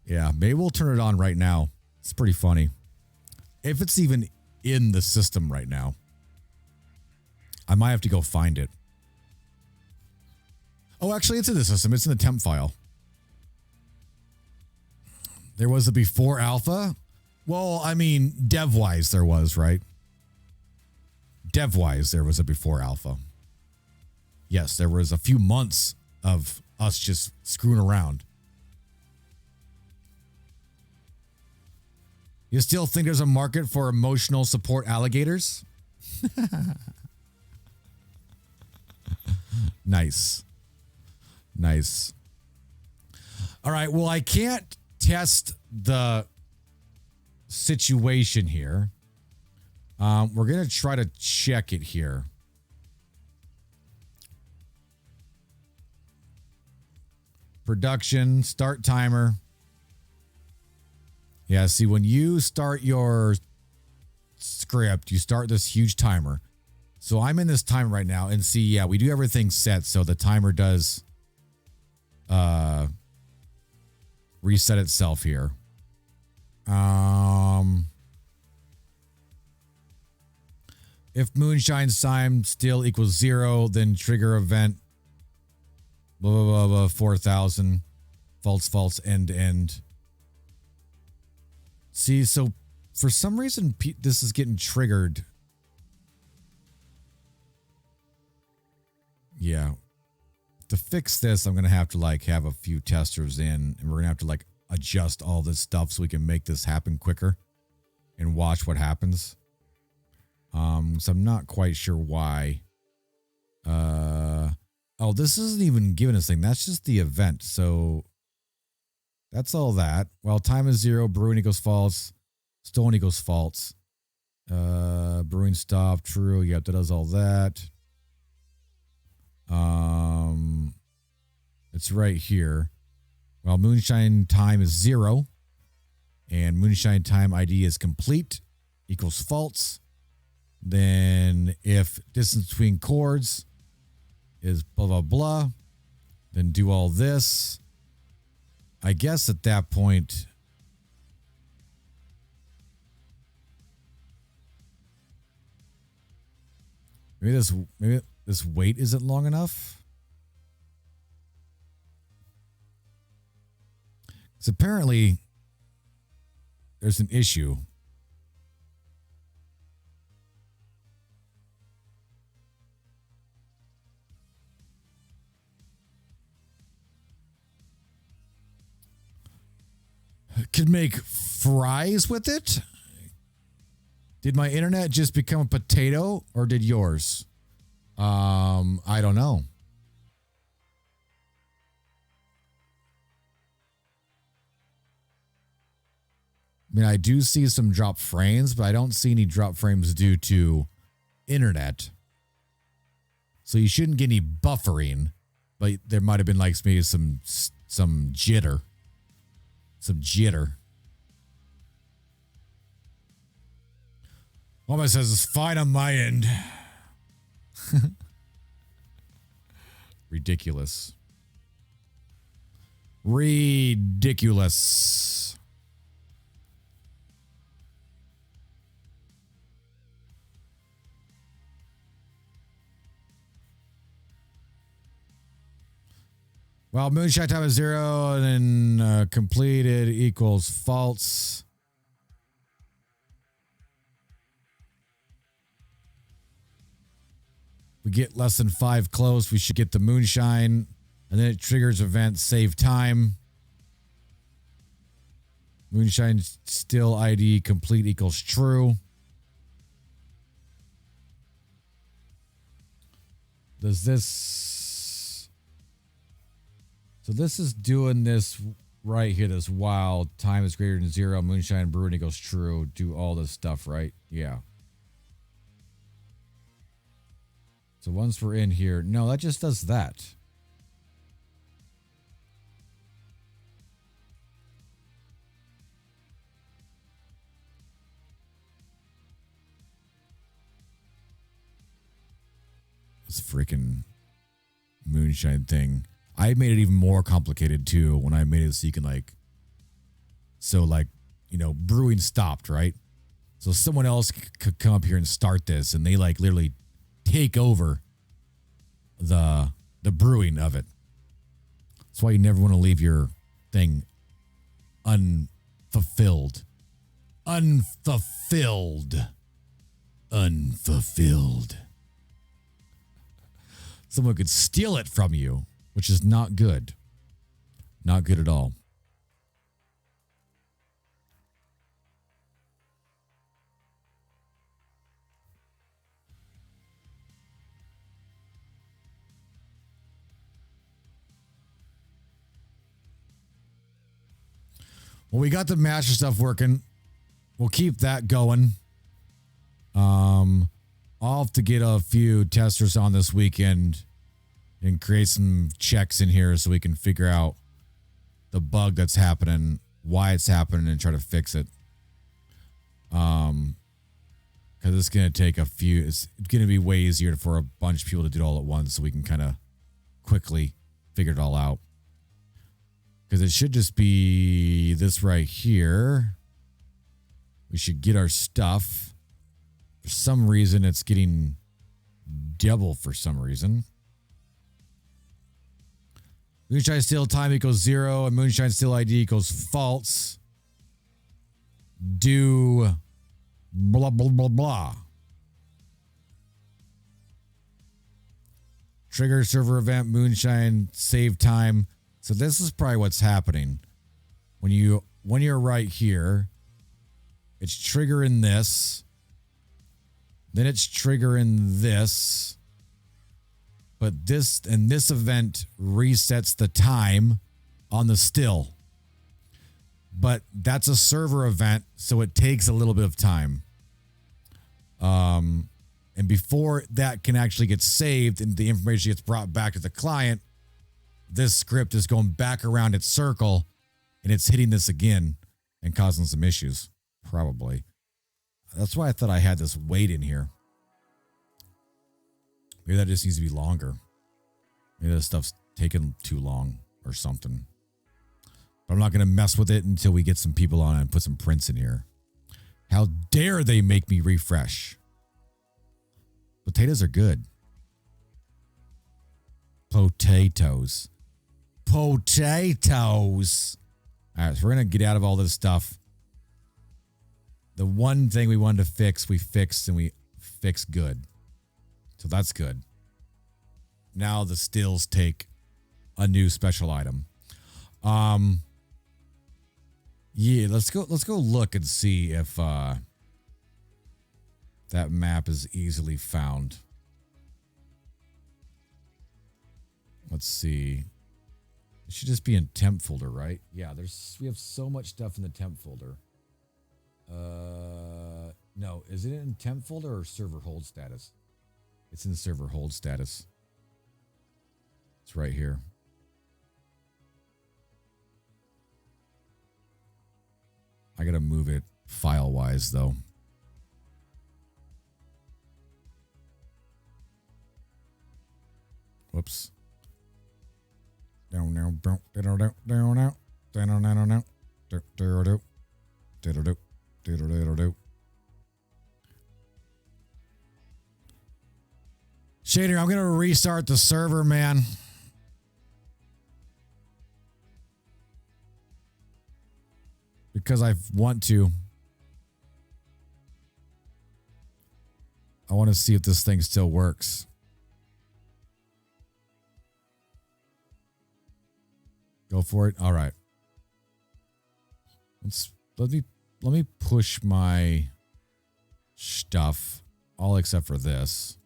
B: Yeah, maybe we'll turn it on right now. It's pretty funny. If it's even in the system right now. I might have to go find it. Oh, actually, it's in the system. It's in the temp file. There was a before alpha? Well, I mean, dev-wise there was, right? Dev-wise there was a before alpha. Yes, there was a few months of us just screwing around. You still think there's a market for emotional support alligators? Nice. Nice. All right, well, I can't test the situation here. We're going to try to check it here. Production, start timer. Yeah, see, when you start your script, you start this huge timer. So I'm in this timer right now, and see, yeah, we do everything set, so the timer does reset itself here. If Moonshine's time still equals 0, then trigger event blah blah blah blah 4000 false end to end. See, so for some reason this is getting triggered. Yeah. To fix this, I'm going to have to like have a few testers in, and we're going to have to like adjust all this stuff so we can make this happen quicker and watch what happens. So I'm not quite sure why. Oh, this isn't even giving us thing. That's just the event. So that's all that. Well, time is 0. Brewing equals false. Stolen equals false. Brewing stop. True. Yep, that does all that. It's right here. Well, Moonshine time is 0. And Moonshine time ID is complete equals false. Then if distance between chords is blah, blah, blah, then do all this. I guess at that point, maybe this wait isn't long enough. Because apparently there's an issue. Could make fries with it? Did my internet just become a potato, or did yours? I don't know. I mean, I do see some drop frames, but I don't see any drop frames due to internet. So you shouldn't get any buffering, but there might have been like maybe some jitter. Some jitter. Mama says it's fine on my end. Ridiculous. Ridiculous. Well, moonshine time is 0, and then completed equals false. We get less than 5 close, we should get the moonshine, and then it triggers event save time. Moonshine still ID complete equals true. Does this... So this is doing this right here, this while time is greater than 0, moonshine brewing equals true, do all this stuff, right? Yeah. So once we're in here, no, that just does that. This freaking moonshine thing. I made it even more complicated too when I made it so you can like, so like, you know, brewing stopped, right? So someone else could come up here and start this, and they like literally take over the brewing of it. That's why you never want to leave your thing unfulfilled. Unfulfilled. Unfulfilled. Someone could steal it from you, which is not good. Not good at all. Well, we got the master stuff working. We'll keep that going. I'll have to get a few testers on this weekend and create some checks in here so we can figure out the bug that's happening, why it's happening, and try to fix it. Because it's going to take a few. It's going to be way easier for a bunch of people to do it all at once, so we can kind of quickly figure it all out. Because it should just be this right here. We should get our stuff. For some reason, it's getting double for some reason. Moonshine Still time equals 0 and Moonshine Still ID equals false. Do blah, blah, blah, blah. Trigger server event, Moonshine, save time. So this is probably what's happening. When you're right here, it's triggering this. Then it's triggering this. But this event resets the time on the still. But that's a server event, so it takes a little bit of time. And before that can actually get saved and the information gets brought back to the client, this script is going back around its circle and it's hitting this again and causing some issues, probably. That's why I thought I had this wait in here. Maybe that just needs to be longer. Maybe this stuff's taking too long or something. But I'm not going to mess with it until we get some people on and put some prints in here. How dare they make me refresh? Potatoes are good. Potatoes. Potatoes. All right, so we're going to get out of all this stuff. The one thing we wanted to fix, we fixed, and we fixed good. So that's good. Now the stills take a new special item. Yeah, let's go look and see if that map is easily found. Let's see. It should just be in temp folder, right? Yeah, we have so much stuff in the temp folder. No, is it in temp folder or server hold status? It's in server hold status. It's right here. I gotta move it file-wise, though. Whoops. Shader, I'm gonna restart the server, man. Because I want to. I want to see if this thing still works. Go for it. All right. Let me push my stuff, all except for this.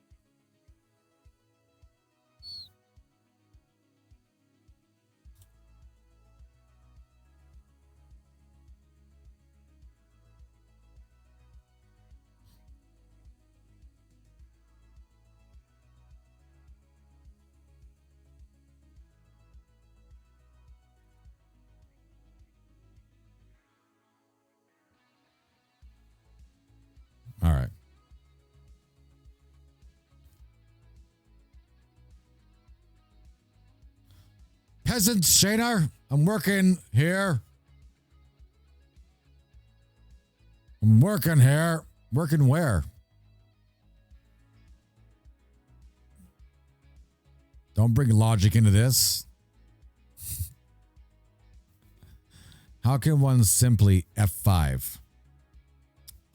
B: All right. Peasants, Shaynar, I'm working here. I'm working here. Working where? Don't bring logic into this. How can one simply F5?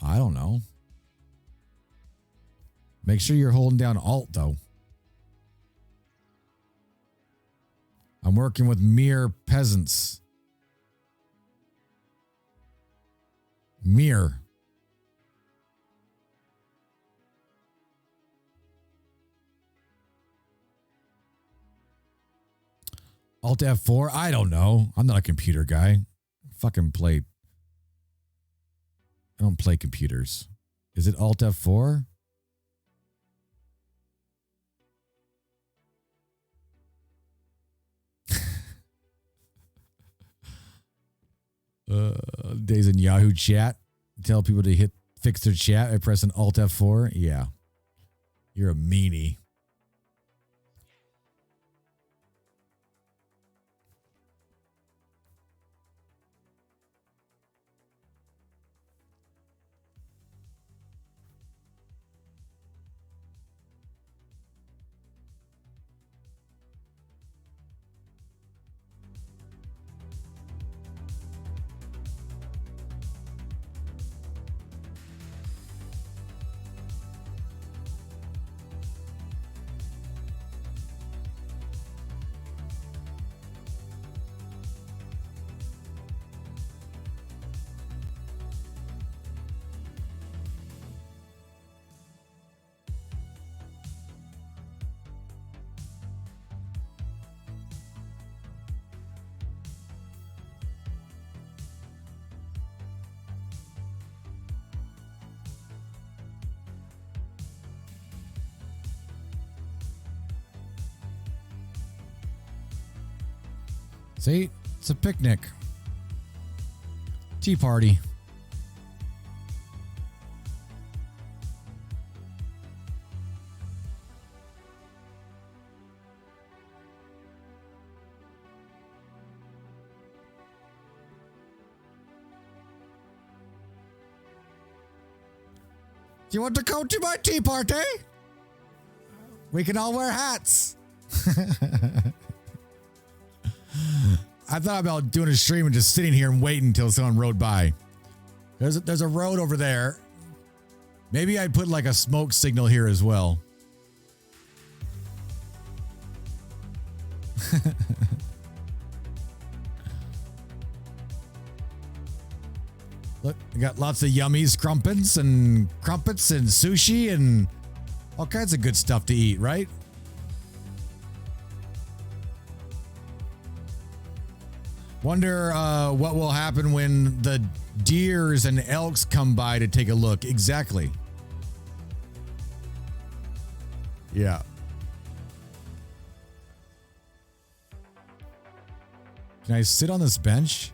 B: I don't know. Make sure you're holding down Alt, though. I'm working with mere peasants. Mere. Alt F4? I don't know. I'm not a computer guy. Fucking play. I don't play computers. Is it Alt F4? Days in Yahoo chat. Tell people to fix their chat by pressing Alt F4. Yeah. You're a meanie. See, it's a picnic. Tea party. Do you want to come to my tea party? We can all wear hats. I thought about doing a stream and just sitting here and waiting until someone rode by. There's a road over there. Maybe I'd put like a smoke signal here as well. Look, we got lots of yummies, crumpets and sushi and all kinds of good stuff to eat, right? Wonder what will happen when the deers and elks come by to take a look. Exactly. Yeah. Can I sit on this bench?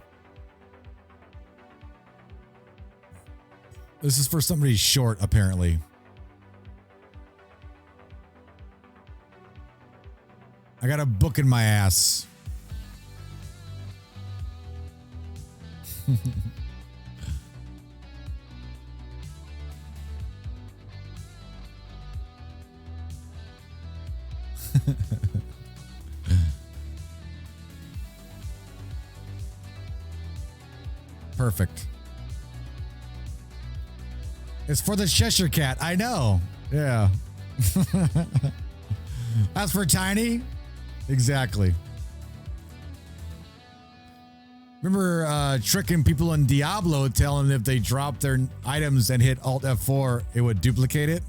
B: This is for somebody short, apparently. I got a book in my ass. Perfect. It's for the Cheshire Cat. I know. Yeah. That's for Tiny. Exactly. Remember tricking people in Diablo, telling them if they drop their items and hit Alt F4, it would duplicate it?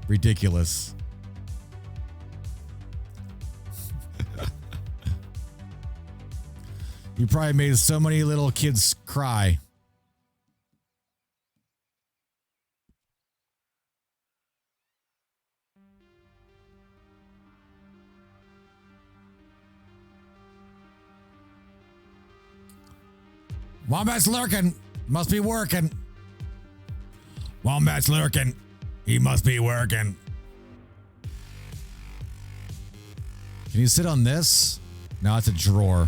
B: Ridiculous. You probably made so many little kids cry. Wombat's lurking. Must be working. Wombat's lurking. He must be working. Can you sit on this? No, it's a drawer.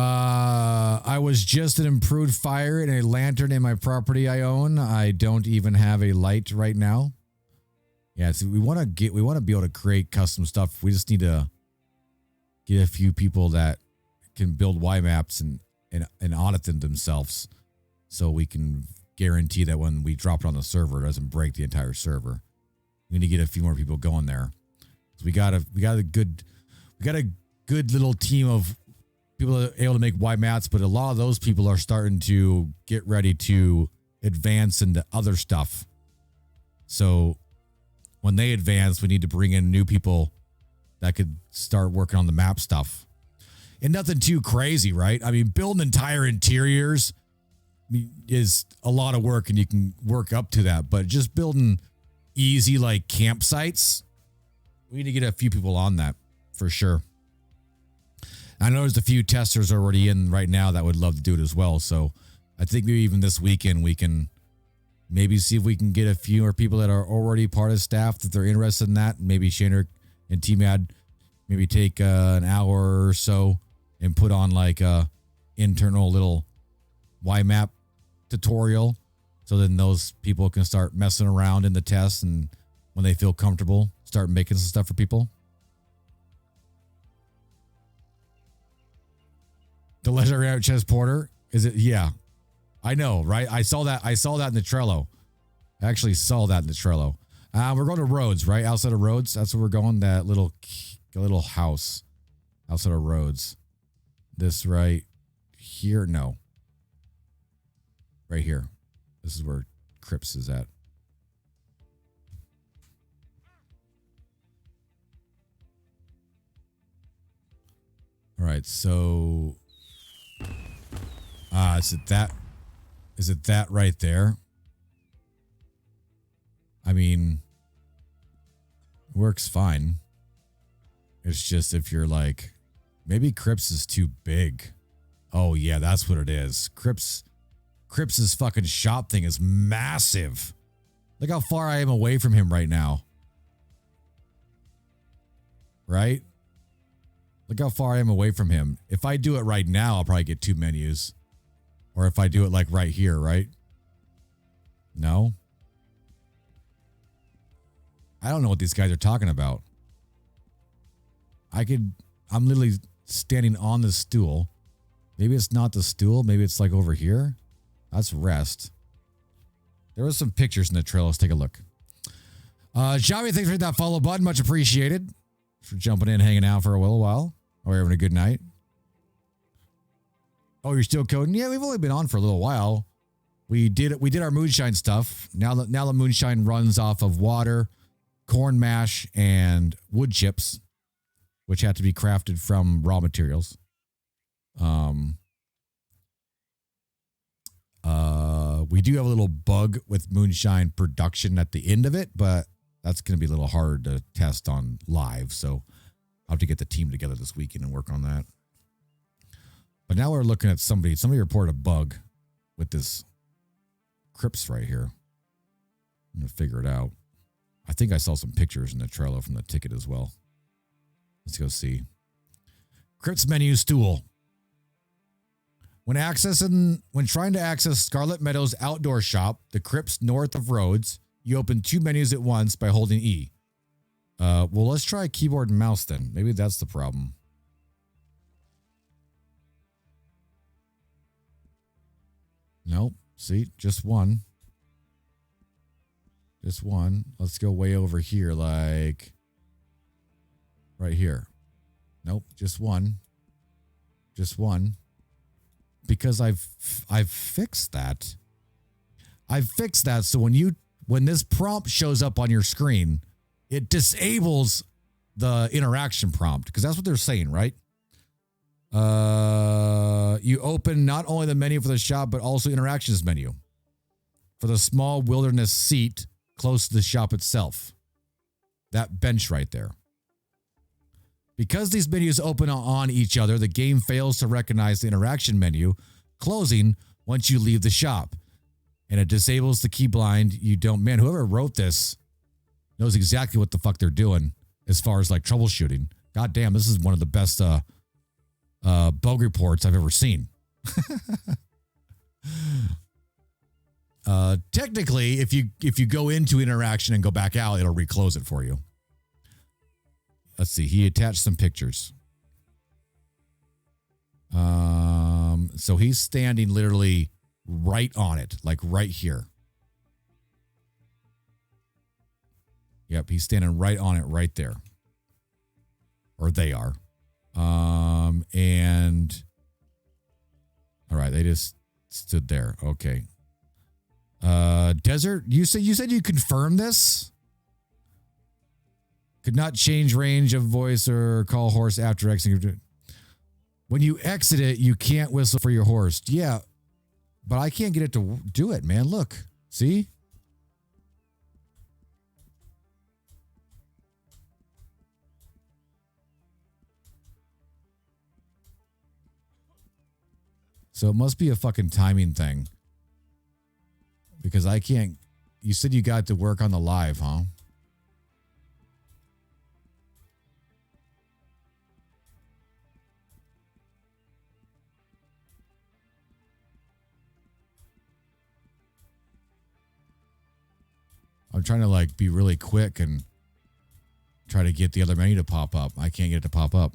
B: I was just an improved fire and a lantern in my property I own. I don't even have a light right now. Yeah, so we want to be able to create custom stuff. We just need to get a few people that can build Y maps and audit them themselves, so we can guarantee that when we drop it on the server, it doesn't break the entire server. We need to get a few more people going there. So we got a good little team of people that are able to make Y maps, but a lot of those people are starting to get ready to advance into other stuff. So when they advance, we need to bring in new people that could start working on the map stuff. And nothing too crazy, right? I mean, building entire interiors is a lot of work, and you can work up to that. But just building easy, like, campsites, we need to get a few people on that for sure. I know there's a few testers already in right now that would love to do it as well. So I think maybe even this weekend we can maybe see if we can get a few more people that are already part of staff that they're interested in that. Maybe Shaner and T-Mad maybe take an hour or so and put on like a internal little Y-map tutorial, so then those people can start messing around in the test, and when they feel comfortable, start making some stuff for people. The legendary chess porter, is it? Yeah, I know, right? I saw that in the Trello. I actually saw that in the Trello. We're going to Rhodes, right? Outside of Rhodes, that's where we're going. That little house outside of Rhodes. This right here, no. Right here. This is where Crips is at. All right, so is it that right there? I mean, works fine. It's just if you're like, maybe Crips is too big. Oh yeah, that's what it is. Crips's fucking shop thing is massive. Look how far I am away from him right now. Right? Look how far I am away from him. If I do it right now, I'll probably get 2 menus. Or if I do it like right here, right? No? I don't know what these guys are talking about. I'm literally standing on the stool. Maybe it's not the stool. Maybe it's like over here. That's rest. There was some pictures in the trail. Let's take a look. Xavi, thanks for hitting that follow button. Much appreciated. For jumping in, hanging out for a little while. Are we having a good night? Oh, you're still coding? Yeah, we've only been on for a little while. We did our moonshine stuff. Now the moonshine runs off of water, corn mash, and wood chips, which have to be crafted from raw materials. We do have a little bug with moonshine production at the end of it, but that's going to be a little hard to test on live. So I'll have to get the team together this weekend and work on that. But now we're looking at somebody reported a bug with this Crips right here. I'm going to figure it out. I think I saw some pictures in the Trello from the ticket as well. Let's go see. Crips menu stool. When trying to access Scarlet Meadows outdoor shop, the Crips north of Rhodes, you open 2 menus at once by holding E. Well, let's try keyboard and mouse then. Maybe that's the problem. Nope. See, just one. Just one. Let's go way over here, like right here. Nope, just one. Just one. Because I've fixed that. I've fixed that so when this prompt shows up on your screen, it disables the interaction prompt, because that's what they're saying, right? You open not only the menu for the shop, but also interactions menu for the small wilderness seat close to the shop itself. That bench right there. Because these menus open on each other, the game fails to recognize the interaction menu closing once you leave the shop. And it disables the key blind. Man, whoever wrote this knows exactly what the fuck they're doing as far as like troubleshooting. God damn, this is one of the best bug reports I've ever seen. Technically, if you go into interaction and go back out, it'll reclose it for you. Let's see. He attached some pictures. So he's standing literally right on it, like right here. Yep, he's standing right on it, right there. Or they are. And all right, they just stood there. Okay. Desert, you said you confirmed this? Could not change range of voice or call horse after exiting. When you exit it, you can't whistle for your horse. Yeah, but I can't get it to do it, man. Look. See? So it must be a fucking timing thing. Because I can't. You said you got to work on the live, huh? I'm trying to like be really quick and try to get the other menu to pop up. I can't get it to pop up.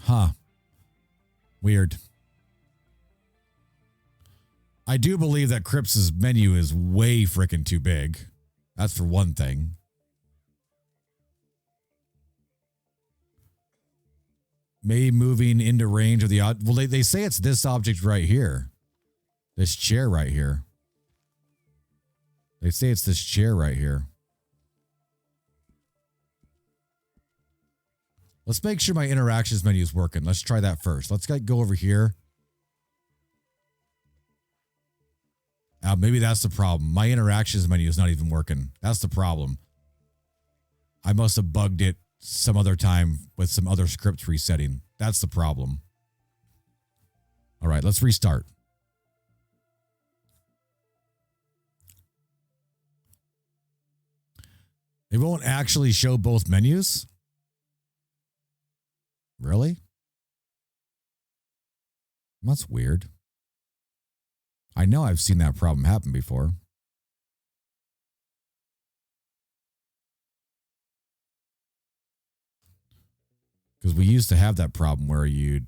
B: Huh. Weird. I do believe that Cripps' menu is way freaking too big. That's for one thing. Maybe moving into range of the... Well, they say it's this object right here. This chair right here. They say it's this chair right here. Let's make sure my interactions menu is working. Let's try that first. Let's go over here. Maybe that's the problem. My interactions menu is not even working. That's the problem. I must have bugged it some other time with some other script resetting. That's the problem. All right, let's restart. It won't actually show both menus? Really? That's weird. I know I've seen that problem happen before. Because we used to have that problem where the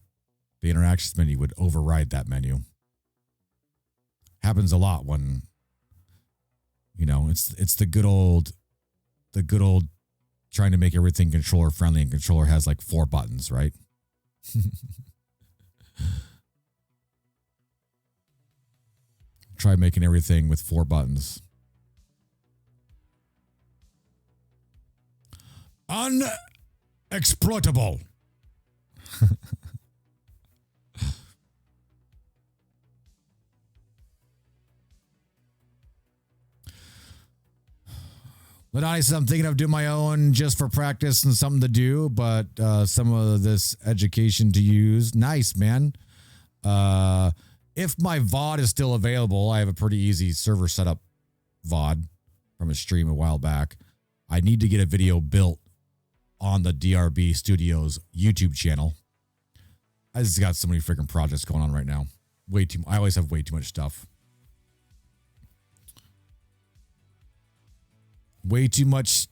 B: interactions menu would override that menu. Happens a lot when, it's the good old trying to make everything controller friendly, and controller has like 4 buttons, right? Try making everything with 4 buttons. Unexploitable. Ladani says, I'm thinking of doing my own just for practice and something to do, but some of this education to use. Nice, man. If my VOD is still available, I have a pretty easy server setup VOD from a stream a while back. I need to get a video built on the DRB Studios YouTube channel. I just got so many freaking projects going on right now. I always have way too much stuff. Way too much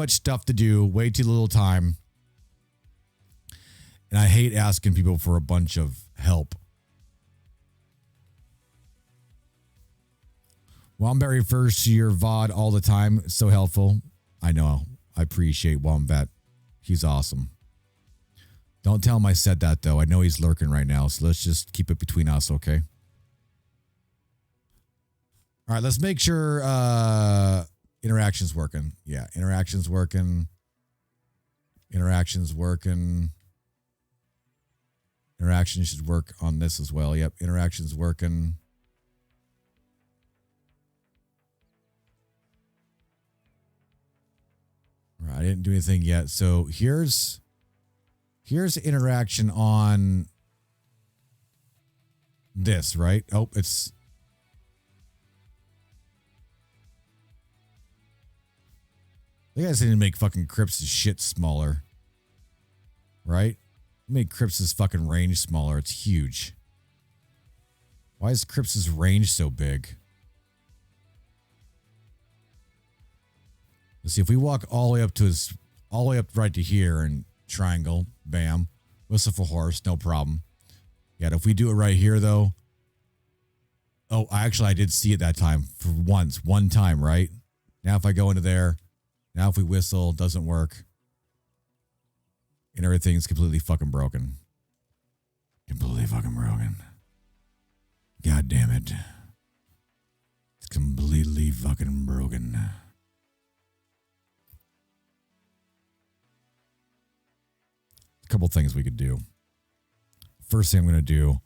B: stuff to do, way too little time. And I hate asking people for a bunch of help. Wombat refers to your VOD all the time. It's so helpful. I know. I appreciate Wombat. He's awesome. Don't tell him I said that, though. I know he's lurking right now, so let's just keep it between us, okay? All right, let's make sure interaction's working. Yeah, interaction's working. Interaction's working. Interaction should work on this as well. Yep, interaction's working. All right, I didn't do anything yet. So here's interaction on this, right? Oh, it's... You guys need to make fucking Cripps' shit smaller. right? Make Crips's fucking range smaller. It's huge. Why is Crips's range so big? Let's see if we walk all the way up to his, all the way up right to here and triangle, bam, whistle for horse, no problem. Yeah, if we do it right here though. Oh, actually, I did see it that time for once, one time, right? Now if I go into there, now if we whistle, doesn't work. And everything's completely fucking broken. Completely fucking broken. God damn it. It's completely fucking broken. A couple things we could do. First thing I'm going to do,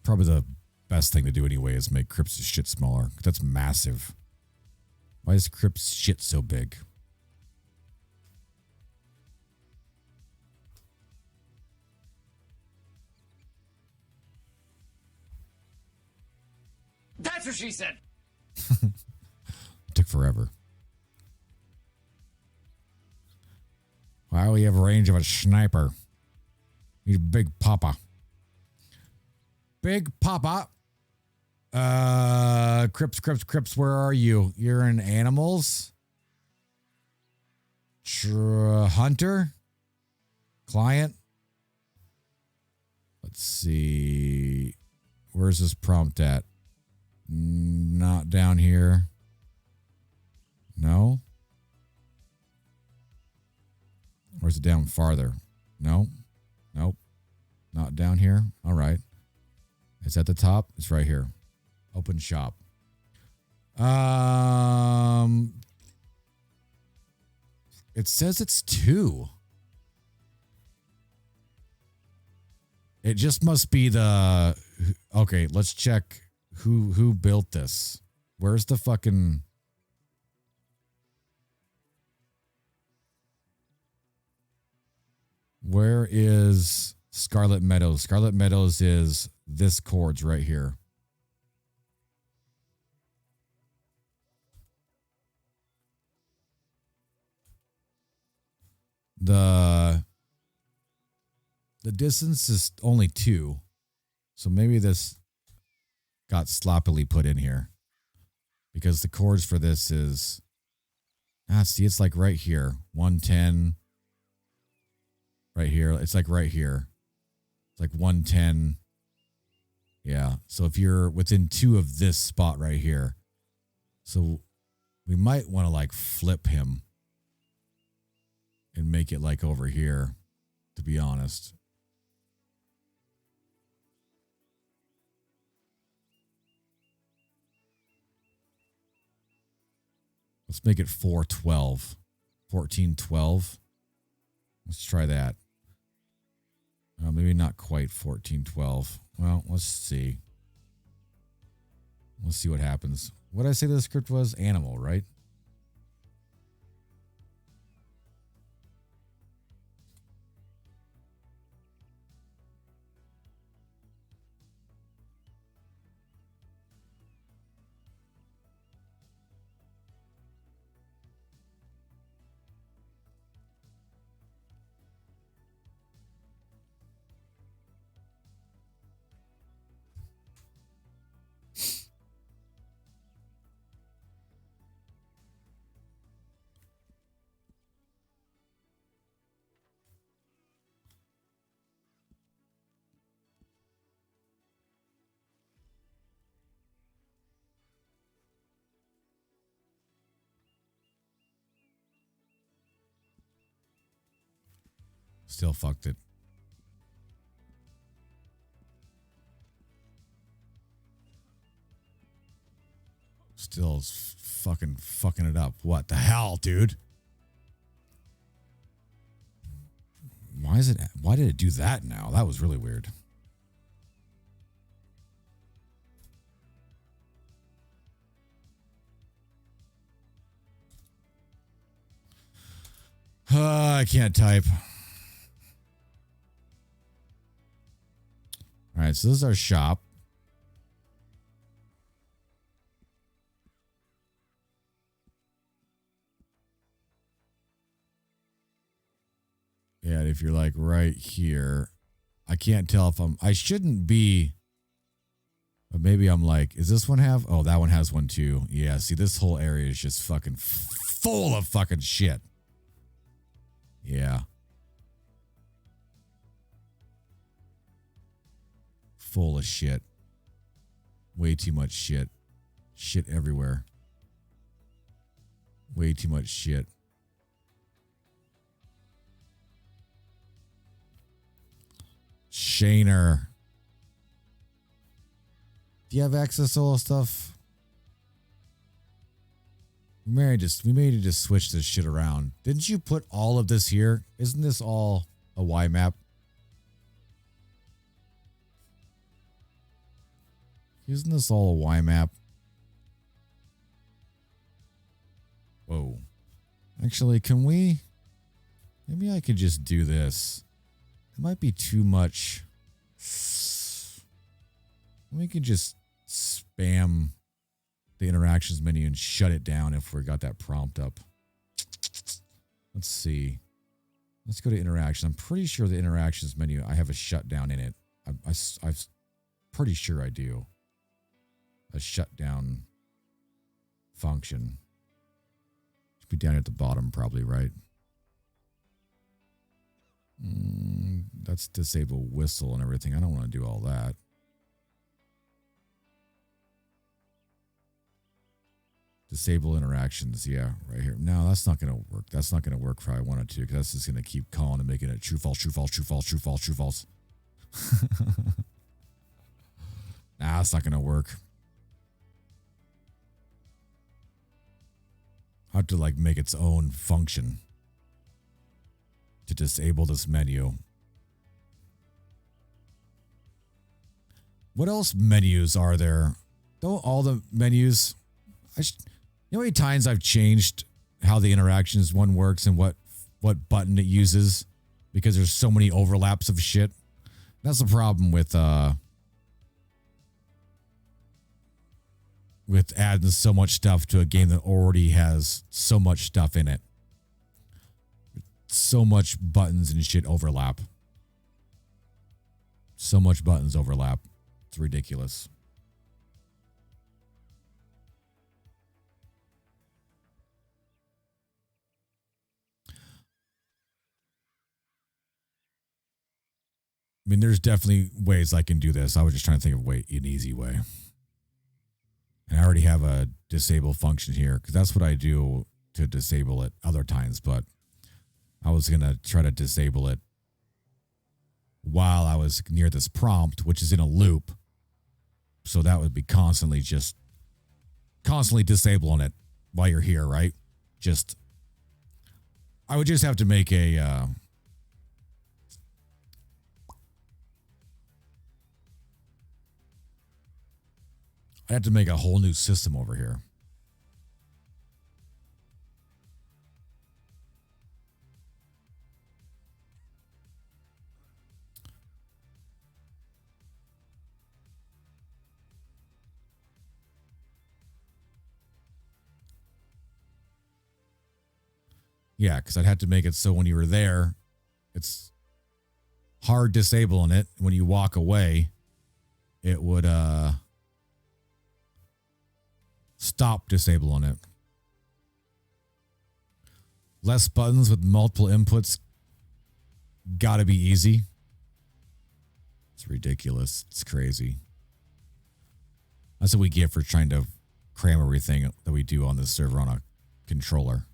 B: probably the best thing to do anyway, is make Crips' shit smaller. That's massive. Why is Crips' shit so big?
C: That's what she said.
B: Took forever. Why do we have a range of a sniper? He's Big Papa. Big Papa. Crips, where are you? You're in animals? Hunter? Client? Let's see. Where's this prompt at? Not down here. No? Or is it down farther? No? Nope. Not down here? All right. It's at the top. It's right here. Open shop. It says it's 2. It just must be the... Okay, let's check who built this. Where's the fucking... Where is Scarlet Meadows? Scarlet Meadows is this chords right here. The distance is only 2. So maybe this got sloppily put in here. Because the chords for this is... see, it's like right here. 110... Right here. It's like right here. It's like 110. Yeah. So if you're within 2 of this spot right here. So we might want to like flip him. And make it like over here. To be honest. Let's make it 412. 1412. Let's try that. Maybe not quite 1412. Well, let's see. Let's see what happens. What did I say the script was? Animal, right? Still fucked it. Still fucking it up. What the hell, dude? Why did it do that now? That was really weird. I can't type. All right, so this is our shop. Yeah, if you're like right here, I can't tell if I shouldn't be, but maybe I'm like, is this one have? Oh, that one has one too. Yeah, see, this whole area is just fucking full of fucking shit. Yeah. Full of shit. Way too much shit. Shit everywhere. Way too much shit. Shaner. Do you have access to all stuff? We may need to just switch this shit around. Didn't you put all of this here? Isn't this all a Y map? Isn't this all a Y map? Whoa. Actually, can we? Maybe I could just do this. It might be too much. We could just spam the interactions menu and shut it down if we got that prompt up. Let's see. Let's go to interaction. I'm pretty sure the interactions menu, I have a shutdown in it. I'm pretty sure I do. A shutdown function. Should be down at the bottom probably, right? That's disable whistle and everything. I don't want to do all that. Disable interactions. Yeah, right here. No, that's not going to work. That's not going to work if I wanted to, because that's just going to keep calling and making it true, false, true, false, true, false, true, false, true, false. Nah, that's not going to work. I have to like make its own function to disable this menu. What else menus are there? Don't all the menus... You know how many times I've changed how the interactions one works and what button it uses because there's so many overlaps of shit? That's the problem with adding so much stuff to a game that already has so much stuff in it. So much buttons and shit overlap. So much buttons overlap. It's ridiculous. I mean, there's definitely ways I can do this. I was just trying to think of an easy way. And I already have a disable function here because that's what I do to disable it other times. But I was going to try to disable it while I was near this prompt, which is in a loop. So that would be constantly disabling it while you're here, right? I would just have to make a... I have to make a whole new system over here. Yeah, because I'd have to make it so when you were there, it's hard disabling it. When you walk away, it would stop disabling it. Less buttons with multiple inputs. Gotta be easy. It's ridiculous. It's crazy. That's what we get for trying to cram everything that we do on this server on a controller.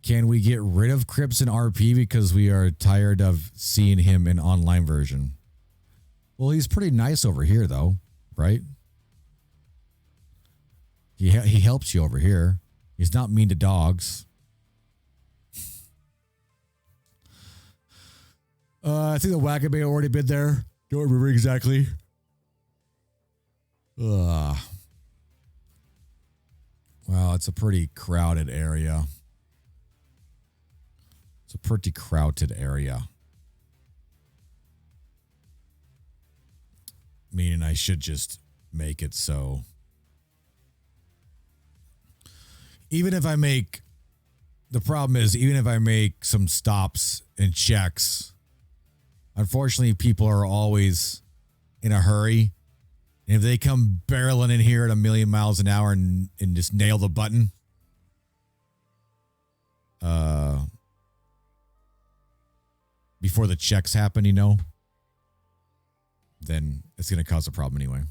B: Can we get rid of Crips in RP because we are tired of seeing him in online version? Well, he's pretty nice over here, though, right? He helps you over here. He's not mean to dogs. I think the Wackabay already been there. Don't remember exactly. Wow, it's a pretty crowded area. It's a pretty crowded area. Meaning I should just make it so. Even if I make the problem is, even if I make some stops and checks, unfortunately, people are always in a hurry. And if they come barreling in here at 1,000,000 miles an hour and just nail the button, before the checks happen, you know, then it's going to cause a problem anyway.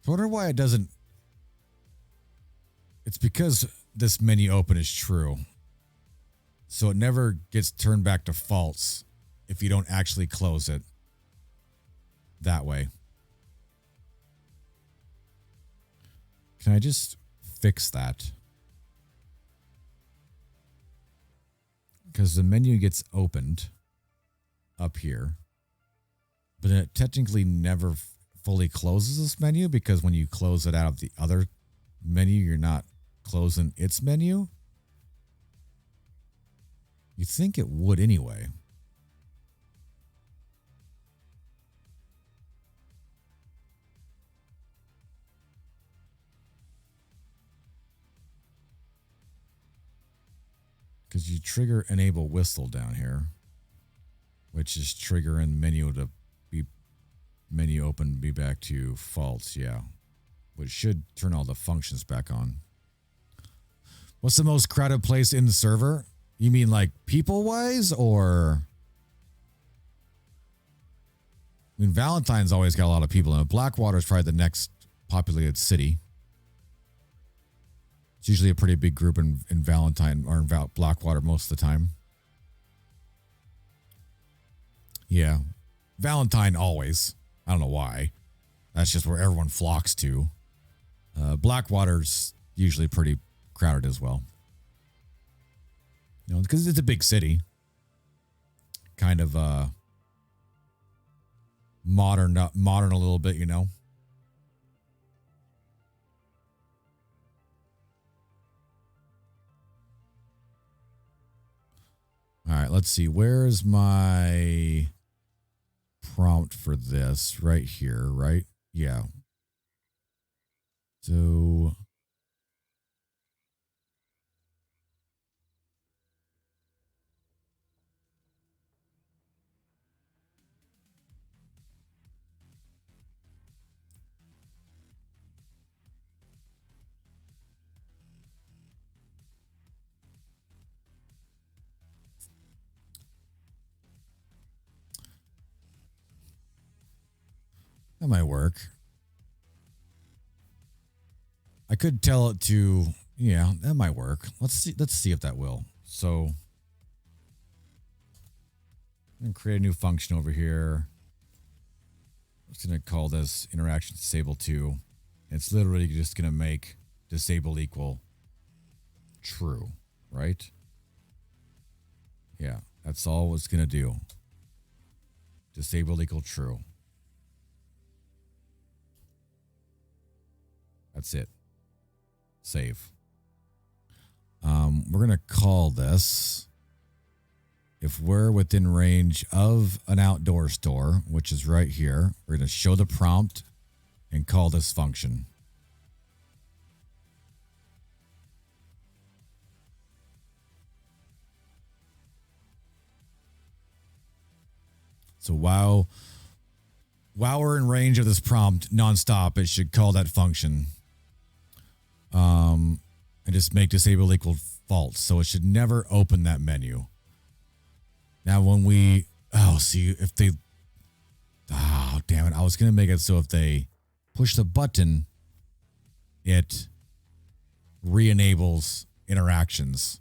B: I wonder why it doesn't. It's because this menu open is true. So it never gets turned back to false if you don't actually close it that way. Can I just fix that? Because the menu gets opened up here, but it technically never fully closes this menu, because when you close it out of the other menu, you're not closing its menu. You think it would anyway. Because you trigger enable whistle down here, which is triggering menu to be menu open, be back to false. Yeah. Which should turn all the functions back on. What's the most crowded place in the server? You mean like people-wise, or? I mean, Valentine's always got a lot of people in it. Blackwater is probably the next populated city. It's usually a pretty big group in Valentine or in Blackwater most of the time. Yeah. Valentine always. I don't know why. That's just where everyone flocks to. Blackwater's usually pretty crowded as well. You know, because it's a big city. Kind of modern a little bit, you know. All right, let's see. Where's my prompt for this? Right here, right? Yeah. So that might work. I could tell it to, yeah, that might work. Let's see if that will. So I'm going to create a new function over here. I'm just going to call this interaction disable 2. It's literally just going to make disable equal true, right? Yeah, that's all it's going to do. Disable equal true. That's it. Save. We're going to call this, if we're within range of an outdoor store, which is right here, we're going to show the prompt and call this function. So while we're in range of this prompt nonstop, it should call that function. And just make disable equal false. So it should never open that menu. Now when we, see if they, damn it. I was going to make it so if they push the button, it re-enables interactions.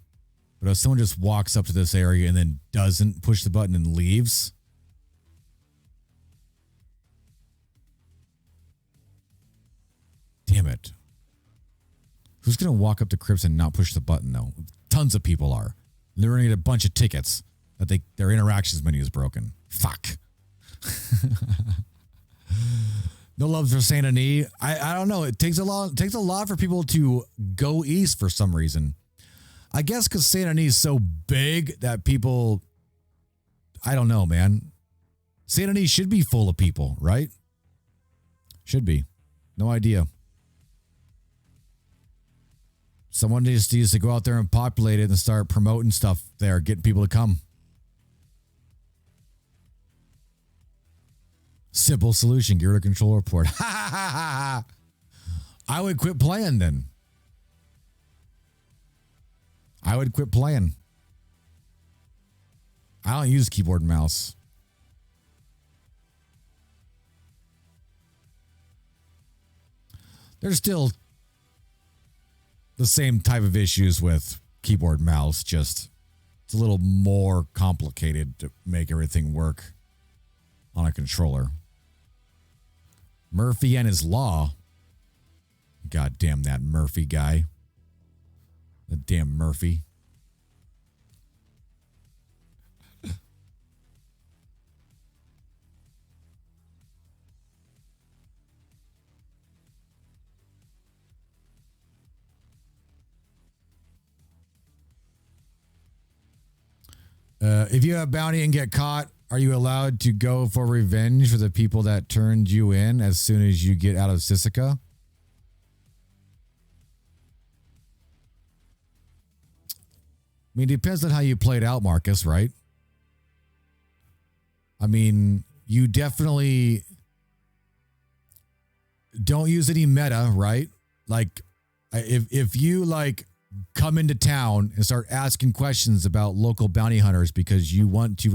B: But if someone just walks up to this area and then doesn't push the button and leaves, damn it. Who's going to walk up to Crips and not push the button, though? Tons of people are. They're going to get a bunch of tickets that their interactions menu is broken. Fuck. No love for Saint Denis. I don't know. It takes a lot for people to go east for some reason. I guess because Saint Denis is so big that people, I don't know, man. Saint Denis should be full of people, right? Should be. No idea. Someone just needs to go out there and populate it and start promoting stuff there, getting people to come. Simple solution. Get rid of control report. I would quit playing then. I would quit playing. I don't use keyboard and mouse. There's still the same type of issues with keyboard and mouse, just it's a little more complicated to make everything work on a controller. Murphy and his law. God damn that Murphy guy. The damn Murphy. If you have bounty and get caught, are you allowed to go for revenge for the people that turned you in as soon as you get out of Sisika? I mean, it depends on how you played out, Marcus, right? I mean, you definitely don't use any meta, right? Like, if you like come into town and start asking questions about local bounty hunters because you want to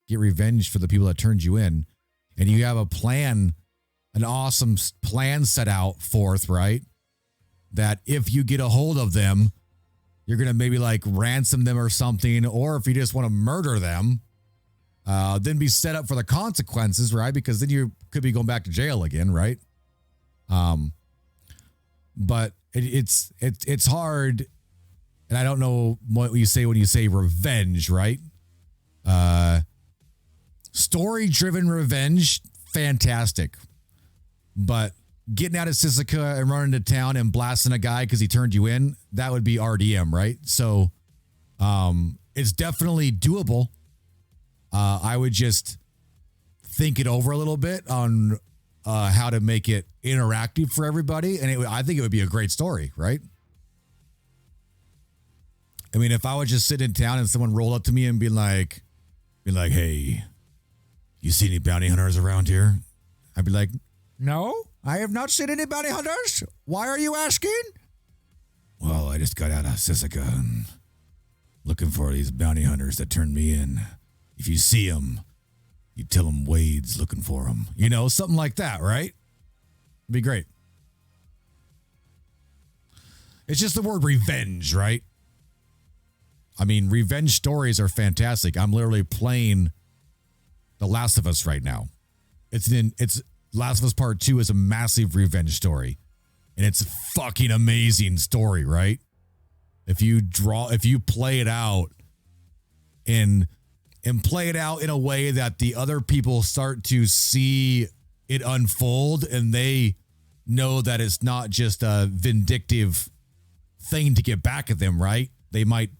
B: get revenge for the people that turned you in, and you have a plan, an awesome plan set out forth, right? That if you get a hold of them, you're going to maybe like ransom them or something, or if you just want to murder them, then be set up for the consequences, right? Because then you could be going back to jail again, right? But it's hard, and I don't know what you say when you say revenge, right? Story-driven revenge, fantastic. But getting out of Sisika and running to town and blasting a guy because he turned you in, that would be RDM, right? So it's definitely doable. I would just think it over a little bit on how to make it interactive for everybody. And I think it would be a great story, right? I mean, if I was just sitting in town and someone rolled up to me and be like, hey, you see any bounty hunters around here? I'd be like, no, I have not seen any bounty hunters. Why are you asking? Well, I just got out of Sisika and looking for these bounty hunters that turned me in. If you see them, you tell them Wade's looking for them. You know, something like that, right? It'd be great. It's just the word revenge, right? I mean, revenge stories are fantastic. I'm literally playing The Last of Us right now. It's Last of Us Part 2 is a massive revenge story. And it's a fucking amazing story, right? If you play it out and play it out in a way that the other people start to see it unfold and they know that it's not just a vindictive thing to get back at them, right? They might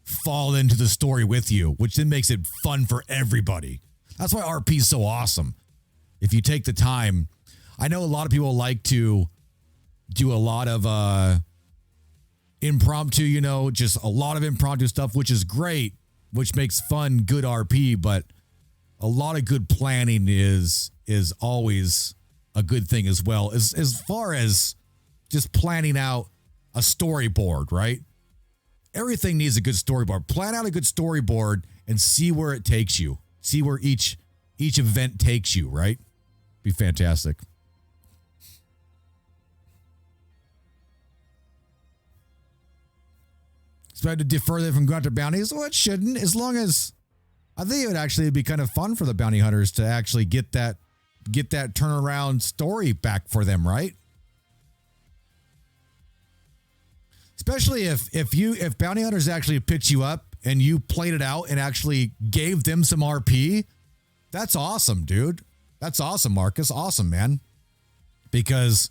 B: fall into the story with you, which then makes it fun for everybody. That's why RP is so awesome. If you take the time, I know a lot of people like to do a lot of impromptu, just a lot of impromptu stuff, which is great, which makes fun, good RP, but a lot of good planning is always a good thing as well. As far as just planning out a storyboard, right? Everything needs a good storyboard. Plan out a good storyboard and see where it takes you. See where each event takes you, right? Be fantastic. So I had to defer them from going after bounties. Well, it shouldn't, as long as I think it would actually be kind of fun for the bounty hunters to actually get that turnaround story back for them, right? Especially if bounty hunters actually pitch you up and you played it out and actually gave them some RP, that's awesome, dude. That's awesome, Marcus. Awesome, man. Because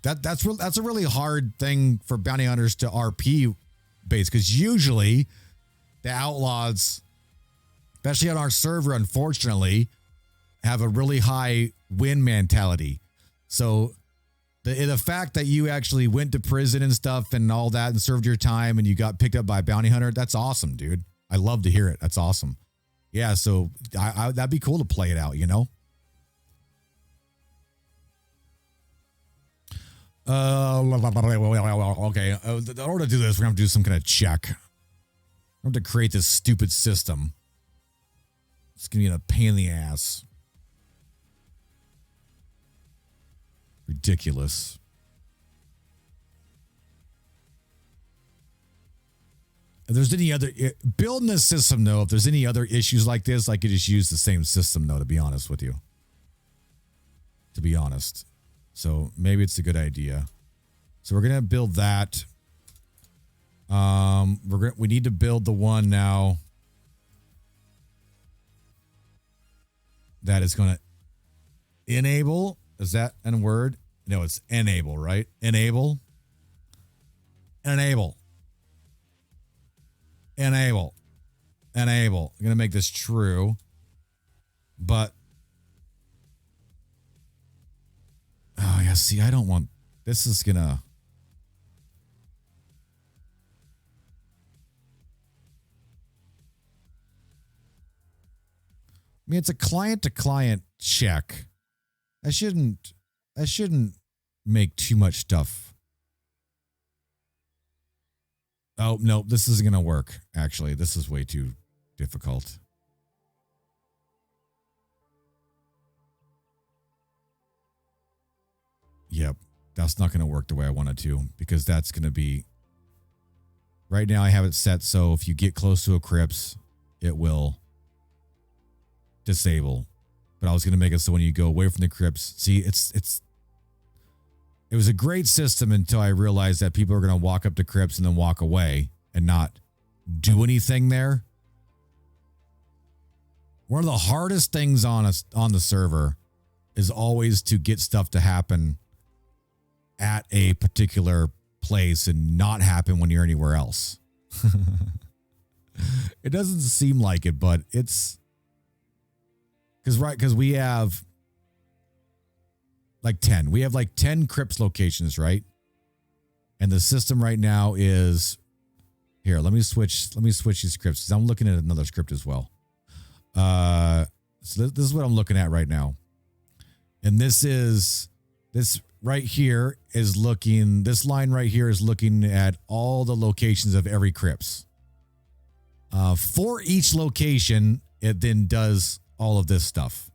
B: that's a really hard thing for bounty hunters to RP base, because usually the outlaws, especially on our server, unfortunately, have a really high win mentality. So the fact that you actually went to prison and stuff and all that and served your time and you got picked up by a bounty hunter, that's awesome, dude. I love to hear it. That's awesome. Yeah, so that'd be cool to play it out, you know? Okay. In order to do this, we're going to do some kind of check. I'm going to create this stupid system. It's going to be a pain in the ass. Ridiculous. If there's any other building this system, though, if there's any other issues like this, I could just use the same system, though, to be honest with you. To be honest. So maybe it's a good idea. So we're gonna build that. We need to build the one now that is gonna enable. Is that a word? No, it's enable, right? Enable. Enable. Enable. Enable. I'm gonna make this true, but oh yeah, see, I don't want this is gonna I mean, it's a client to client check. I shouldn't make too much stuff. Oh, no, this isn't going to work. Actually, this is way too difficult. Yep, that's not going to work the way I want it to, because that's going to be... Right now I have it set so if you get close to a crypts, it will disable. But I was going to make it so when you go away from the crypts... See, it was a great system until I realized that people are going to walk up to crypts and then walk away and not do anything there. One of the hardest things on the server is always to get stuff to happen at a particular place and not happen when you're anywhere else. It doesn't seem like it, but it's because we have like 10. We have like 10 crypts locations, right? And the system right now is here. Let me switch these scripts because I'm looking at another script as well. So this is what I'm looking at right now. And this right here is looking, this line right here is looking at all the locations of every crypts. For each location, it then does all of this stuff.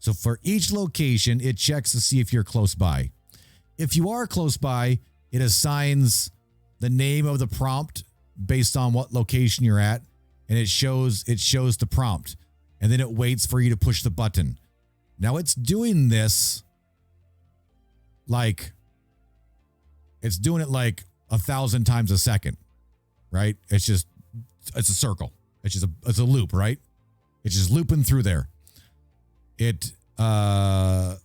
B: So for each location, it checks to see if you're close by. If you are close by, it assigns the name of the prompt based on what location you're at, and it shows the prompt, and then it waits for you to push the button. Now it's doing this like it's doing it like 1,000 times a second, right? It's a circle. It's a loop, right? It's just looping through there. So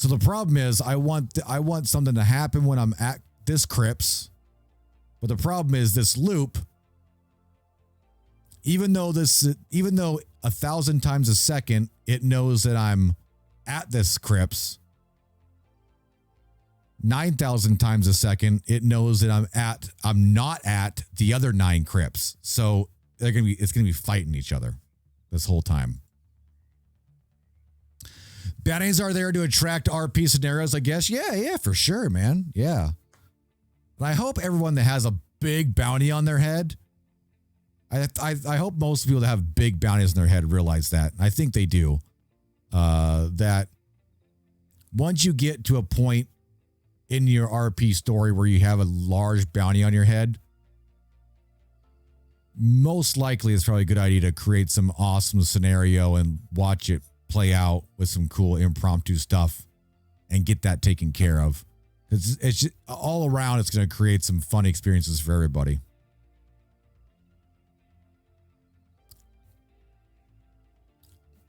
B: the problem is I want something to happen when I'm at this crypts, but the problem is this loop, even though 1,000 times a second it knows that I'm at this crypts, 9,000 times a second it knows that I'm not at the other 9 crypts. So it's gonna be fighting each other this whole time. Bounties are there to attract RP scenarios, I guess. Yeah, for sure, man. Yeah. And I hope everyone that has a big bounty on their head, I hope most people that have big bounties on their head realize that. I think they do. That once you get to a point in your RP story where you have a large bounty on your head, most likely it's probably a good idea to create some awesome scenario and watch it play out with some cool impromptu stuff and get that taken care of. It's just, all around, it's going to create some fun experiences for everybody.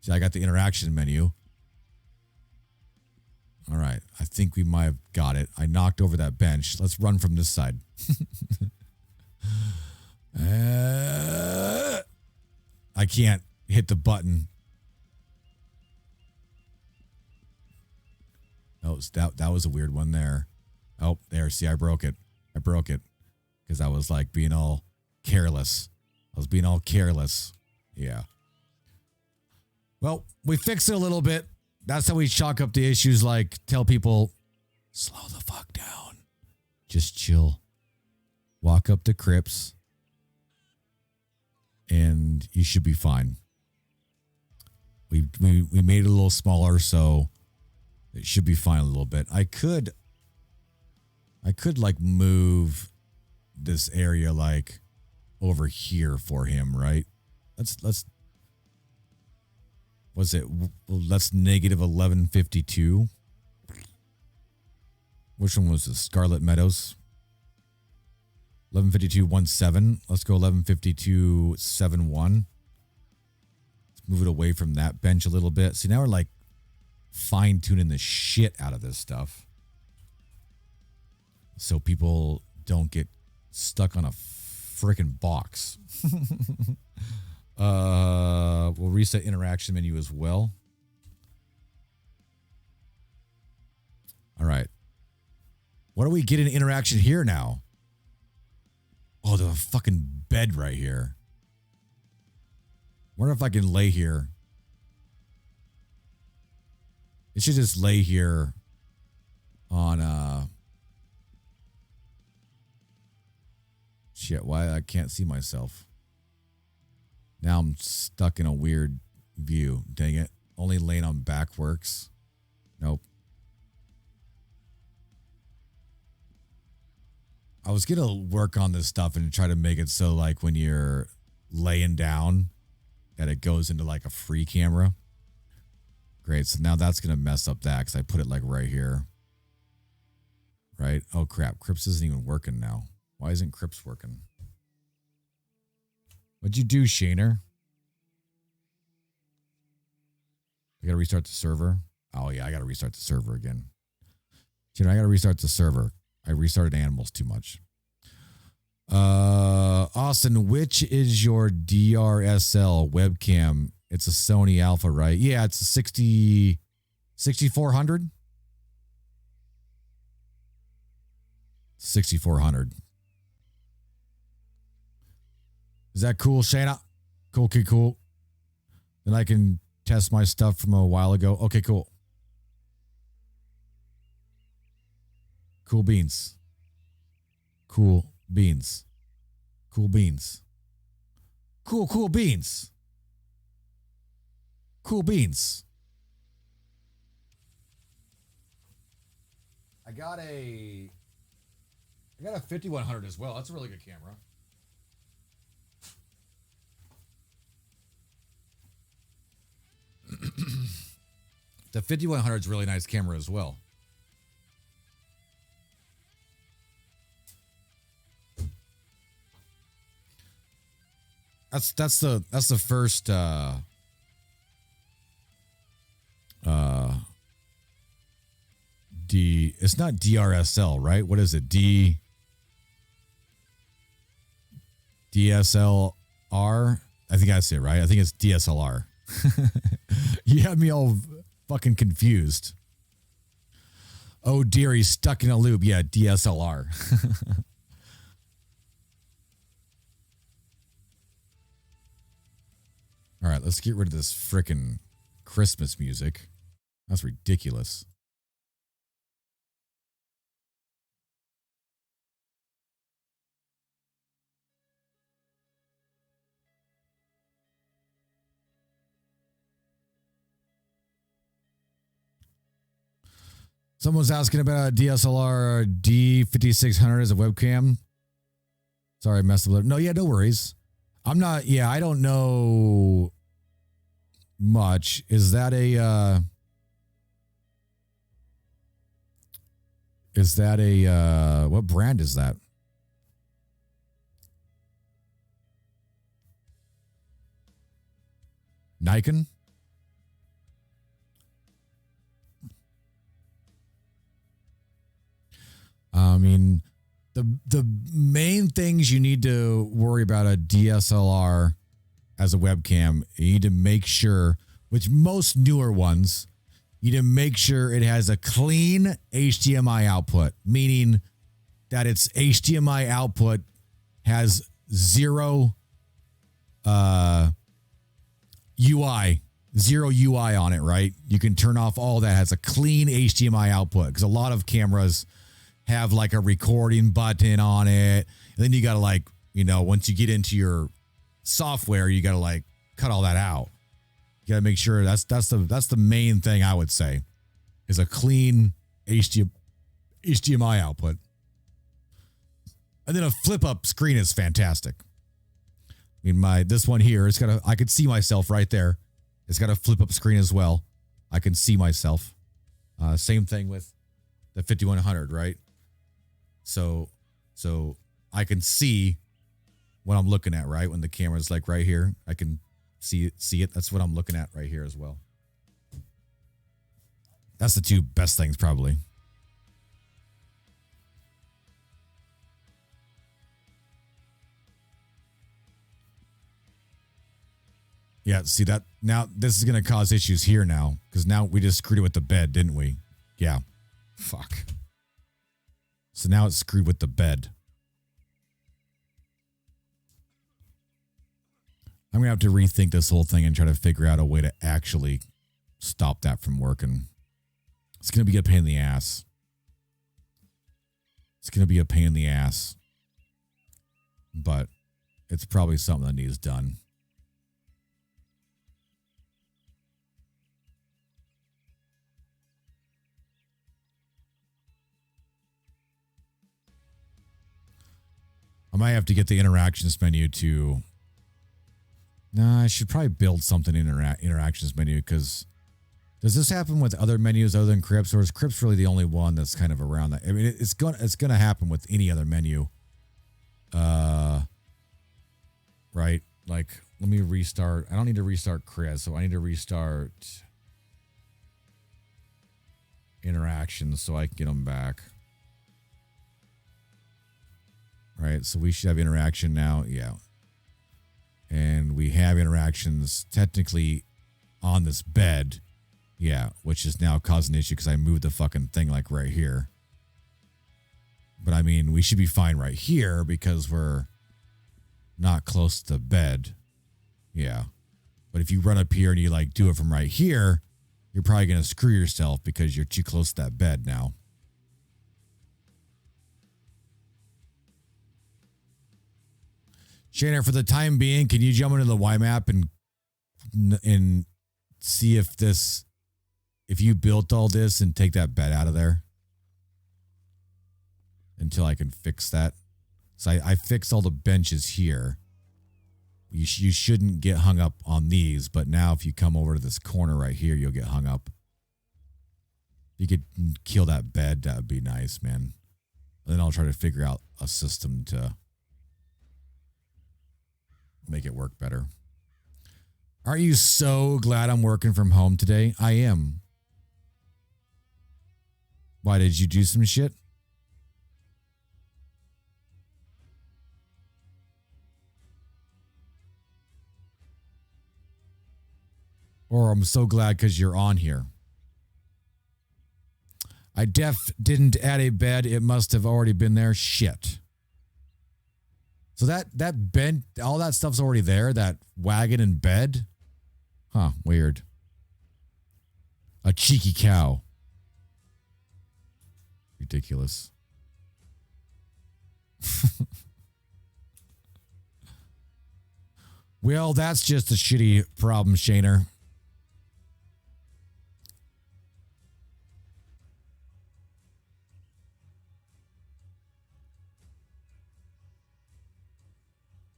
B: See, I got the interaction menu. All right. I think we might have got it. I knocked over that bench. Let's run from this side. I can't hit the button. Oh, that was a weird one there. Oh, there. See, I broke it. I broke it because I was like being all careless. I was being all careless. Yeah. Well, we fixed it a little bit. That's how we chalk up the issues, like tell people, slow the fuck down. Just chill. Walk up the crypts. And you should be fine. We made it a little smaller, so it should be fine a little bit. I could like move this area like over here for him, right? Let's what's it? That's negative 1152. Which one was this? Scarlet Meadows. 1152.17. Let's go 1152.71. Let's move it away from that bench a little bit. See, now we're like fine tuning the shit out of this stuff, so people don't get stuck on a freaking box. We'll reset interaction menu as well. All right. What do we get in interaction here now? Oh, there's a fucking bed right here. Wonder if I can lay here. It should just lay here on shit, why I can't see myself. Now I'm stuck in a weird view. Dang it. Only laying on back works. Nope. I was going to work on this stuff and try to make it so like when you're laying down that it goes into like a free camera. Great. So now that's going to mess up that because I put it like right here. Right? Oh, crap. Crips isn't even working now. Why isn't Crips working? What'd you do, Shaner? I got to restart the server. Oh, yeah. I got to restart the server again. Shaner, I got to restart the server. I restarted animals too much. Austin, which is your DRSL webcam? It's a Sony Alpha, right? Yeah, it's a 6400. 6400. Is that cool, Shayna? Cool, cool. Then I can test my stuff from a while ago. Okay, cool. Cool beans. Cool beans. Cool beans. Cool beans. Cool beans. I got a 5100 as well. That's a really good camera. The 5100 is a really nice camera as well. That's the first it's not DRSL, right? What is it? DSLR? I think that's it, right? I think it's DSLR. You have me all fucking confused. Oh dear, he's stuck in a loop. Yeah, DSLR. All right, let's get rid of this frickin' Christmas music. That's ridiculous. Someone's asking about a DSLR D5600 as a webcam. Sorry, I messed up. No, yeah, no worries. I'm not, yeah, I don't know much. Is that a, what brand is that? Nikon? I mean, the main things you need to worry about a DSLR as a webcam, you need to make sure, which most newer ones, you need to make sure it has a clean HDMI output, meaning that its HDMI output has zero UI, zero UI on it, right? You can turn off all that. It has a clean HDMI output because a lot of cameras have like a recording button on it. And then you got to like, you know, once you get into your software, you got to like cut all that out. You got to make sure that's the main thing I would say is a clean HDMI output. And then a flip up screen is fantastic. I mean, this one here, I could see myself right there. It's got a flip up screen as well. I can see myself. Same thing with the 5100, right? So I can see what I'm looking at, right? When the camera's like right here, I can see it. That's what I'm looking at right here as well. That's the two best things probably. Yeah, see that now this is going to cause issues here now because now we just screwed it with the bed, didn't we? Yeah. Fuck. So now it's screwed with the bed. I'm going to have to rethink this whole thing and try to figure out a way to actually stop that from working. It's going to be a pain in the ass. It's going to be a pain in the ass. But it's probably something that needs done. I might have to get the interactions menu to... Nah, I should probably build something in interactions menu because does this happen with other menus other than Crips, or is Crips really the only one that's kind of around that? I mean, it's gonna happen with any other menu. Right? Like, let me restart. I don't need to restart Crips, so I need to restart interactions so I can get them back. Right, so we should have interaction now. Yeah. And we have interactions technically on this bed. Yeah, which is now causing an issue because I moved the fucking thing like right here. But I mean, we should be fine right here because we're not close to the bed. Yeah. But if you run up here and you like do it from right here, you're probably going to screw yourself because you're too close to that bed now. Shayner, for the time being, can you jump into the Y map and see if you built all this and take that bed out of there until I can fix that? So I fixed all the benches here. You shouldn't get hung up on these, but now if you come over to this corner right here, you'll get hung up. If you could kill that bed, that would be nice, man. And then I'll try to figure out a system to make it work better. Aren't you so glad I'm working from home today? I am. Why, did you do some shit? Or I'm so glad because you're on here. I didn't add a bed. It must have already been there. Shit. So that bed, all that stuff's already there, that wagon and bed? Huh, weird. A cheeky cow. Ridiculous. Well, that's just a shitty problem, Shayner.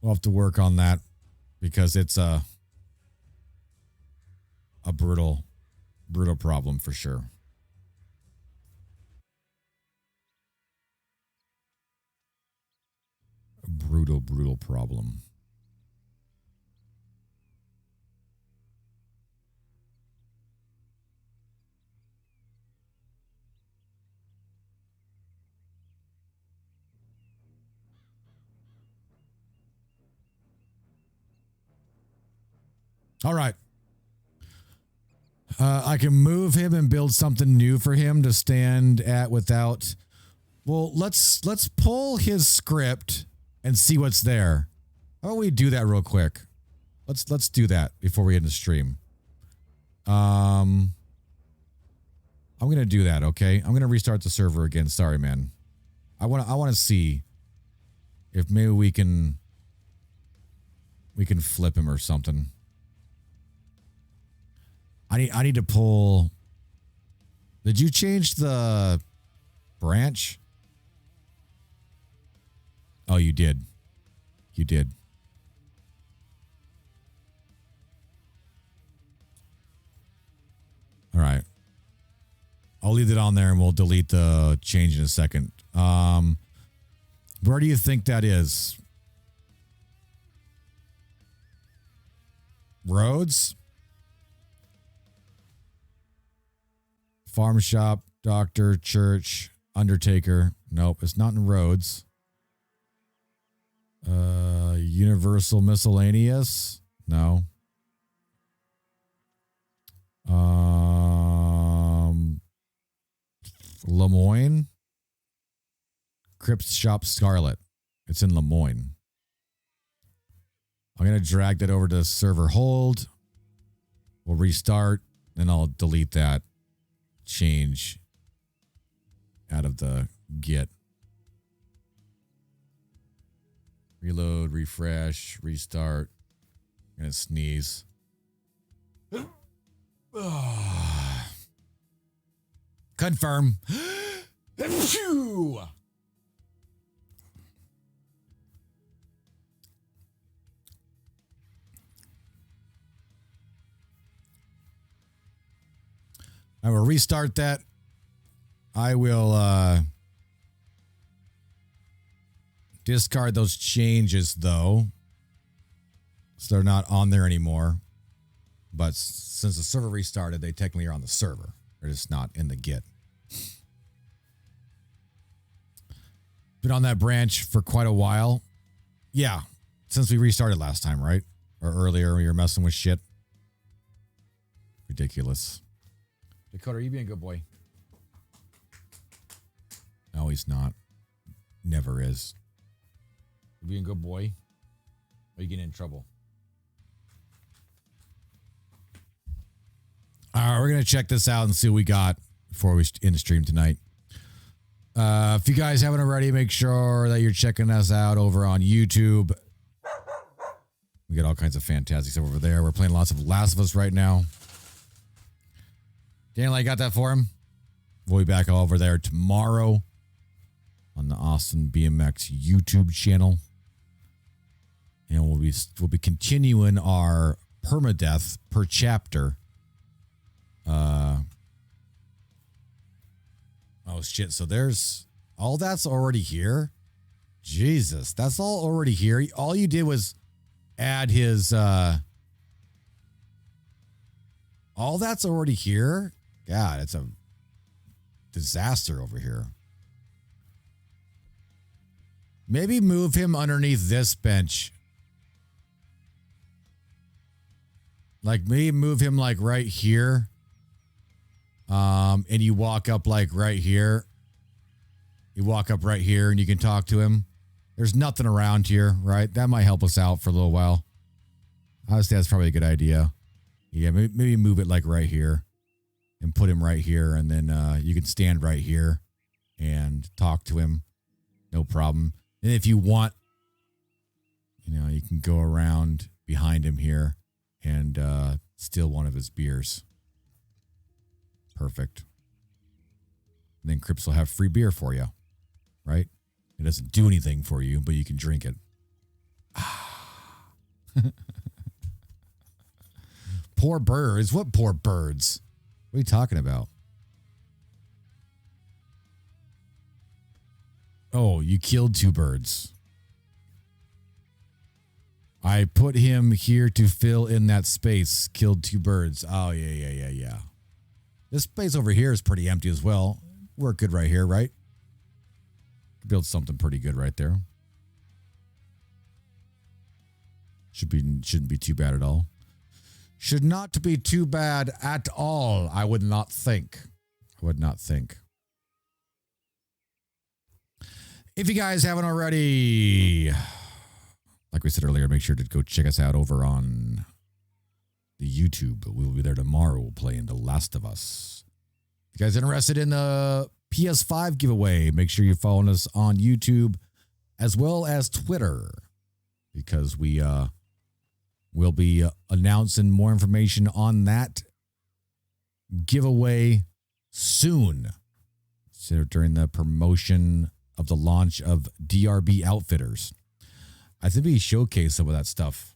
B: We'll have to work on that because it's a brutal problem for sure. A brutal problem. All right. I can move him and build something new for him to stand at without. Well, let's pull his script and see what's there. How about we do that real quick? Let's do that before we end the stream. I'm gonna do that, okay? I'm gonna restart the server again. Sorry, man. I wanna see if maybe we can flip him or something. I need to pull. Did you change the branch? Oh, you did. You did. All right. I'll leave it on there and we'll delete the change in a second. Where do you think that is? Roads? Farm shop, doctor, church, undertaker. Nope, it's not in roads. Universal miscellaneous? No. Lemoyne? Crypt shop Scarlet. It's in Lemoyne. I'm going to drag that over to server hold. We'll restart, then I'll delete that change out of the git. Reload, refresh, restart. I'm going to sneeze. Confirm. Phew. I will restart that. I will discard those changes though. So they're not on there anymore. But since the server restarted, they technically are on the server. They're just not in the git. Been on that branch for quite a while. Yeah, since we restarted last time, right? Or earlier when you were messing with shit. Ridiculous. Dakota, are you being a good boy? No, he's not. Never is. You being a good boy? Or are you getting in trouble? All right, we're going to check this out and see what we got before we end the stream tonight. If you guys haven't already, make sure that you're checking us out over on YouTube. We got all kinds of fantastic stuff over there. We're playing lots of Last of Us right now. Daniel, I got that for him. We'll be back over there tomorrow on the AustinBMX YouTube channel. And we'll be continuing our permadeath per chapter. Oh shit, so there's all that's already here. Jesus, that's all already here. All you did was add his all that's already here. God, it's a disaster over here. Maybe move him underneath this bench. Like maybe move him like right here. And you walk up like right here. You walk up right here and you can talk to him. There's nothing around here, right? That might help us out for a little while. Honestly, that's probably a good idea. Yeah, maybe move it like right here and put him right here. And then you can stand right here and talk to him. No problem. And if you want, you can go around behind him here and steal one of his beers. Perfect. And then Crips will have free beer for you, right? It doesn't do anything for you, but you can drink it. Poor birds. What poor birds? What are you talking about? Oh, you killed 2 birds. I put him here to fill in that space. Killed 2 birds. Oh, yeah. This space over here is pretty empty as well. Work good right here, right? Build something pretty good right there. Shouldn't be too bad at all. Should not be too bad at all. I would not think. I would not think. If you guys haven't already, like we said earlier, make sure to go check us out over on the YouTube. We will be there tomorrow playing The Last of Us. If you guys are interested in the PS5 giveaway, make sure you're following us on YouTube as well as Twitter, because we will be announcing more information on that giveaway soon. So during the promotion of the launch of DRB Outfitters. I think we showcased some of that stuff.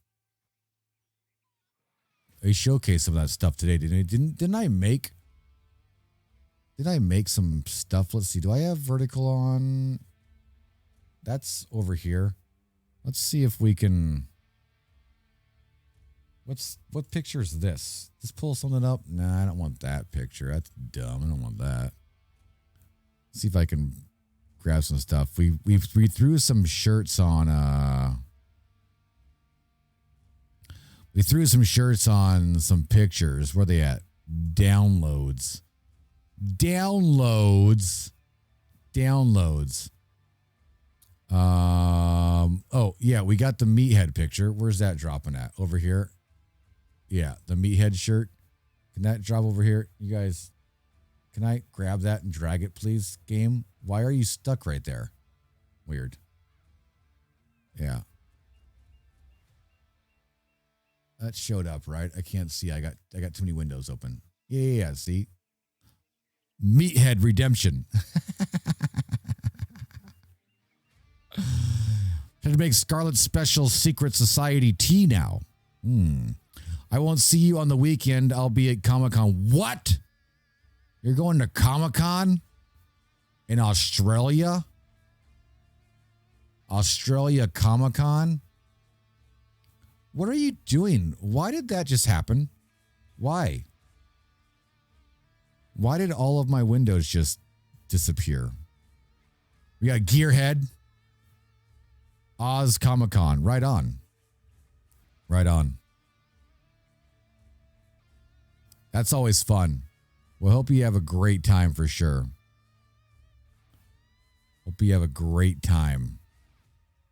B: We showcased some of that stuff today. Didn't I make? Did I make some stuff? Let's see. Do I have vertical on? That's over here. Let's see if we can. What picture is this? Just pull something up. Nah, I don't want that picture. That's dumb. I don't want that. Let's see if I can grab some stuff. We threw some shirts on. We threw some shirts on some pictures. Where are they at? Downloads. Oh yeah, we got the meathead picture. Where's that dropping at? Over here. Yeah, the meathead shirt. Can that drop over here? You guys, can I grab that and drag it, please, game? Why are you stuck right there? Weird. Yeah. That showed up, right? I can't see. I got too many windows open. Yeah, see? Meathead Redemption. Trying to make Scarlet Special Secret Society tea now. I won't see you on the weekend. I'll be at Comic-Con. What? You're going to Comic-Con? In Australia? Australia Comic-Con? What are you doing? Why did that just happen? Why? Why did all of my windows just disappear? We got Gearhead. Oz Comic-Con. Right on. Right on. That's always fun. Well, hope you have a great time for sure. Hope you have a great time.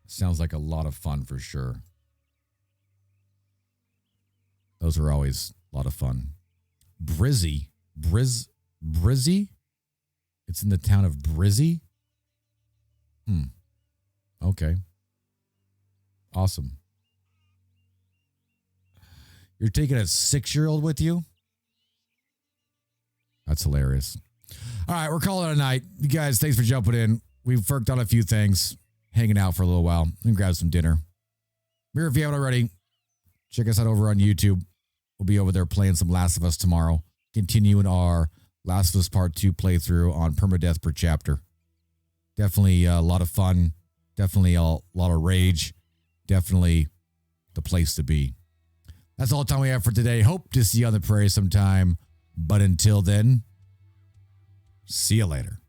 B: Sounds like a lot of fun for sure. Those are always a lot of fun. Brizzy. Brizzy? It's in the town of Brizzy? Okay. Awesome. You're taking a 6-year-old with you? That's hilarious. All right, we're calling it a night. You guys, thanks for jumping in. We've worked on a few things, hanging out for a little while, and grab some dinner. Remember, if you haven't already, check us out over on YouTube. We'll be over there playing some Last of Us tomorrow, continuing our Last of Us Part 2 playthrough on permadeath per chapter. Definitely a lot of fun. Definitely a lot of rage. Definitely the place to be. That's all the time we have for today. Hope to see you on the prairie sometime. But until then, see you later.